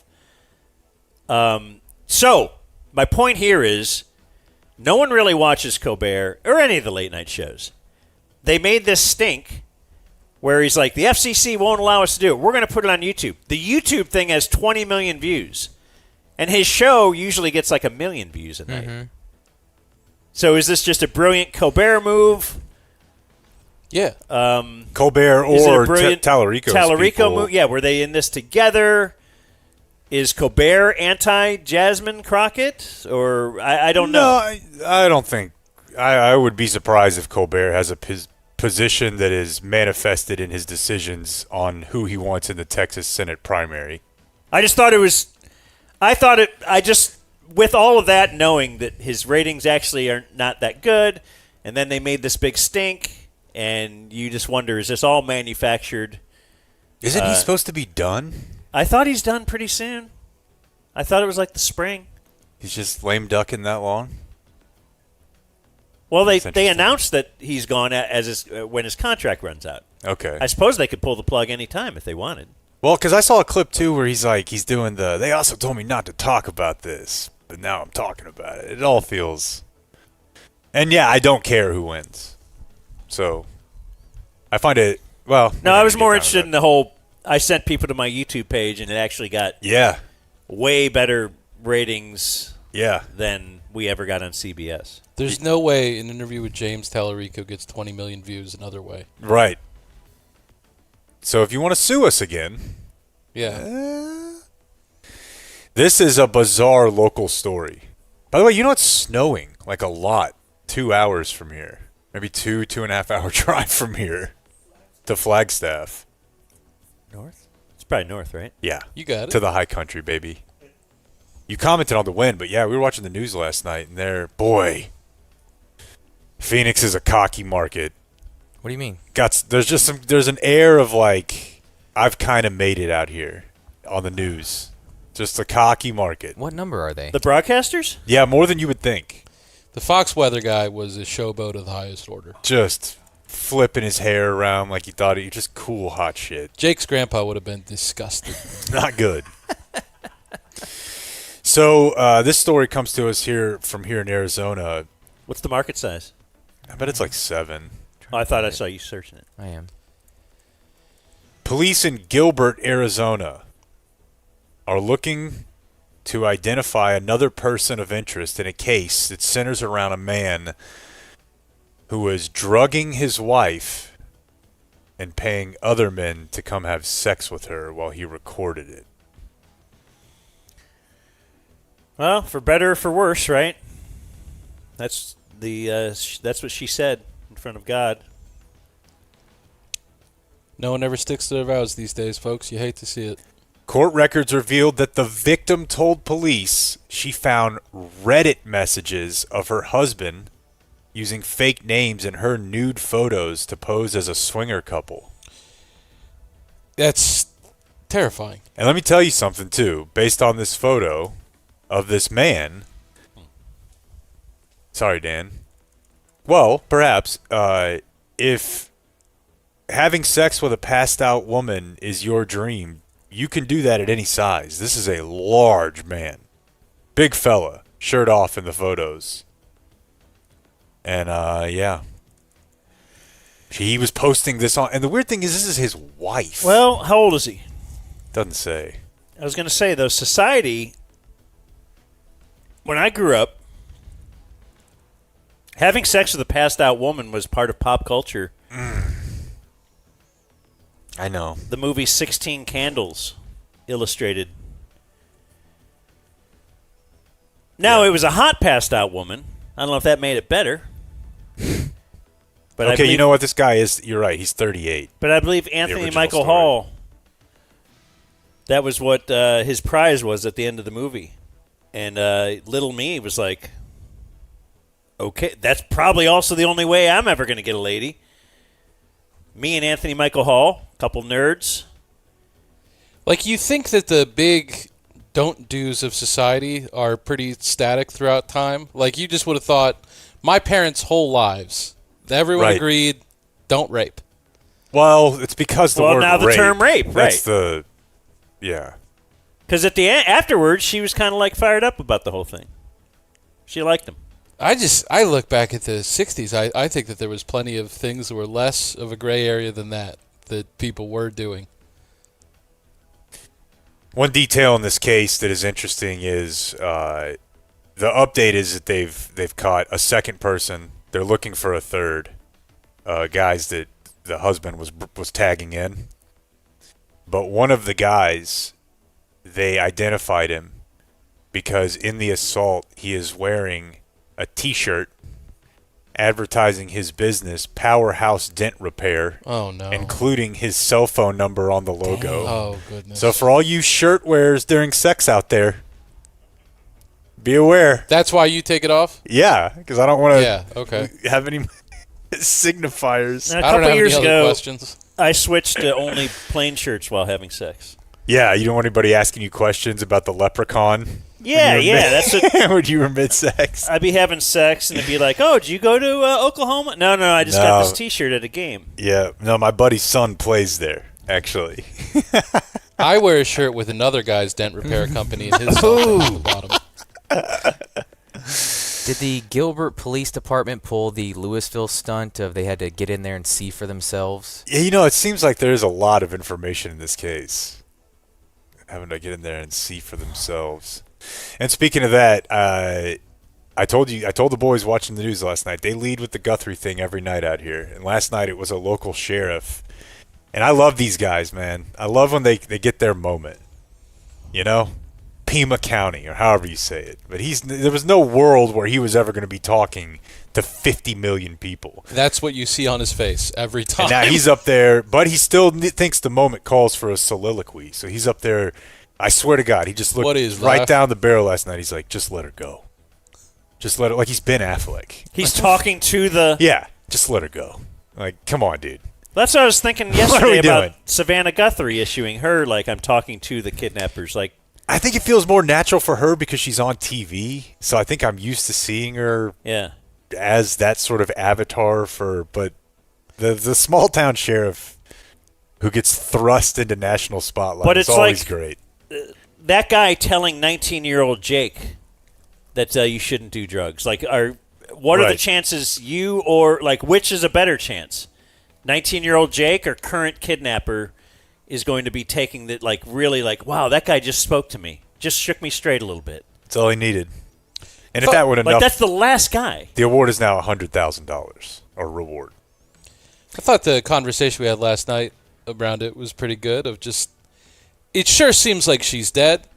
So, my point here is no one really watches Colbert or any of the late night shows. They made this stink where he's like, the FCC won't allow us to do it. We're going to put it on YouTube. The YouTube thing has 20 million views, and his show usually gets like 1 million views a night. Mm-hmm. So is this just a brilliant Colbert move? Yeah. Colbert or Tallarico move? Yeah, were they in this together? Is Colbert anti-Jasmine Crockett? Or I don't know. No, I don't think. I would be surprised if Colbert has a position that is manifested in his decisions on who he wants in the Texas Senate primary. I just thought it was. With all of that, knowing that his ratings actually are not that good, and then they made this big stink, and you just wonder, is this all manufactured? Isn't he supposed to be done? I thought he's done pretty soon. I thought it was like the spring. He's just lame ducking that long? Well, they announced that he's gone when his contract runs out. Okay. I suppose they could pull the plug any time if they wanted. Well, because I saw a clip, too, where he's doing they also told me not to talk about this, but now I'm talking about it. It all feels... And, yeah, I don't care who wins. So, I find it... Well... No, I was more interested in the whole... I sent people to my YouTube page, and it actually got way better ratings than we ever got on CBS. There's no way an interview with James Tallarico gets 20 million views another way. Right. So if you want to sue us again... Yeah. This is a bizarre local story. By the way, it's snowing, like a lot, 2 hours from here. Maybe 2.5 hour drive from here to Flagstaff. North? It's probably north, right? Yeah. You got it. To the high country, baby. You commented on the wind, but yeah, we were watching the news last night, and Phoenix is a cocky market. What do you mean? There's an air of like, I've kind of made it out here on the news. Just a cocky market. What number are they? The broadcasters? Yeah, more than you would think. The Fox weather guy was a showboat of the highest order. Just flipping his hair around like he thought he just cool hot shit. Jake's grandpa would have been disgusted. Not good. So this story comes to us from here in Arizona. What's the market size? I bet it's like 7. Oh, I thought I saw you searching it. I am. Police in Gilbert, Arizona are looking to identify another person of interest in a case that centers around a man who was drugging his wife and paying other men to come have sex with her while he recorded it. Well, for better or for worse, right? That's what she said in front of God. No one ever sticks to their vows these days, folks. You hate to see it. Court records revealed that the victim told police she found Reddit messages of her husband using fake names and her nude photos to pose as a swinger couple. That's terrifying. And let me tell you something, too. Based on this photo of this man... Sorry, Dan. Well, perhaps, if having sex with a passed-out woman is your dream, you can do that at any size. This is a large man. Big fella. Shirt off in the photos. And, yeah. He was posting this on... And the weird thing is, this is his wife. Well, how old is he? Doesn't say. I was going to say, though, society, when I grew up, having sex with a passed-out woman was part of pop culture. I know. The movie 16 Candles illustrated. Now, it was a hot passed-out woman. I don't know if that made it better. But okay, you know what? This guy is... You're right. He's 38. But I believe Anthony Michael Hall, that was what his prize was at the end of the movie. And little me was like, okay, that's probably also the only way I'm ever going to get a lady. Me and Anthony Michael Hall, a couple nerds. Like, you think that the big don't-dos of society are pretty static throughout time? Like, you just would have thought, my parents' whole lives, everyone agreed, don't rape. Well, it's because the word now the rape, term rape, that's right. Yeah. Because at the end, afterwards, she was kind of like fired up about the whole thing. She liked him. I look back at the 60s, I think that there was plenty of things that were less of a gray area than that people were doing. One detail in this case that is interesting is the update is that they've caught a second person. They're looking for a third. Guys that the husband was tagging in. But one of the guys, they identified him because in the assault he is wearing a T-shirt advertising his business, Powerhouse Dent Repair. Oh, no. Including his cell phone number on the logo. Dang. Oh, goodness. So for all you shirt wearers during sex out there, be aware. That's why you take it off? Yeah, because I don't want to have any signifiers. Now, a couple years ago, I switched to only plain shirts while having sex. Yeah, you don't want anybody asking you questions about the leprechaun. Yeah, that's what. When you were mid-sex, I'd be having sex and it'd be like, "Oh, did you go to Oklahoma?" No, I just got this T-shirt at a game. Yeah, no, my buddy's son plays there. Actually, I wear a shirt with another guy's dent repair company and his cell phone on the bottom. Did the Gilbert Police Department pull the Louisville stunt of they had to get in there and see for themselves? Yeah, it seems like there's a lot of information in this case. Having to get in there and see for themselves. And speaking of that, I told the boys watching the news last night, they lead with the Guthrie thing every night out here. And last night it was a local sheriff. And I love these guys, man. I love when they get their moment. Pima County, or however you say it. But there was no world where he was ever going to be talking to 50 million people. That's what you see on his face every time. And now he's up there, but he still thinks the moment calls for a soliloquy. So he's up there. I swear to God, he just looked right down the barrel last night. He's like, just let her go. Just let her, like he's Ben Affleck. He's talking to the... Yeah, just let her go. Like, come on, dude. That's what I was thinking yesterday about Savannah Guthrie issuing her, like, I'm talking to the kidnappers. Like, I think it feels more natural for her because she's on TV. So I think I'm used to seeing her as that sort of avatar but the small town sheriff who gets thrust into national spotlight is always great. That guy telling 19-year-old Jake that you shouldn't do drugs. Like, what are the chances which is a better chance? 19-year-old Jake or current kidnapper is going to be taking that, like, really, like, wow, that guy just spoke to me. Just shook me straight a little bit. That's all he needed. And if that would enough... Like, that's the last guy. The award is now $100,000, or reward. I thought the conversation we had last night around it was pretty good of just... It sure seems like she's dead.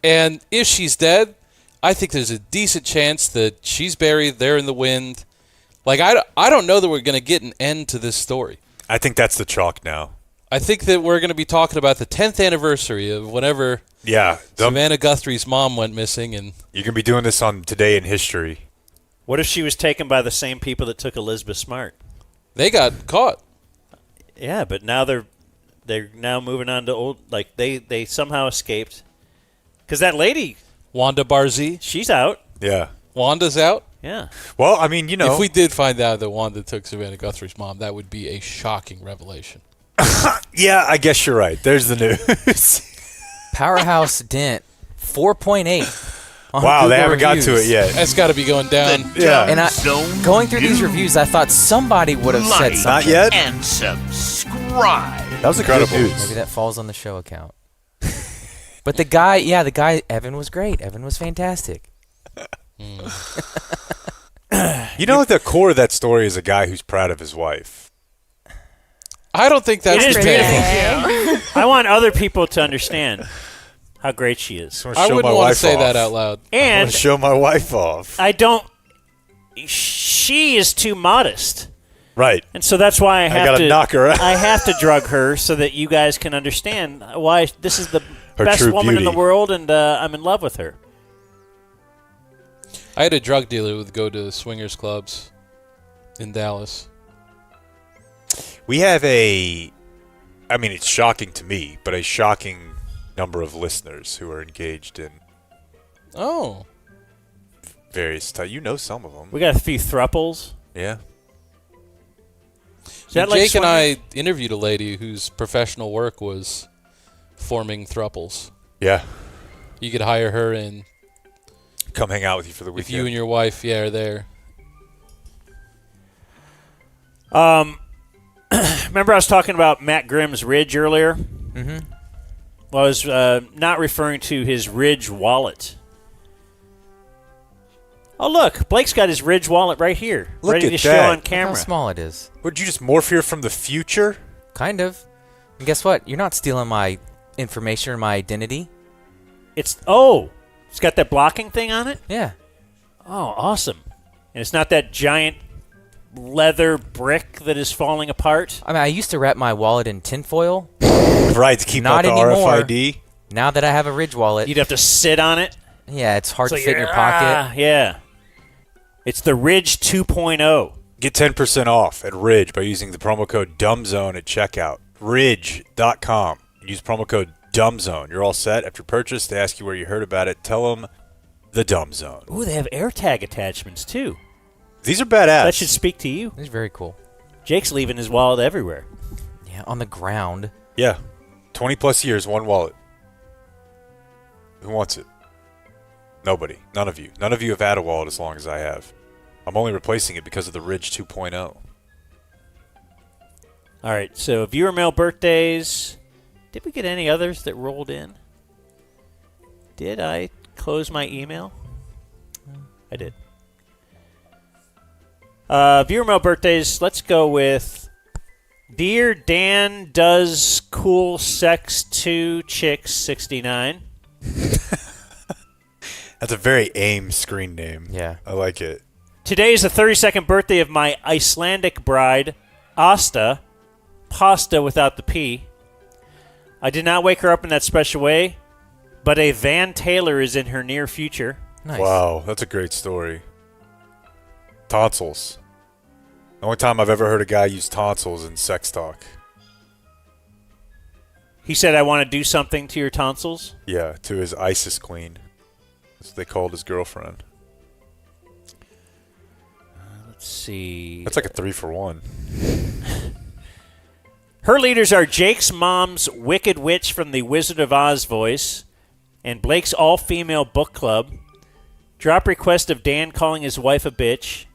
And if she's dead, I think there's a decent chance that she's buried there in the wind. Like, I don't know that we're going to get an end to this story. I think that's the chalk now. I think that we're going to be talking about the 10th anniversary of whenever Savannah Guthrie's mom went missing. And you're going to be doing this on Today in History. What if she was taken by the same people that took Elizabeth Smart? They got caught. Yeah, but now they're now moving on to old. Like they somehow escaped. Because that lady, Wanda Barzee, she's out. Yeah. Wanda's out? Yeah. Well, I mean, If we did find out that Wanda took Savannah Guthrie's mom, that would be a shocking revelation. Yeah, I guess you're right. There's the news. Powerhouse Dent, 4.8. Wow, they haven't got to it yet. That's got to be going down. Yeah. And going through these reviews, I thought somebody would have said something. Not yet. And subscribe. That was incredible. Maybe that falls on the show account. But the guy, Evan was great. Evan was fantastic. You know, at the core of that story is a guy who's proud of his wife. I don't think that's It is the beautiful. I want other people to understand how great she is. I wouldn't want to say that out loud. I And want to show my wife off. she is too modest. Right. And so that's why I have gotta to knock her out. I have to drug her so that you guys can understand why this is the Her best true woman in the beauty. world, and I'm in love with her. I had a drug dealer who would go to swingers clubs in Dallas. We have it's shocking to me, but a shocking number of listeners who are engaged in various types. You know some of them. We got a few thruples. Yeah. Is that like Jake and swingers? I interviewed a lady whose professional work was forming thruples. Yeah. You could hire her and come hang out with you for the if weekend. you and your wife, are there. Remember I was talking about Matt Grimm's Ridge earlier? Mm-hmm. Well, I was not referring to his Ridge wallet. Oh, look. Blake's got his Ridge wallet right here. Look ready at to show that. on Look camera. How small it is. Would you just morph here from the future? Kind of. And guess what? You're not stealing my information or my identity. It's got that blocking thing on it? Yeah. Oh, awesome. And it's not that giant leather brick that is falling apart? I mean, I used to wrap my wallet in tinfoil. Right, to keep Not out the anymore. RFID. Now that I have a Ridge wallet. You'd have to sit on it? Yeah, it's hard So to fit in you're- your pocket. Yeah. It's the Ridge 2.0. Get 10% off at Ridge by using the promo code DUMBZONE at checkout. Ridge.com. Use promo code DUMBZONE. You're all set. After purchase, they ask you where you heard about it. Tell them the Dumb Zone. Ooh, they have AirTag attachments, too. These are badass. That should speak to you. It's very cool. Jake's leaving his wallet everywhere. Yeah, on the ground. Yeah. 20 plus years, one wallet. Who wants it? Nobody. None of you. None of you have had a wallet as long as I have. I'm only replacing it because of the Ridge 2.0. All right, so viewer mail birthdays. Did we get any others that rolled in? Did I close my email? I did. Viewer mail birthdays. Let's go with Dear Dan Does Cool Sex 2 Chicks 69. That's a very AIM screen name. Yeah. I like it. Today is the 32nd birthday of my Icelandic bride, Asta, pasta without the P. I did not wake her up in that special way, but a Van Taylor is in her near future. Nice. Wow, that's a great story. Tonsils. The only time I've ever heard a guy use tonsils in sex talk. He said, I want to do something to your tonsils. Yeah, to his ISIS queen. That's what they called his girlfriend. Let's see. That's like a 3-for-1. Her leaders are Jake's mom's Wicked Witch from the Wizard of Oz voice and Blake's all-female book club. Drop request of Dan calling his wife a bitch.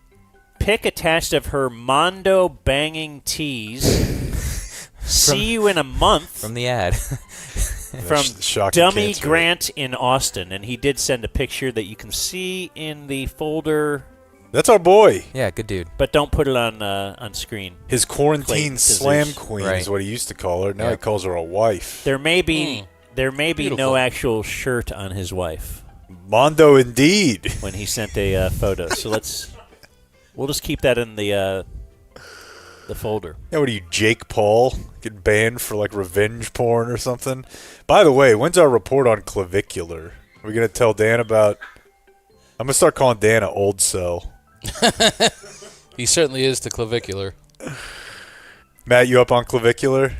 Pic attached of her Mondo banging tease. See you in a month. From the ad. From Shocking Dummy cancer. Grant in Austin. And he did send a picture that you can see in the folder. That's our boy. Yeah, good dude. But don't put it on screen. His quarantine Clayton, 'cause slam there's- queen Right. is what he used to call her. Now Yeah. he calls her a wife. There may be Beautiful. no actual shirt on his wife. Mondo indeed. When he sent a photo. So we'll just keep that in the folder. Yeah, what are you, Jake Paul? Get banned for like revenge porn or something? By the way, when's our report on clavicular? Are we going to tell Dan about... I'm going to start calling Dan an old cell. He certainly is to clavicular. Matt, you up on clavicular?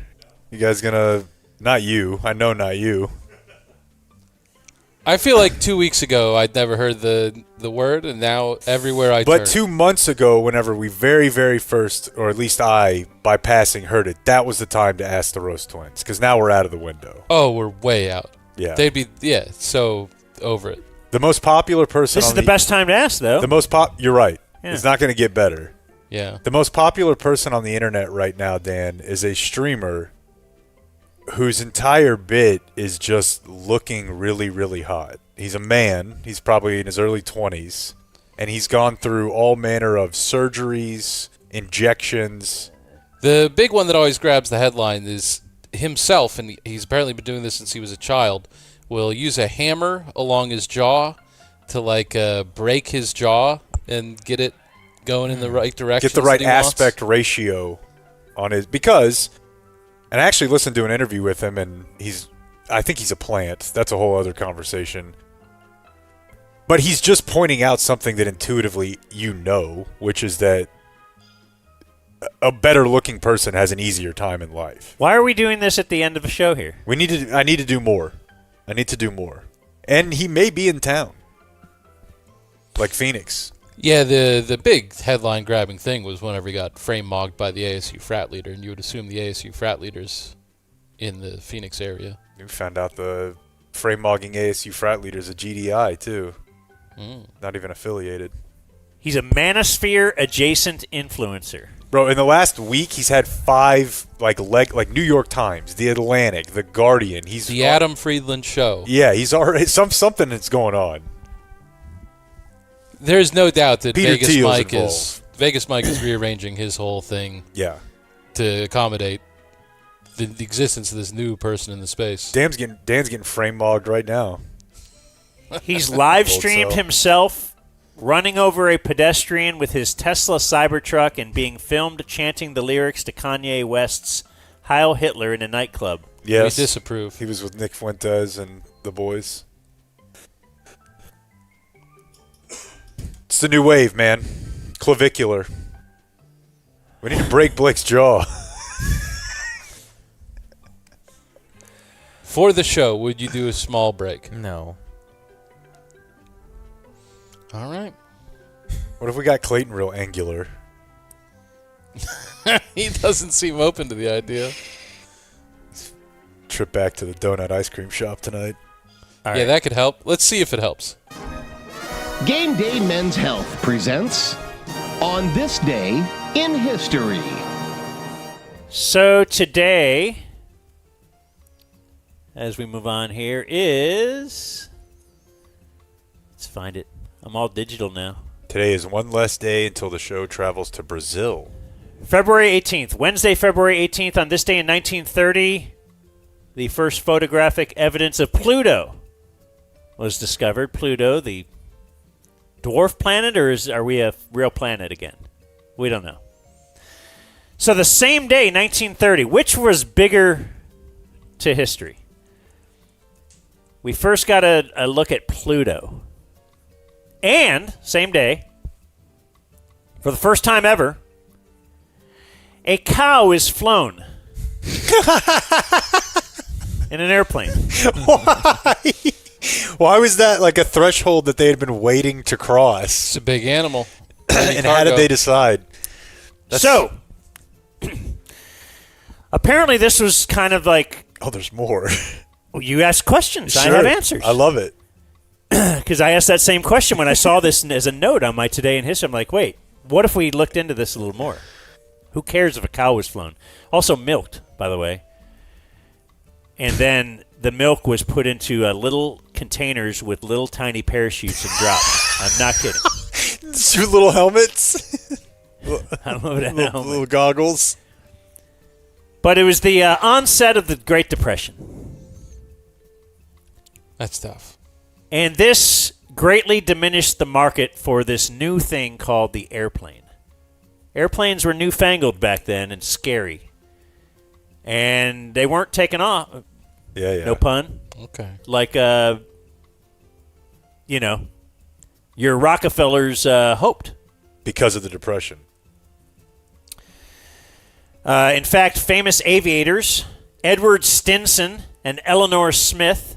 You guys going to... Not you. I know not you. I feel like 2 weeks ago I'd never heard the word, and now everywhere I turn. But 2 months ago, whenever we very, very first, or at least I, by passing, heard it, that was the time to ask the Roast Twins, because now we're out of the window. Oh, we're way out. Yeah. They'd be, so over it. The most popular person This is the best time to ask, though. You're right. Yeah. It's not going to get better. Yeah. The most popular person on the internet right now, Dan, is a streamer whose entire bit is just looking really, really hot. He's a man. He's probably in his early 20s. And he's gone through all manner of surgeries, injections. The big one that always grabs the headline is himself, and he's apparently been doing this since he was a child, will use a hammer along his jaw to, break his jaw and get it going in the right direction. Get the right aspect ratio on his... Because... And I actually listened to an interview with him, and I think he's a plant. That's a whole other conversation. But he's just pointing out something that intuitively you know, which is that a better-looking person has an easier time in life. Why are we doing this at the end of a show here? I need to do more. I need to do more. And he may be in town. Like Phoenix. Yeah, the big headline-grabbing thing was whenever he got frame-mogged by the ASU frat leader, and you would assume the ASU frat leader's in the Phoenix area. You found out the frame-mogging ASU frat leader's a GDI, too. Not even affiliated. He's a manosphere-adjacent influencer. Bro, in the last week, he's had 5, like New York Times, The Atlantic, The Guardian. The Adam Friedland Show. Yeah, he's already... Something that's going on. There's no doubt that Peter Vegas Mike is rearranging his whole thing. Yeah. To accommodate the existence of this new person in the space. Dan's getting frame-mogged right now. He's live-streamed himself running over a pedestrian with his Tesla Cybertruck and being filmed chanting the lyrics to Kanye West's Heil Hitler in a nightclub. Yes. We disapprove. He was with Nick Fuentes and the boys. It's the new wave, man. Clavicular. We need to break Blake's jaw. For the show, would you do a small break? No. All right. What if we got Clayton real angular? He doesn't seem open to the idea. Trip back to the donut ice cream shop tonight. Yeah, that could help. Let's see if it helps. Game Day Men's Health presents On This Day in History. So today, as we move on here, is... Let's find it. I'm all digital now. Today is one less day until the show travels to Brazil. February 18th. Wednesday, February 18th. On this day in 1930, the first photographic evidence of Pluto was discovered. Pluto, the dwarf planet, or are we a real planet again? We don't know. So the same day, 1930, which was bigger to history? We first got a look at Pluto. And, same day, for the first time ever, a cow is flown in an airplane. Why? Why was that like a threshold that they had been waiting to cross? It's a big animal. And how did they decide? So, apparently this was kind of like... Oh, there's more. Well, you asked questions. Sure. I have answers. I love it. Because I asked that same question when I saw this as a note on my Today in History. I'm like, wait, what if we looked into this a little more? Who cares if a cow was flown? Also milked, by the way. And then the milk was put into little containers with little tiny parachutes and dropped. I'm not kidding. 2 little helmets. I don't know what a helmet. Little goggles. But it was the onset of the Great Depression. That's tough. And this greatly diminished the market for this new thing called the airplane. Airplanes were newfangled back then and scary. And they weren't taking off. Yeah. No pun. Okay. Like, your Rockefellers hoped. Because of the Depression. In fact, famous aviators, Edward Stinson and Eleanor Smith,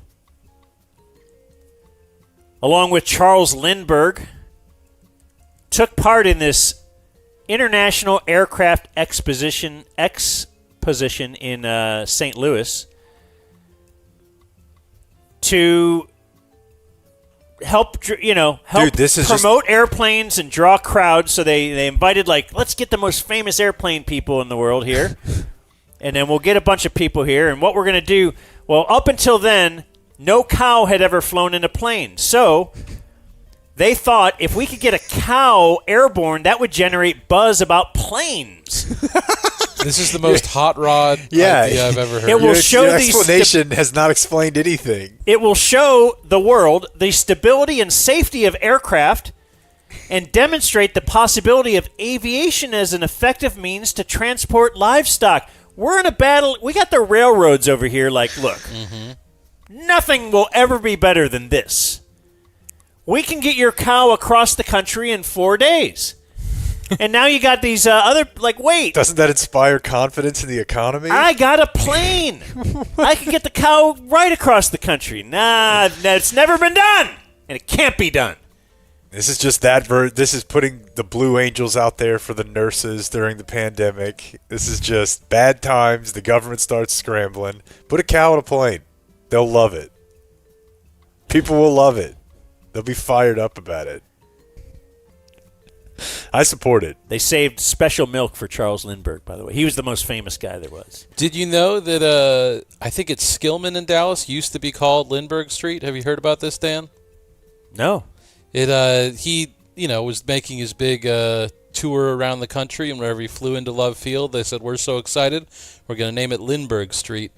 along with Charles Lindbergh, took part in this International Aircraft Exposition in St. Louis to help promote airplanes and draw crowds. So they invited, let's get the most famous airplane people in the world here, and then we'll get a bunch of people here. And what we're going to do, well, up until then, no cow had ever flown in a plane. So they thought if we could get a cow airborne, that would generate buzz about planes. This is the most hot rod idea I've ever heard. It will show your explanation has not explained anything. It will show the world the stability and safety of aircraft and demonstrate the possibility of aviation as an effective means to transport livestock. We're in a battle. We got the railroads over here. Look, nothing will ever be better than this. We can get your cow across the country in 4 days. And now you got these other, wait. Doesn't that inspire confidence in the economy? I got a plane. I can get the cow right across the country. Nah, it's never been done. And it can't be done. This is just this is putting the Blue Angels out there for the nurses during the pandemic. This is just bad times. The government starts scrambling. Put a cow in a plane. They'll love it. People will love it. They'll be fired up about it. I support it. They saved special milk for Charles Lindbergh, by the way. He was the most famous guy there was. Did you know that I think it's Skillman in Dallas used to be called Lindbergh Street? Have you heard about this, Dan? No. He was making his big tour around the country, and whenever he flew into Love Field, they said, "We're so excited, we're going to name it Lindbergh Street."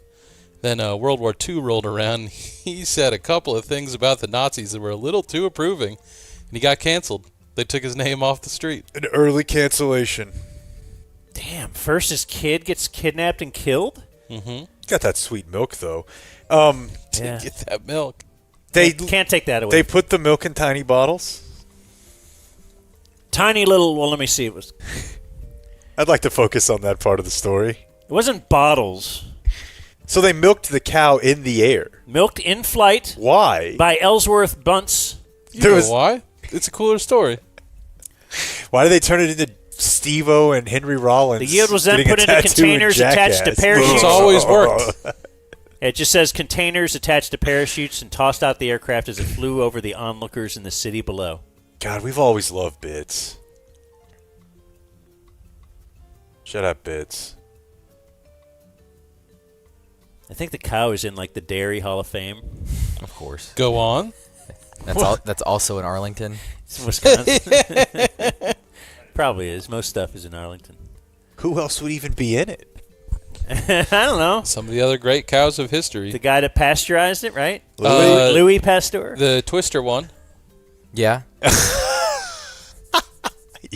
Then World War II rolled around, and he said a couple of things about the Nazis that were a little too approving, and he got canceled. They took his name off the street. An early cancellation. Damn, first his kid gets kidnapped and killed? Mm-hmm. Got that sweet milk, though. Get that milk. They can't take that away. They put the milk in tiny bottles? Tiny little, well, let me see. I'd like to focus on that part of the story. It wasn't bottles. So they milked the cow in the air. Milked in flight. Why? By Ellsworth Bunce. You know why? It's a cooler story. Why did they turn it into Steve-O and Henry Rollins? The yield was then put into containers attached to parachutes. It's always worked. It just says containers attached to parachutes and tossed out the aircraft as it flew over the onlookers in the city below. God, we've always loved bits. Shut up, bits. I think the cow is in the Dairy Hall of Fame. Of course. Go on. That's also in Arlington. It's Wisconsin. Probably is. Most stuff is in Arlington. Who else would even be in it? I don't know. Some of the other great cows of history. The guy that pasteurized it, right? Louis Pasteur. The Twister one. Yeah.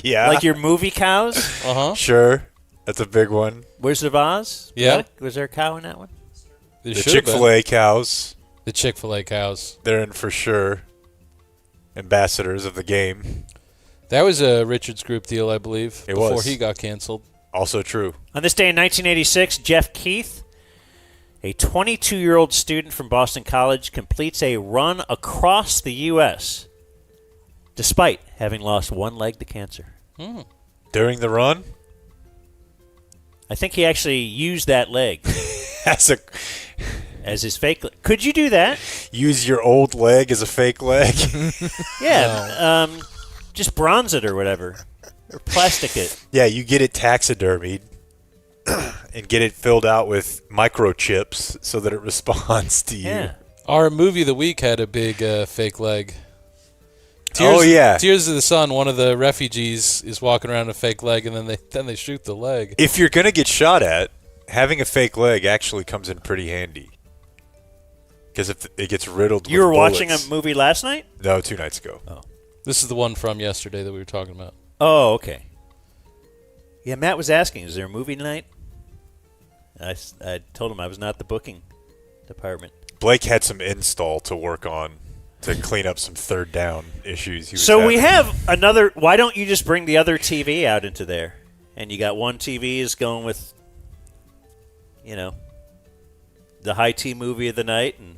Yeah. Like your movie cows? Uh-huh. Sure. That's a big one. Wizard of Oz? Yeah. Was there a cow in that one? The Chick-fil-A cows. The Chick-fil-A cows. They're in for sure. Ambassadors of the game. That was a Richards Group deal, I believe, before he got canceled. Also true. On this day in 1986, Jeff Keith, a 22-year-old student from Boston College, completes a run across the U.S. despite having lost one leg to cancer. During the run? I think he actually used that leg as his fake leg. Could you do that? Use your old leg as a fake leg? Yeah. Just bronze it or whatever. Or plastic it. Yeah, you get it taxidermied and get it filled out with microchips so that it responds to you. Yeah. Our movie of the week had a big fake leg. Tears of the Sun, one of the refugees is walking around with a fake leg, and then they shoot the leg. If you're going to get shot at, having a fake leg actually comes in pretty handy. Because if it gets riddled You with were watching a bullets- movie last night? No, 2 nights ago. Oh. This is the one from yesterday that we were talking about. Oh, okay. Yeah, Matt was asking, is there a movie tonight? I told him I was not the booking department. Blake had some install to work on to clean up some third down issues. He was So we having. have another. Why don't you just bring the other TV out into there? And you got one TV is going with, the high tea movie of the night, and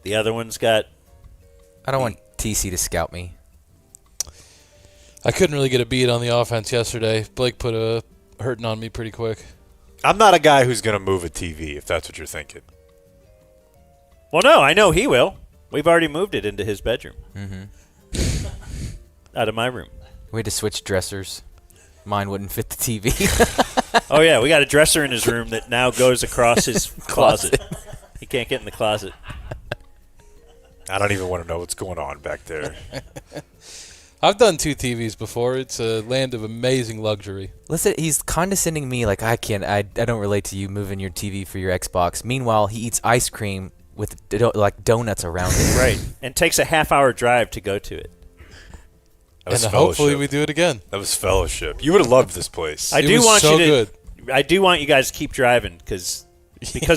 the other one's got. I don't want TC to scout me. I couldn't really get a beat on the offense yesterday. Blake put a hurting on me pretty quick. I'm not a guy who's going to move a TV, if that's what you're thinking. Well, no, I know he will. We've already moved it into his bedroom. Mm-hmm. Out of my room. We had to switch dressers. Mine wouldn't fit the TV. Oh, yeah, we got a dresser in his room that now goes across his closet. He can't get in the closet. I don't even want to know what's going on back there. I've done 2 TVs before. It's a land of amazing luxury. Listen, he's condescending me like I don't relate to you moving your TV for your Xbox. Meanwhile, he eats ice cream with donuts around it. Right, and takes a half-hour drive to go to it. That was And hopefully fellowship. we do it again. That was fellowship. You would have loved this place. I do want you guys to keep driving because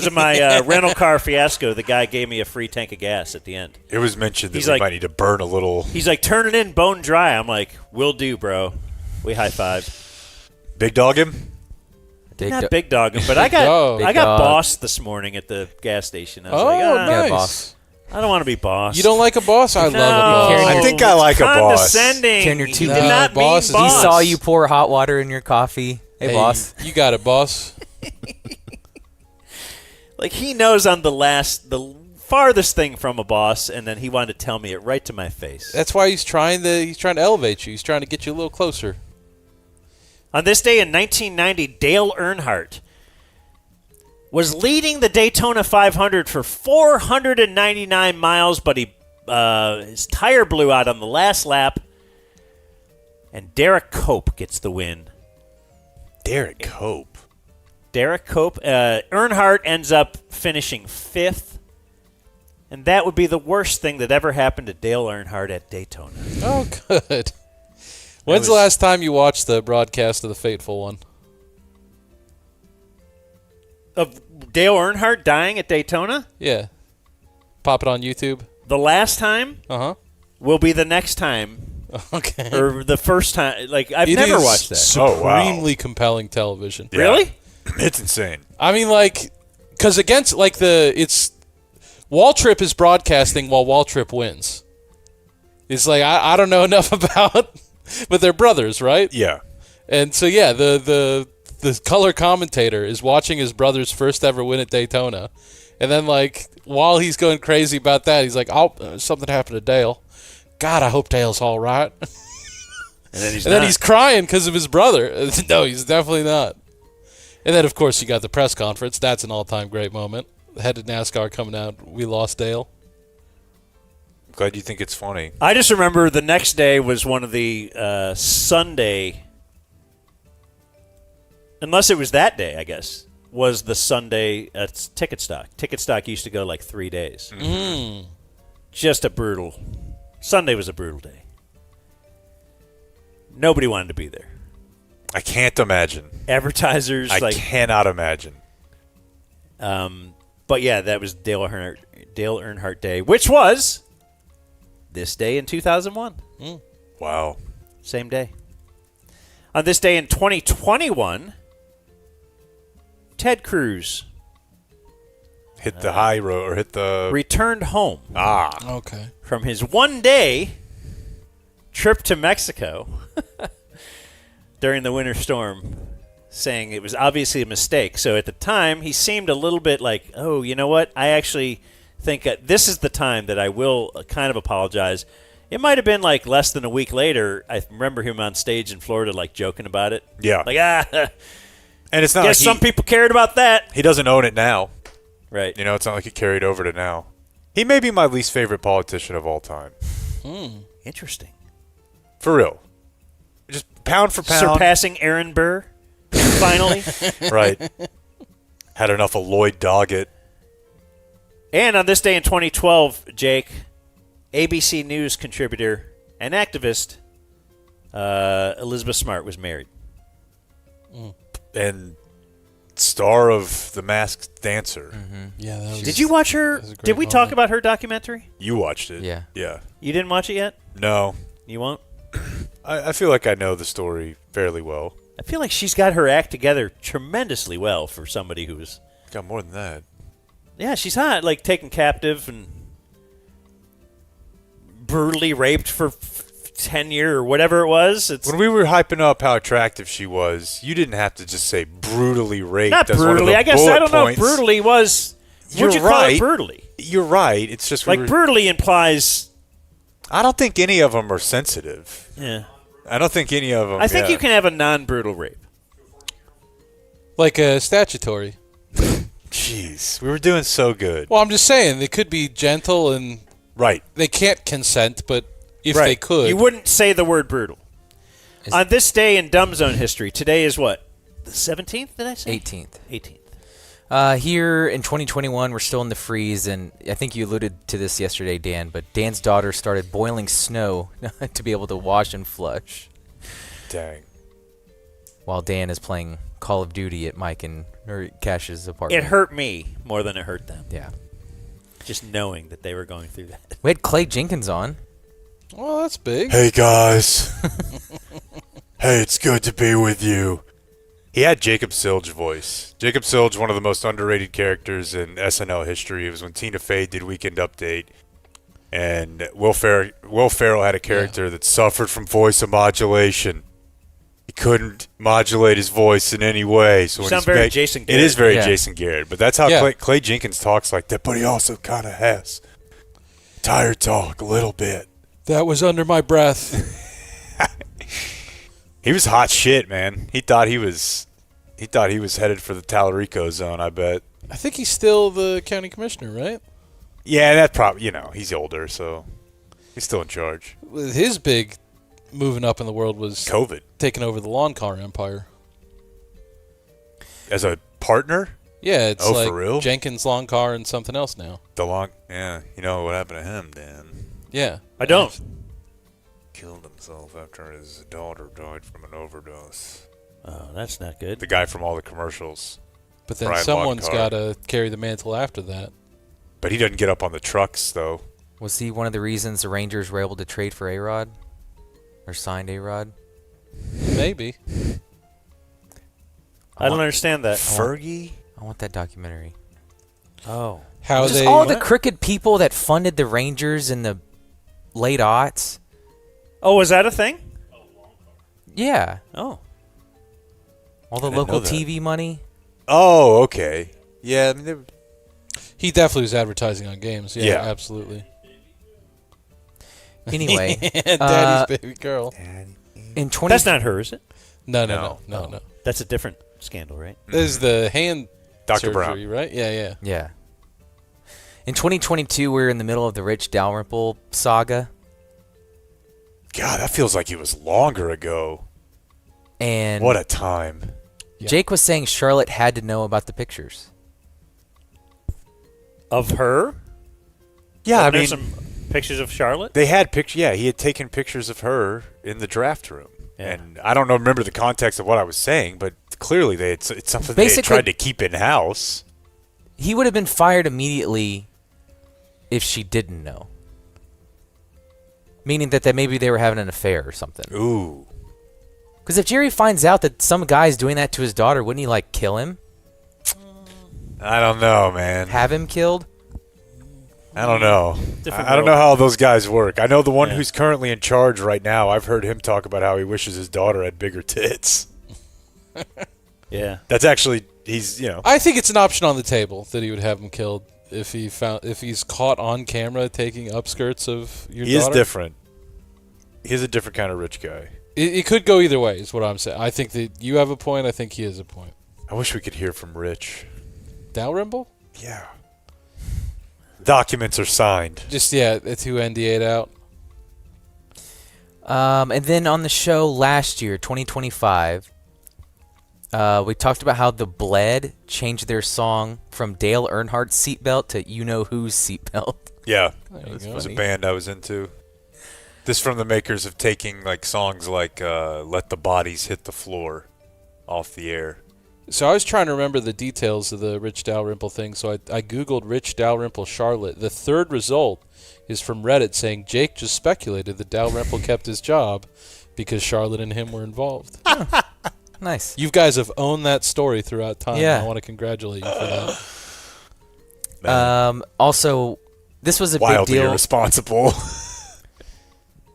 of my rental car fiasco. The guy gave me a free tank of gas at the end. It was mentioned that He's we like- might need to burn a little. He's like, turn it in bone dry. I'm like, will do, bro. We high-fived. Big dog him? Not big dog him, but I got bossed this morning at the gas station. I was like, nice. boss. I don't want to be bossed. You don't like a boss? I love a boss. I think I like a boss. Condescending. Karen, you're He too did mean. not mean boss is- boss. He saw you pour hot water in your coffee. Hey, boss. You got it, boss. Like, he knows I'm the farthest thing from a boss, and then he wanted to tell me it right to my face. That's why he's trying to elevate you. He's trying to get you a little closer. On this day in 1990, Dale Earnhardt was leading the Daytona 500 for 499 miles, but his tire blew out on the last lap, and Derek Cope gets the win. Derek Cope. Earnhardt ends up finishing 5th, and that would be the worst thing that ever happened to Dale Earnhardt at Daytona. Oh, good. When's the last time you watched the broadcast of the fateful one? Of Dale Earnhardt dying at Daytona? Yeah. Pop it on YouTube. The last time will be the next time. Okay. Or the first time. Like, I've It never is watched that. Supremely compelling television. Yeah. Really? It's insane. I mean, like, because against, like, it's Waltrip is broadcasting while Waltrip wins. It's like, I don't know enough about, but they're brothers, right? Yeah. And so, yeah, the color commentator is watching his brother's first ever win at Daytona. And then, like, while he's going crazy about that, he's like, oh, something happened to Dale. God, I hope Dale's all right. And then then he's crying because of his brother. No, he's definitely not. And then, of course, you got the press conference. That's an all-time great moment. The head of NASCAR coming out, we lost Dale. Glad you think it's funny. I just remember the next day was one of the Sunday, unless it was that day, I guess, was the Sunday ticket stock. Ticket stock used to go like 3 days. Mm. Just a brutal. Sunday was a brutal day. Nobody wanted to be there. I can't imagine. Advertisers, I cannot imagine. But yeah, that was Dale Earnhardt Day, which was this day in 2001. Wow. Same day. On this day in 2021, Ted Cruz Hit the high road or hit the returned home. Okay. From his one-day trip to Mexico during the winter storm, saying it was obviously a mistake. So at the time, he seemed a little bit like, oh, you know what? I actually think this is the time that I will kind of apologize. It might have been like less than a week later. I remember him on stage in Florida, like joking about it. Yeah. Like, and it's not guess like some people cared about that. He doesn't own it now. Right. You know, it's not like it carried over to now. He may be my least favorite politician of all time. Interesting. For real. Just pound for pound. Surpassing Aaron Burr, finally. Right. Had enough of Lloyd Doggett. And on this day in 2012, Jake, ABC News contributor and activist Elizabeth Smart was married. And star of The Masked Dancer. Yeah, that was, Did you watch her? that was a great Did we talk moment. about her documentary? You watched it. Yeah. Yeah. You didn't watch it yet? No. You won't? I feel like I know the story fairly well. I feel like she's got her act together tremendously well for somebody who's... Got more than that. Yeah, she's hot, like taken captive and brutally raped for 10 years or whatever it was. It's When we were hyping up how attractive she was, you didn't have to just say brutally raped. not as one of brutally. the I guess bullet I don't know if points. brutally was... You're Would you call right. it brutally? You're right. It's just Like brutally implies... I don't think any of them are sensitive. Yeah. I don't think any of them. I think you can have a non-brutal rape. Like a statutory. Jeez, we were doing so good. Well, I'm just saying they could be gentle and right. They can't consent, but if Right. they could, You wouldn't say the word brutal. On this day in Dumb Zone history, today is what? The 17th, did I say? 18th. 18th. Here in 2021, we're still in the freeze, and I think you alluded to this yesterday, Dan, but Dan's daughter started boiling snow to be able to wash and flush. Dang. While Dan is playing Call of Duty at Mike and Cash's apartment. It hurt me more than it hurt them. Yeah. Just knowing that they were going through that. We had Clay Jenkins on. well, that's big. Hey guys. Hey, it's good to be with you. He had Jacob Silge voice. Jacob Silge, one of the most underrated characters in SNL history. It was when Tina Fey did Weekend Update, and Will Ferrell had a character that suffered from voice modulation. He couldn't modulate his voice in any way. So You when sound he's very back- Jason It is Garrett. very Yeah. Jason Garrett, but that's how Yeah. Clay Jenkins talks like that. But he also kind of has tired talk a little bit. That was under my breath. He was hot shit, man. He thought he was headed for the Tallarico zone, I bet. I think he's still the county commissioner, right? Yeah, that probably, he's older, so he's still in charge. His big moving up in the world was COVID. Taking over the lawn car empire. As a partner? Yeah, it's Oh, like for real? Jenkins Lawn Car and something else now. Yeah. You know what happened to him, Dan? Yeah. I don't. Killed himself after his daughter died from an overdose. Oh, that's not good. The guy from all the commercials. But then Brian someone's Loncar. got to carry the mantle after that. But he doesn't get up on the trucks, though. Was he one of the reasons the Rangers were able to trade for A-Rod? Or signed A-Rod? Maybe. I don't understand that. Fergie? I want that documentary. Oh. How Just they all the crooked people that funded the Rangers in the late aughts. Oh, was that a thing? Yeah. Oh. All the I didn't local know that. TV money. Oh, okay. Yeah, I mean, He definitely was advertising on games. Yeah, Yeah. absolutely. Anyway. Daddy's baby girl. In 20 That's not her, is it? No. That's a different scandal, right? This is the hand Dr. surgery, Brown. right? Yeah. Yeah. In 2022, we're in the middle of the Rich Dalrymple saga. God, that feels like it was longer ago. And What a time. Jake was saying Charlotte had to know about the pictures. Of her? Yeah, Wasn't I there mean, some pictures of Charlotte? they had pictures. Yeah, he had taken pictures of her in the draft room. And I don't remember the context of what I was saying, but clearly it's something they had Basically- tried to keep in-house. He would have been fired immediately if she didn't know. Meaning that maybe they were having an affair or something. Ooh. Because if Jerry finds out that some guy's doing that to his daughter, wouldn't he, like, kill him? I don't know, man. Have him killed? I don't know. Different I don't know world. how those guys work. I know the one Yeah. who's currently in charge right now. I've heard him talk about how he wishes his daughter had bigger tits. Yeah. That's actually I think it's an option on the table that he would have him killed if he's caught on camera taking upskirts of your he daughter. is different. He's a different kind of rich guy. It could go either way, is what I'm saying. I think that you have a point. I think he has a point. I wish we could hear from Rich. Dalrymple? Yeah. Documents are signed. Just, it's who NDA'd out. And then on the show last year, 2025, We talked about how the Bled changed their song from Dale Earnhardt's Seatbelt to You Know Who's Seatbelt. Yeah, That it was a band I was into. This from the makers of taking like songs like "Let the Bodies Hit the Floor" off the air. So I was trying to remember the details of the Rich Dalrymple thing, so I Googled Rich Dalrymple Charlotte. The third result is from Reddit saying Jake just speculated that Dalrymple kept his job because Charlotte and him were involved. Nice. You guys have owned that story throughout time. Yeah. I want to congratulate you for that. Also, this was a big Wildly deal. irresponsible.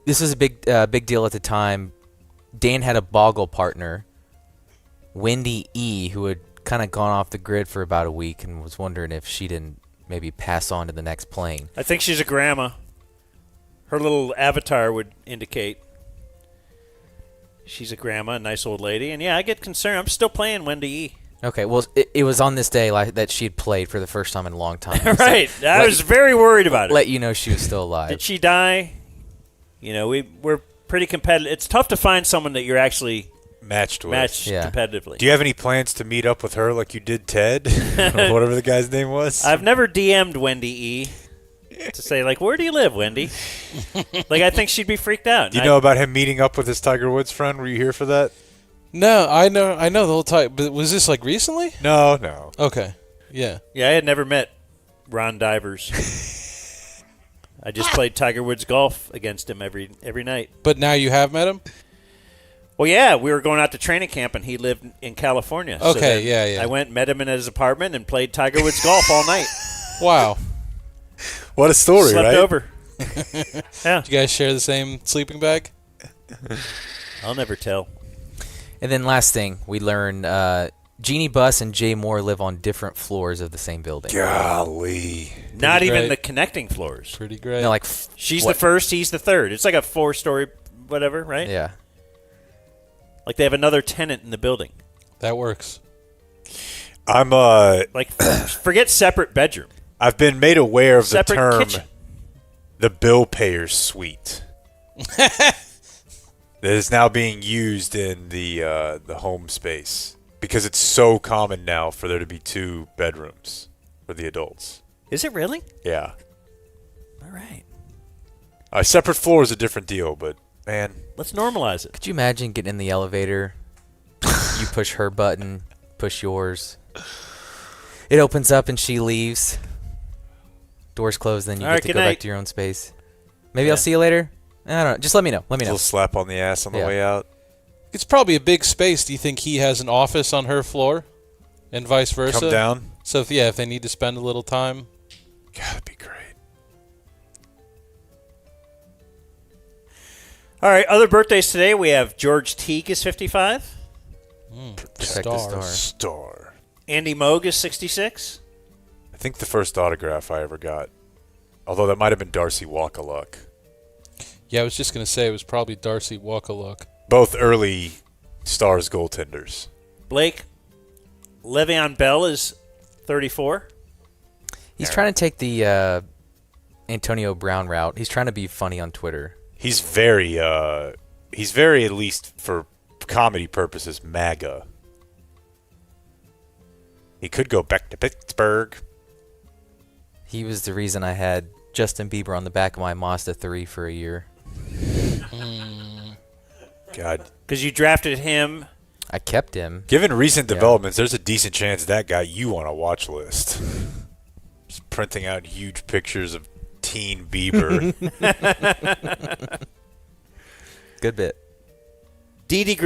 This was a big deal at the time. Dan had a boggle partner, Wendy E., who had kind of gone off the grid for about a week and was wondering if she didn't maybe pass on to the next plane. I think she's a grandma. Her little avatar would indicate she's a grandma, a nice old lady. And, yeah, I get concerned. I'm still playing Wendy E. Okay, well, it was on this day that she had played for the first time in a long time. Right. So I was very worried about it. Let you know she was still alive. Did she die? You know, we're pretty competitive. It's tough to find someone that you're actually matched with. competitively. Do you have any plans to meet up with her like you did Ted? Or whatever the guy's name was? I've never DM'd Wendy E. to say, like, where do you live, Wendy? Like, I think she'd be freaked out. Do you know about him meeting up with his Tiger Woods friend? Were you here for that? No, I know the whole time. But was this like recently? No. Okay. Yeah. Yeah, I had never met Ron Divers. I just played Tiger Woods golf against him every night. But now you have met him? Well, yeah, we were going out to training camp, and he lived in California. Okay, so yeah. I went and met him in his apartment and played Tiger Woods golf all night. Wow. What a story, Slept right? over. Yeah. Do you guys share the same sleeping bag? I'll never tell. And then last thing, we learn Jeannie Buss and Jay Moore live on different floors of the same building. Golly. Not even great. the connecting floors. Pretty great. No, like She's what? the first, he's the third. It's like a 4-story whatever, right? Yeah. Like they have another tenant in the building. That works. I'm Like, forget separate bedroom. I've been made aware of Separate the term kitchen. the bill payer's suite. That is now being used in the home space because it's so common now for there to be 2 bedrooms for the adults. Is it really? Yeah. All right. A separate floor is a different deal, but man, Let's normalize it. Could you imagine getting in the elevator? You push her button, push yours. It opens up and she leaves. Doors closed, then you All get right, to good go back night. to your own space. Maybe I'll see you later. I don't know. Just let me know. a little slap on the ass on the Yeah. way out. It's probably a big space. Do you think he has an office on her floor and vice versa? Come down. So, if they need to spend a little time. God, that'd be great. All right, other birthdays today. We have George Teague is 55. Protect the star. Star. Andy Moog is 66. I think the first autograph I ever got. Although that might have been Darcy Walkaluck. Yeah, I was just going to say it was probably Darcy Walkaluck. Both early Stars goaltenders. Blake Le'Veon Bell is 34. He's trying to take the Antonio Brown route. He's trying to be funny on Twitter. He's very, at least for comedy purposes, MAGA. He could go back to Pittsburgh. He was the reason I had Justin Bieber on the back of my Mazda 3 for a year. God. Because you drafted him. I kept him. Given recent developments, there's a decent chance that got you on a watch list. Just printing out huge pictures of teen Bieber. Good bit. Didi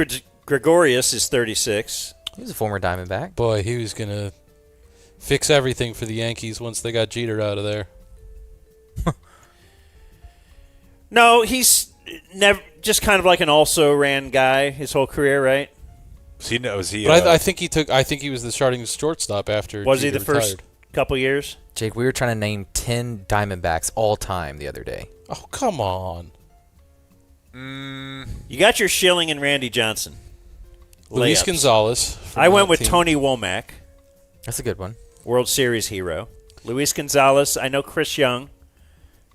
Gregorius is 36. He was a former Diamondback. Boy, he was going to fix everything for the Yankees once they got Jeter out of there. No, he's never just kind of like an also-ran guy his whole career, right? Was he? But I think he was the starting shortstop after. Was Jeter he the first retired. couple years? Jake, we were trying to name 10 Diamondbacks all time the other day. Oh, come on. You got your Schilling and Randy Johnson. Luis Layups. Gonzalez. I went with Tony Womack. That's a good one. World Series hero. Luis Gonzalez. I know Chris Young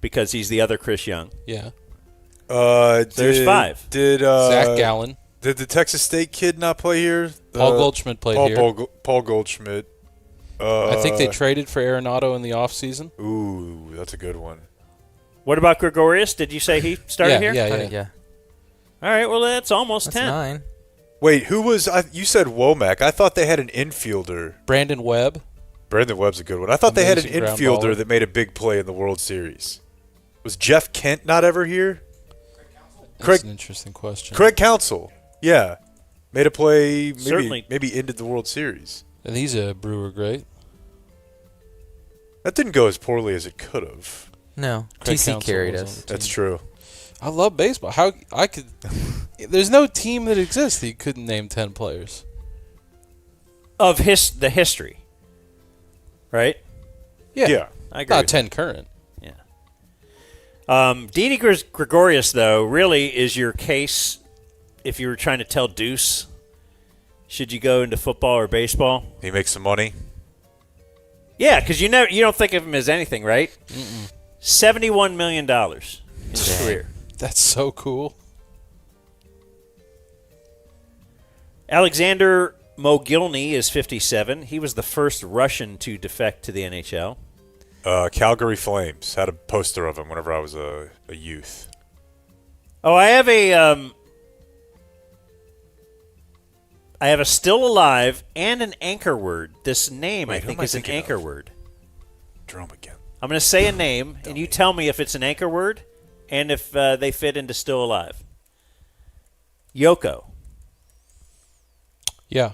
because he's the other Chris Young. Yeah. There's 5. Did Zach Gallen. Did the Texas State kid not play here? Paul Goldschmidt played here. Paul Goldschmidt. I think they traded for Arenado in the offseason. Ooh, that's a good one. What about Gregorius? Did you say he started here? Yeah. All right, well, that's almost 10. 9. Wait, who was you said Womack. I thought they had an infielder. Brandon Webb. Brandon Webb's a good one. I thought they had an Amazing ground infielder baller. that made a big play in the World Series. Was Jeff Kent not ever here? That's an interesting question. Craig Counsell. Yeah. Made a play, Certainly. maybe ended the World Series. And he's a Brewer great. That didn't go as poorly as it could have. No, Craig TC Counsell carried was on us. the team. That's true. I love baseball. How I could there's no team that exists that you couldn't name 10 players. Of the history, right? Yeah. I agree. Not with 10 current. Didi Gregorius, though, really is your case if you were trying to tell Deuce, should you go into football or baseball? He makes some money. Yeah, because you don't think of him as anything, right? $71 million in his career. That's so cool. Alexander Mogilny is 57. He was the first Russian to defect to the NHL. Calgary Flames. Had a poster of him whenever I was a youth. Oh, I have a still alive and an anchor word. This name, Wait, I who think, am I is an thinking anchor of? word. Drum again. I'm going to say a name, and you tell me if it's an anchor word and if they fit into still alive. Yoko. Yeah.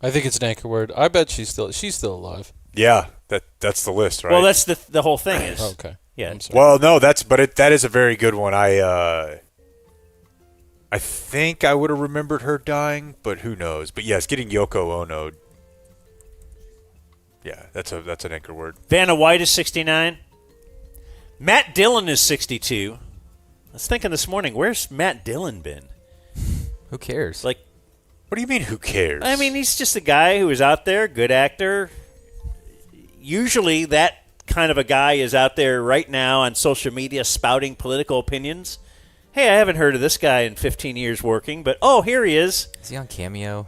I think it's an anchor word. I bet she's still alive. Yeah, that's the list, right? Well, that's the whole thing is. Okay. Yeah. I'm sorry. Well, no, that is a very good one. I think I would have remembered her dying, but who knows? But yes, getting Yoko Ono. Yeah, that's an anchor word. Vanna White is 69. Matt Dillon is 62. I was thinking this morning, where's Matt Dillon been? Who cares? Like, what do you mean, who cares? I mean, he's just a guy who is out there, good actor. Usually that kind of a guy is out there right now on social media spouting political opinions. Hey, I haven't heard of this guy in 15 years working, but oh, here he is. Is he on Cameo?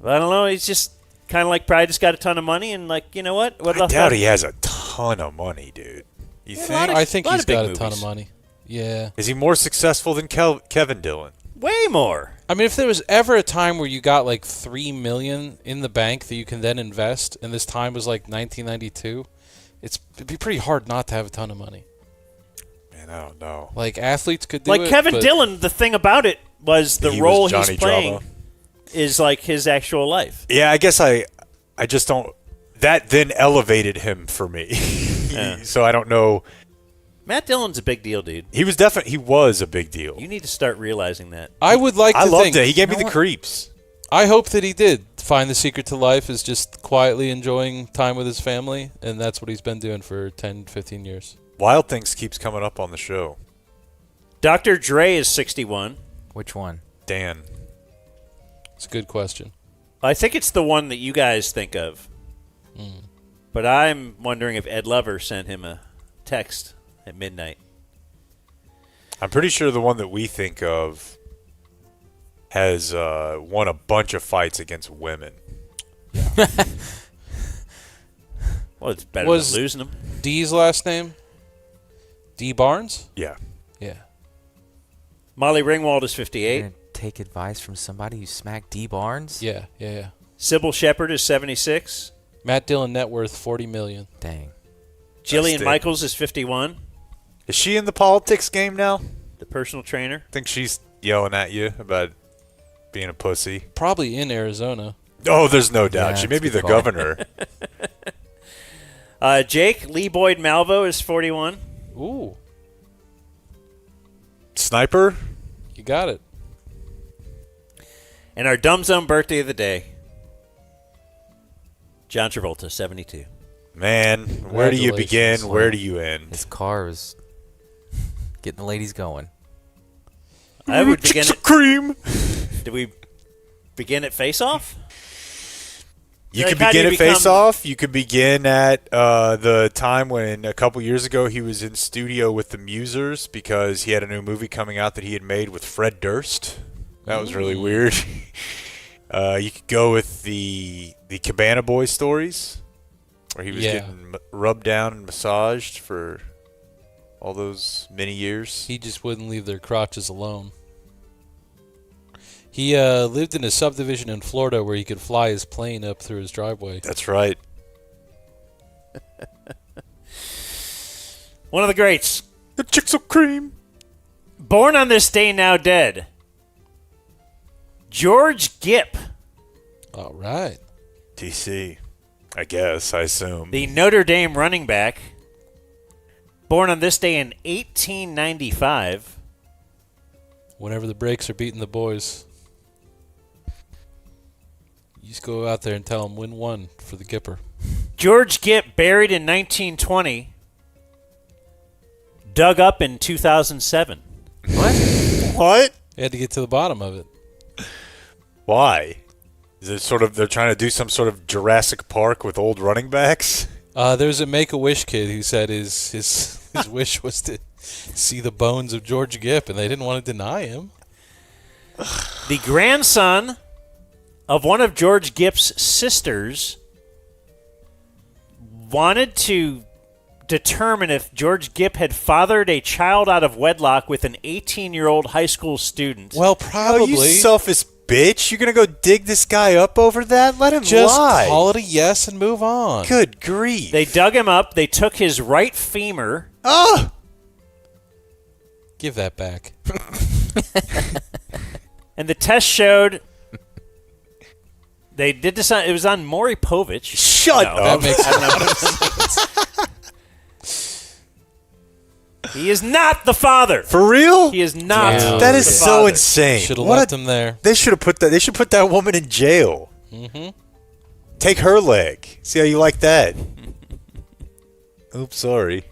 I don't know. He's just kind of like probably just got a ton of money and like, you know what? I doubt he has a ton of money, dude. You think? I think lot he's of big got a ton of movies. money. Yeah. Is he more successful than Kevin Dillon? Way more. I mean, if there was ever a time where you got like $3 million in the bank that you can then invest, and this time was like 1992, it'd be pretty hard not to have a ton of money. Man, I don't know. Like athletes could do Like it. Kevin but Dillon, the thing about it was the He role was he's Johnny playing Drama. is like his actual life. Yeah, I guess I just don't. That then elevated him for me. Yeah. So I don't know. Matt Dillon's a big deal, dude. He was a big deal. You need to start realizing that. I would like to I loved think, it. He gave me you know the what? creeps. I hope that he did find the secret to life is just quietly enjoying time with his family, and that's what he's been doing for 10, 15 years. Wild Things keeps coming up on the show. Dr. Dre is 61. Which one? Dan. It's a good question. I think it's the one that you guys think of. But I'm wondering if Ed Lover sent him a text at midnight. I'm pretty sure the one that we think of has won a bunch of fights against women. Well, it's better Was than losing them. D's last name? D. Barnes? Yeah. Yeah. Molly Ringwald is You're 58. gonna take advice from somebody who smacked D. Barnes? Yeah. Sybil Shepherd is 76. Matt Dillon net worth $40 million. Dang. Jillian That's Michaels is 51. Is she in the politics game now? The personal trainer. I think she's yelling at you about being a pussy. Probably in Arizona. Oh, there's no doubt. Yeah, She may that's be a the good call. governor. Jake Lee Boyd Malvo is 41. Ooh. Sniper? You got it. And our Dumb Zone birthday of the day, John Travolta, 72. Man, where do you begin? Congratulations. Where do you end? His car was getting the ladies going. I would begin it. Cream. Did we begin at Face Off? You Like, could how do begin you at Face become- Off. You could begin at the time when a couple years ago he was in studio with the Musers because he had a new movie coming out that he had made with Fred Durst. That was really weird. You could go with the Cabana Boy stories, where he was getting rubbed down and massaged for all those many years. He just wouldn't leave their crotches alone. He lived in a subdivision in Florida where he could fly his plane up through his driveway. That's right. One of the greats. The chicks are cream. Born on this day, now dead. George Gipp. All right. TC, I guess, I assume. The Notre Dame running back. Born on this day in 1895. Whenever the Breaks are beating the boys, you just go out there and tell them win one for the Gipper. George Gipp, buried in 1920. Dug up in 2007. What? They had to get to the bottom of it. Why? Is it sort of they're trying to do some sort of Jurassic Park with old running backs? There's a Make-A-Wish kid who said his wish was to see the bones of George Gipp, and they didn't want to deny him. The grandson of one of George Gipp's sisters wanted to determine if George Gipp had fathered a child out of wedlock with an 18-year-old high school student. Well, probably. Oh, you selfish bitch. You're going to go dig this guy up over that? Let him Just lie. call it a yes and move on. Good grief. They dug him up. They took his right femur. Oh! Give that back. And the test showed they did this on, it was on Maury Povich. Shut up. That makes a lot of sense. He is not the father. For real? He is not. Wow. That is the so father. insane. Should have What left a- him there. They should have put that. They should put that woman in jail. Mm-hmm. Take her leg. See how you like that. Oops, sorry.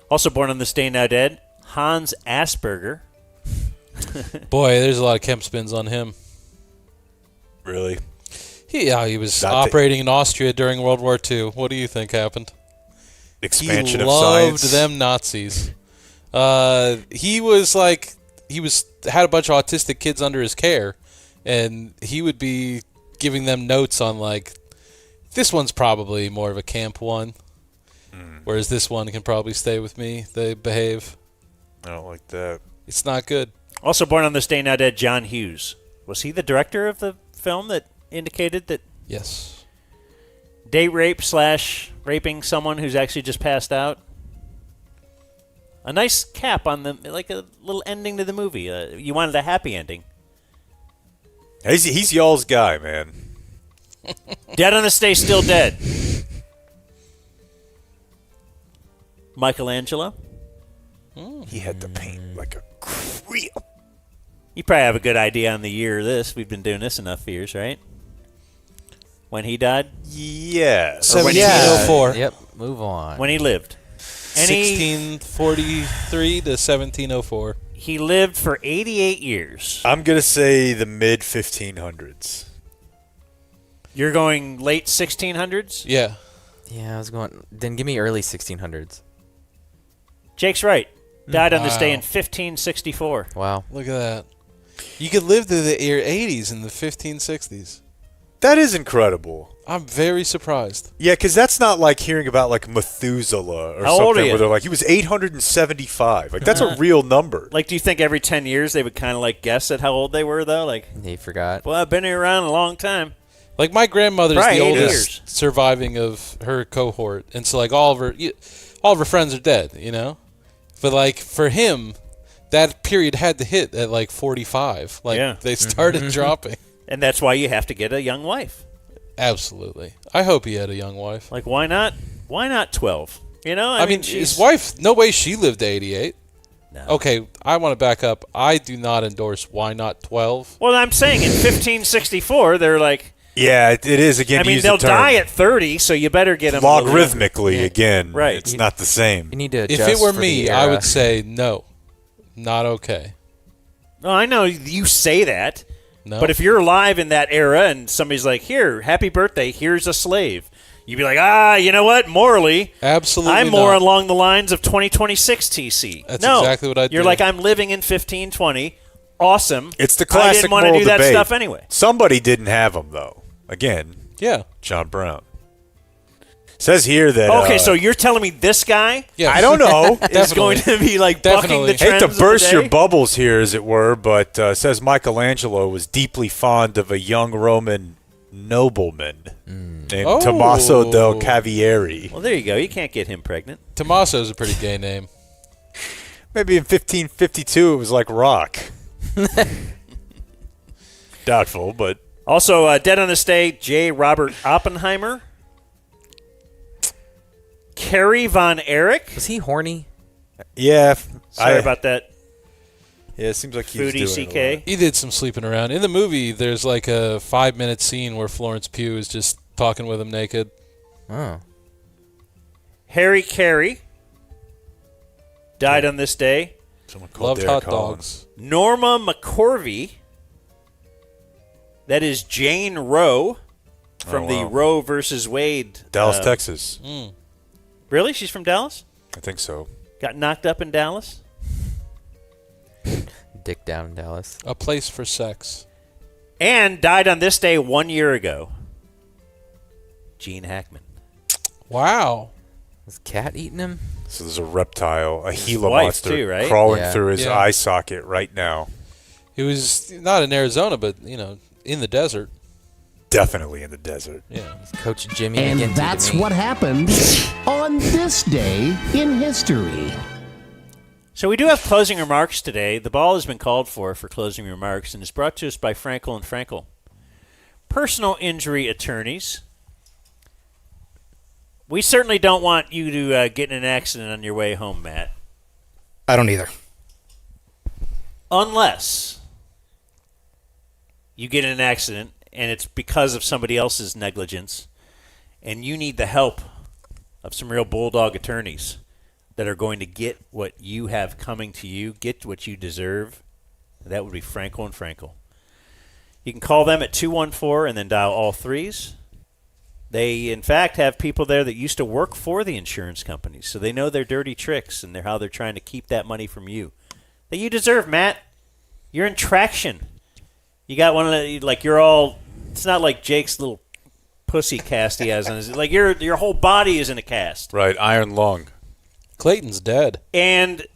Also born on this day, now dead, Hans Asperger. Boy, there's a lot of Kemp spins on him. Really? He was Not operating in Austria during World War II. What do you think happened? Expansion he of loved science. them Nazis. He had a bunch of autistic kids under his care, and he would be giving them notes on like, this one's probably more of a camp one, whereas this one can probably stay with me. They behave. I don't like that. It's not good. Also born on this day, now dead, John Hughes. Was he the director of the film that indicated that? Yes. Date rape / raping someone who's actually just passed out. A nice cap on the, like a little ending to the movie. You wanted a happy ending. He's y'all's guy, man. Dead on this day, still dead. Michelangelo. He had to paint like a creep. You probably have a good idea on the year of this. We've been doing this enough years, right? When he died? Yes. Or when he 1704. Yep, move on. When he lived. 1643 to 1704. He lived for 88 years. I'm going to say the mid-1500s. You're going late 1600s? Yeah. Yeah, I was going. Then give me early 1600s. Jake's right. Died on this day in Wow. 1564. Wow. Look at that. You could live to the 80s in the 1560s. That is incredible. I'm very surprised. Yeah, because that's not like hearing about like Methuselah or How old are something you? where they're like, he was 875. Like, that's a real number. Like, do you think every 10 years they would kind of like guess at how old they were, though? Like, He forgot. well, I've been here around a long time. Like, my grandmother's Probably the 8 oldest years. surviving of her cohort. And so, like, all of her friends are dead, you know? But, like, for him, that period had to hit at, like, 45. Like, Yeah. they started dropping. And that's why you have to get a young wife. Absolutely. I hope he had a young wife. Like, why not? Why not 12? You know, I mean, his wife, no way she lived to 88. No. Okay, I want to back up. I do not endorse why not 12. Well, I'm saying in 1564, they're like, Yeah, it is, again, I to mean, use they'll the term. die at 30, so you better get them a little younger. Logarithmically, again. Right. It's not the same. You need to If adjust it were for me, the I era. would say no. Not okay. No, I know you say that. No. But if you're alive in that era and somebody's like, here, happy birthday, here's a slave. You'd be like, you know what? Morally, Absolutely I'm more not. along the lines of 2026 TC. That's no, exactly what I'd You're do. like, I'm living in 1520. awesome. It's the I classic didn't want to moral do that debate. stuff anyway. Somebody didn't have them, though. Again, Yeah. John Brown. Says here that... Okay, so you're telling me this guy I don't know. is going to be like bucking the trends Hate to of the burst day? your bubbles here, as it were, but says Michelangelo was deeply fond of a young Roman nobleman named Tommaso del Cavieri. Well, there you go. You can't get him pregnant. Tommaso's a pretty gay name. Maybe in 1552 it was like rock. Doubtful, but... Also, dead on this day, J. Robert Oppenheimer. Kerry Von Erich. Was he horny? Yeah. Sorry about that. Yeah, it seems like he was Foodie doing it a CK. He did some sleeping around. In the movie, there's like a 5-minute scene where Florence Pugh is just talking with him naked. Oh. Harry Carey. Died on this day. Someone Loved hot dogs. Norma McCorvey. That is Jane Roe from the wow. Roe versus Wade. Dallas, Texas. Really? She's from Dallas? I think so. Got knocked up in Dallas? Dick down in Dallas. A place for sex. And died on this day 1 year ago. Gene Hackman. Wow. Was cat eating him? So there's a reptile, a His Gila wife, monster, too, right? crawling Yeah. through his Yeah. eye socket right now. He was not in Arizona, but, in the desert. Definitely in the desert. Yeah. Coach Jimmy And McGinty to that's me. what happened on this day in history. So we do have closing remarks today. The ball has been called for closing remarks, and it's brought to us by Frankel and Frankel. Personal injury attorneys. We certainly don't want you to get in an accident on your way home, Matt. I don't either. Unless you get in an accident and it's because of somebody else's negligence, and you need the help of some real bulldog attorneys that are going to get what you have coming to you, get what you deserve. That would be Frankel and Frankel. You can call them at 214 and then dial all threes. They, in fact, have people there that used to work for the insurance companies, so they know their dirty tricks and how they're trying to keep that money from you. That you deserve, Matt. You're in traction. You got one of the, like, you're all, it's not like Jake's little pussy cast he has on his, like, your whole body is in a cast. Right, iron lung. Clayton's dead. And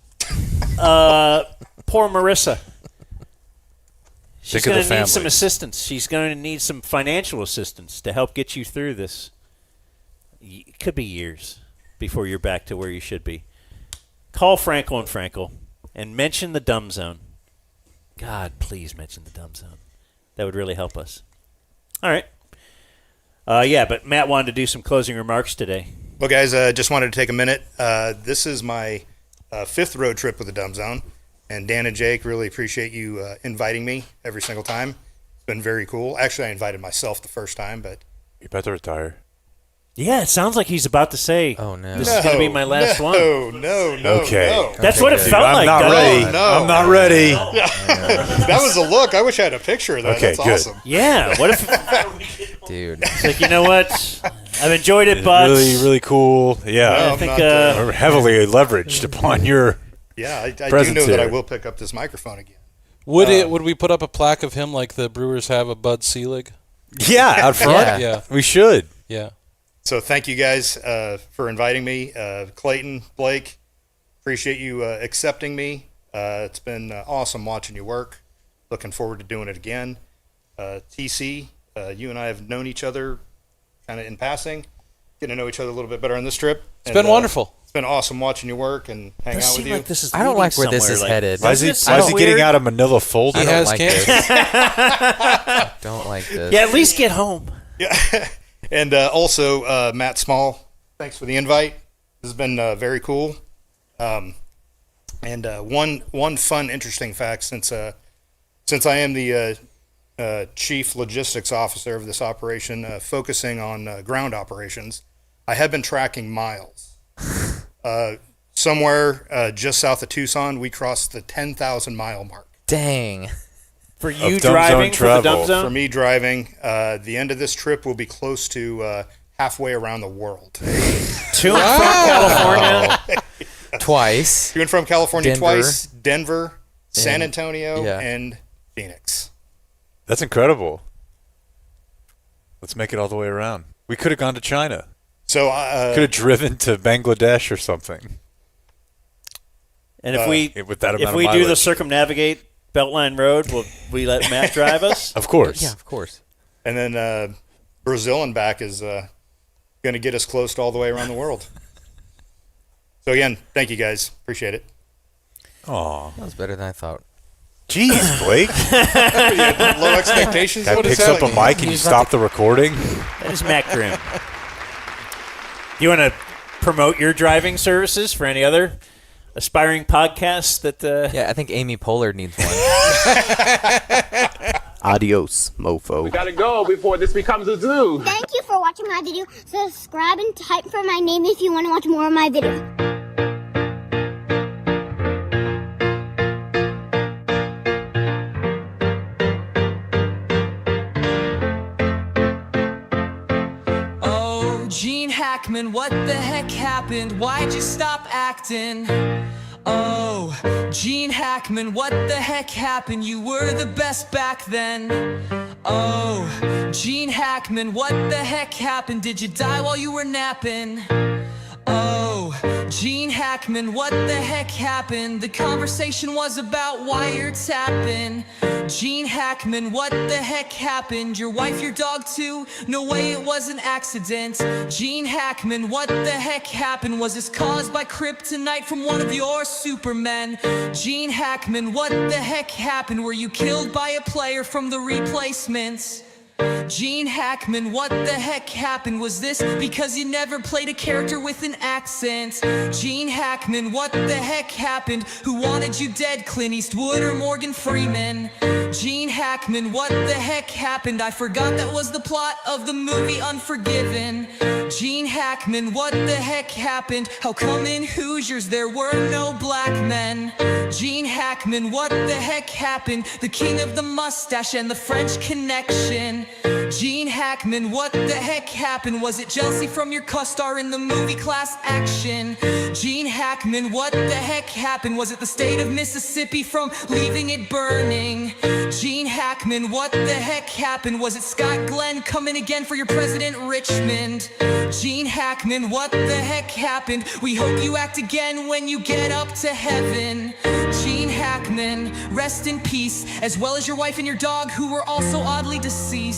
poor Marissa. She's Think of going the to need family. some assistance. She's going to need some financial assistance to help get you through this. It could be years before you're back to where you should be. Call Frankel and Frankel and mention the Dumb Zone. God, please mention the Dumb Zone. That would really help us. All right. But Matt wanted to do some closing remarks today. Well, guys, just wanted to take a minute. This is my fifth road trip with the Dumb Zone. And Dan and Jake, really appreciate you inviting me every single time. It's been very cool. Actually, I invited myself the first time, but... You better retire. Yeah, it sounds like he's about to say, "Oh no, this is going to be my last one." No. Okay. That's what it felt I'm like. not doesn't ready. it? No. I'm not ready. That was the look. I wish I had a picture of that. Okay, That's good. awesome. Yeah. What if, dude? It's like, you know what? I've enjoyed it, but Really, really cool. Yeah. No, I I'm think not, We're heavily leveraged upon your Yeah, I do presence know that I here. will pick up this microphone again. Would we put up a plaque of him like the Brewers have a Bud Selig? Yeah, out front. Yeah. We should. Yeah. So thank you guys for inviting me. Clayton, Blake, appreciate you accepting me. It's been awesome watching you work. Looking forward to doing it again. TC, you and I have known each other kind of in passing, getting to know each other a little bit better on this trip. It's been wonderful. It's been awesome watching you work and hang does out seem with you. like this is I don't leading like where this somewhere, is like, headed. Why is he, doesn't why it is he sound getting weird? out of manila folder? He don't has like cancer. Don't like this. Yeah, at least get home. Yeah. And also, Matt Small, thanks for the invite. This has been very cool. And one fun, interesting fact, since I am the chief logistics officer of this operation, focusing on ground operations, I have been tracking miles. Somewhere just south of Tucson, we crossed the 10,000 mile mark. Dang. For you Dumb driving Zone for the Dumb travel. Zone? For me driving, the end of this trip will be close to halfway around the world. To and from California. Twice. To and from California Denver. twice, Denver, San Antonio, yeah. and Phoenix. That's incredible. Let's make it all the way around. We could have gone to China. So could have driven to Bangladesh or something. And if we with that amount if of we do the mileage. circumnavigate Beltline Road, will we let Matt drive us? Of course. Yeah, of course. And then Brazil and back is going to get us close to all the way around the world. So again, thank you guys. Appreciate it. Aw. That was better than I thought. Jeez, Blake. Low expectations. Guy What is picks that? up a mic and you stop the recording. That is Matt Grimm. You want to promote your driving services for any other aspiring podcasts that? Yeah, I think Amy Pollard needs one. Adios, mofo. We gotta go before this becomes a zoo. Thank you for watching my video. Subscribe and type for my name if you want to watch more of my videos. Oh, Gene Hackman, what the heck happened? Why'd you stop acting? Oh, Gene Hackman, what the heck happened? You were the best back then. Oh, Gene Hackman, what the heck happened? Did you die while you were napping? Oh, Gene Hackman, what the heck happened? The conversation was about wiretapping. Gene Hackman, what the heck happened? Your wife, your dog too? No way, it was an accident. Gene Hackman, what the heck happened? Was this caused by kryptonite from one of your supermen? Gene Hackman, what the heck happened? Were you killed by a player from the replacements? Gene Hackman, what the heck happened? Was this because you never played a character with an accent? Gene Hackman, what the heck happened? Who wanted you dead, Clint Eastwood or Morgan Freeman? Gene Hackman, what the heck happened? I forgot that was the plot of the movie Unforgiven. Gene Hackman, what the heck happened? How come in Hoosiers there were no black men? Gene Hackman, what the heck happened? The king of the mustache and the French Connection. Gene Hackman, what the heck happened? Was it jealousy from your co-star in the movie Class Action? Gene Hackman, what the heck happened? Was it the state of Mississippi from leaving it burning? Gene Hackman, what the heck happened? Was it Scott Glenn coming again for your President Richmond? Gene Hackman, what the heck happened? We hope you act again when you get up to heaven. Gene Hackman, rest in peace, as well as your wife and your dog who were also oddly deceased.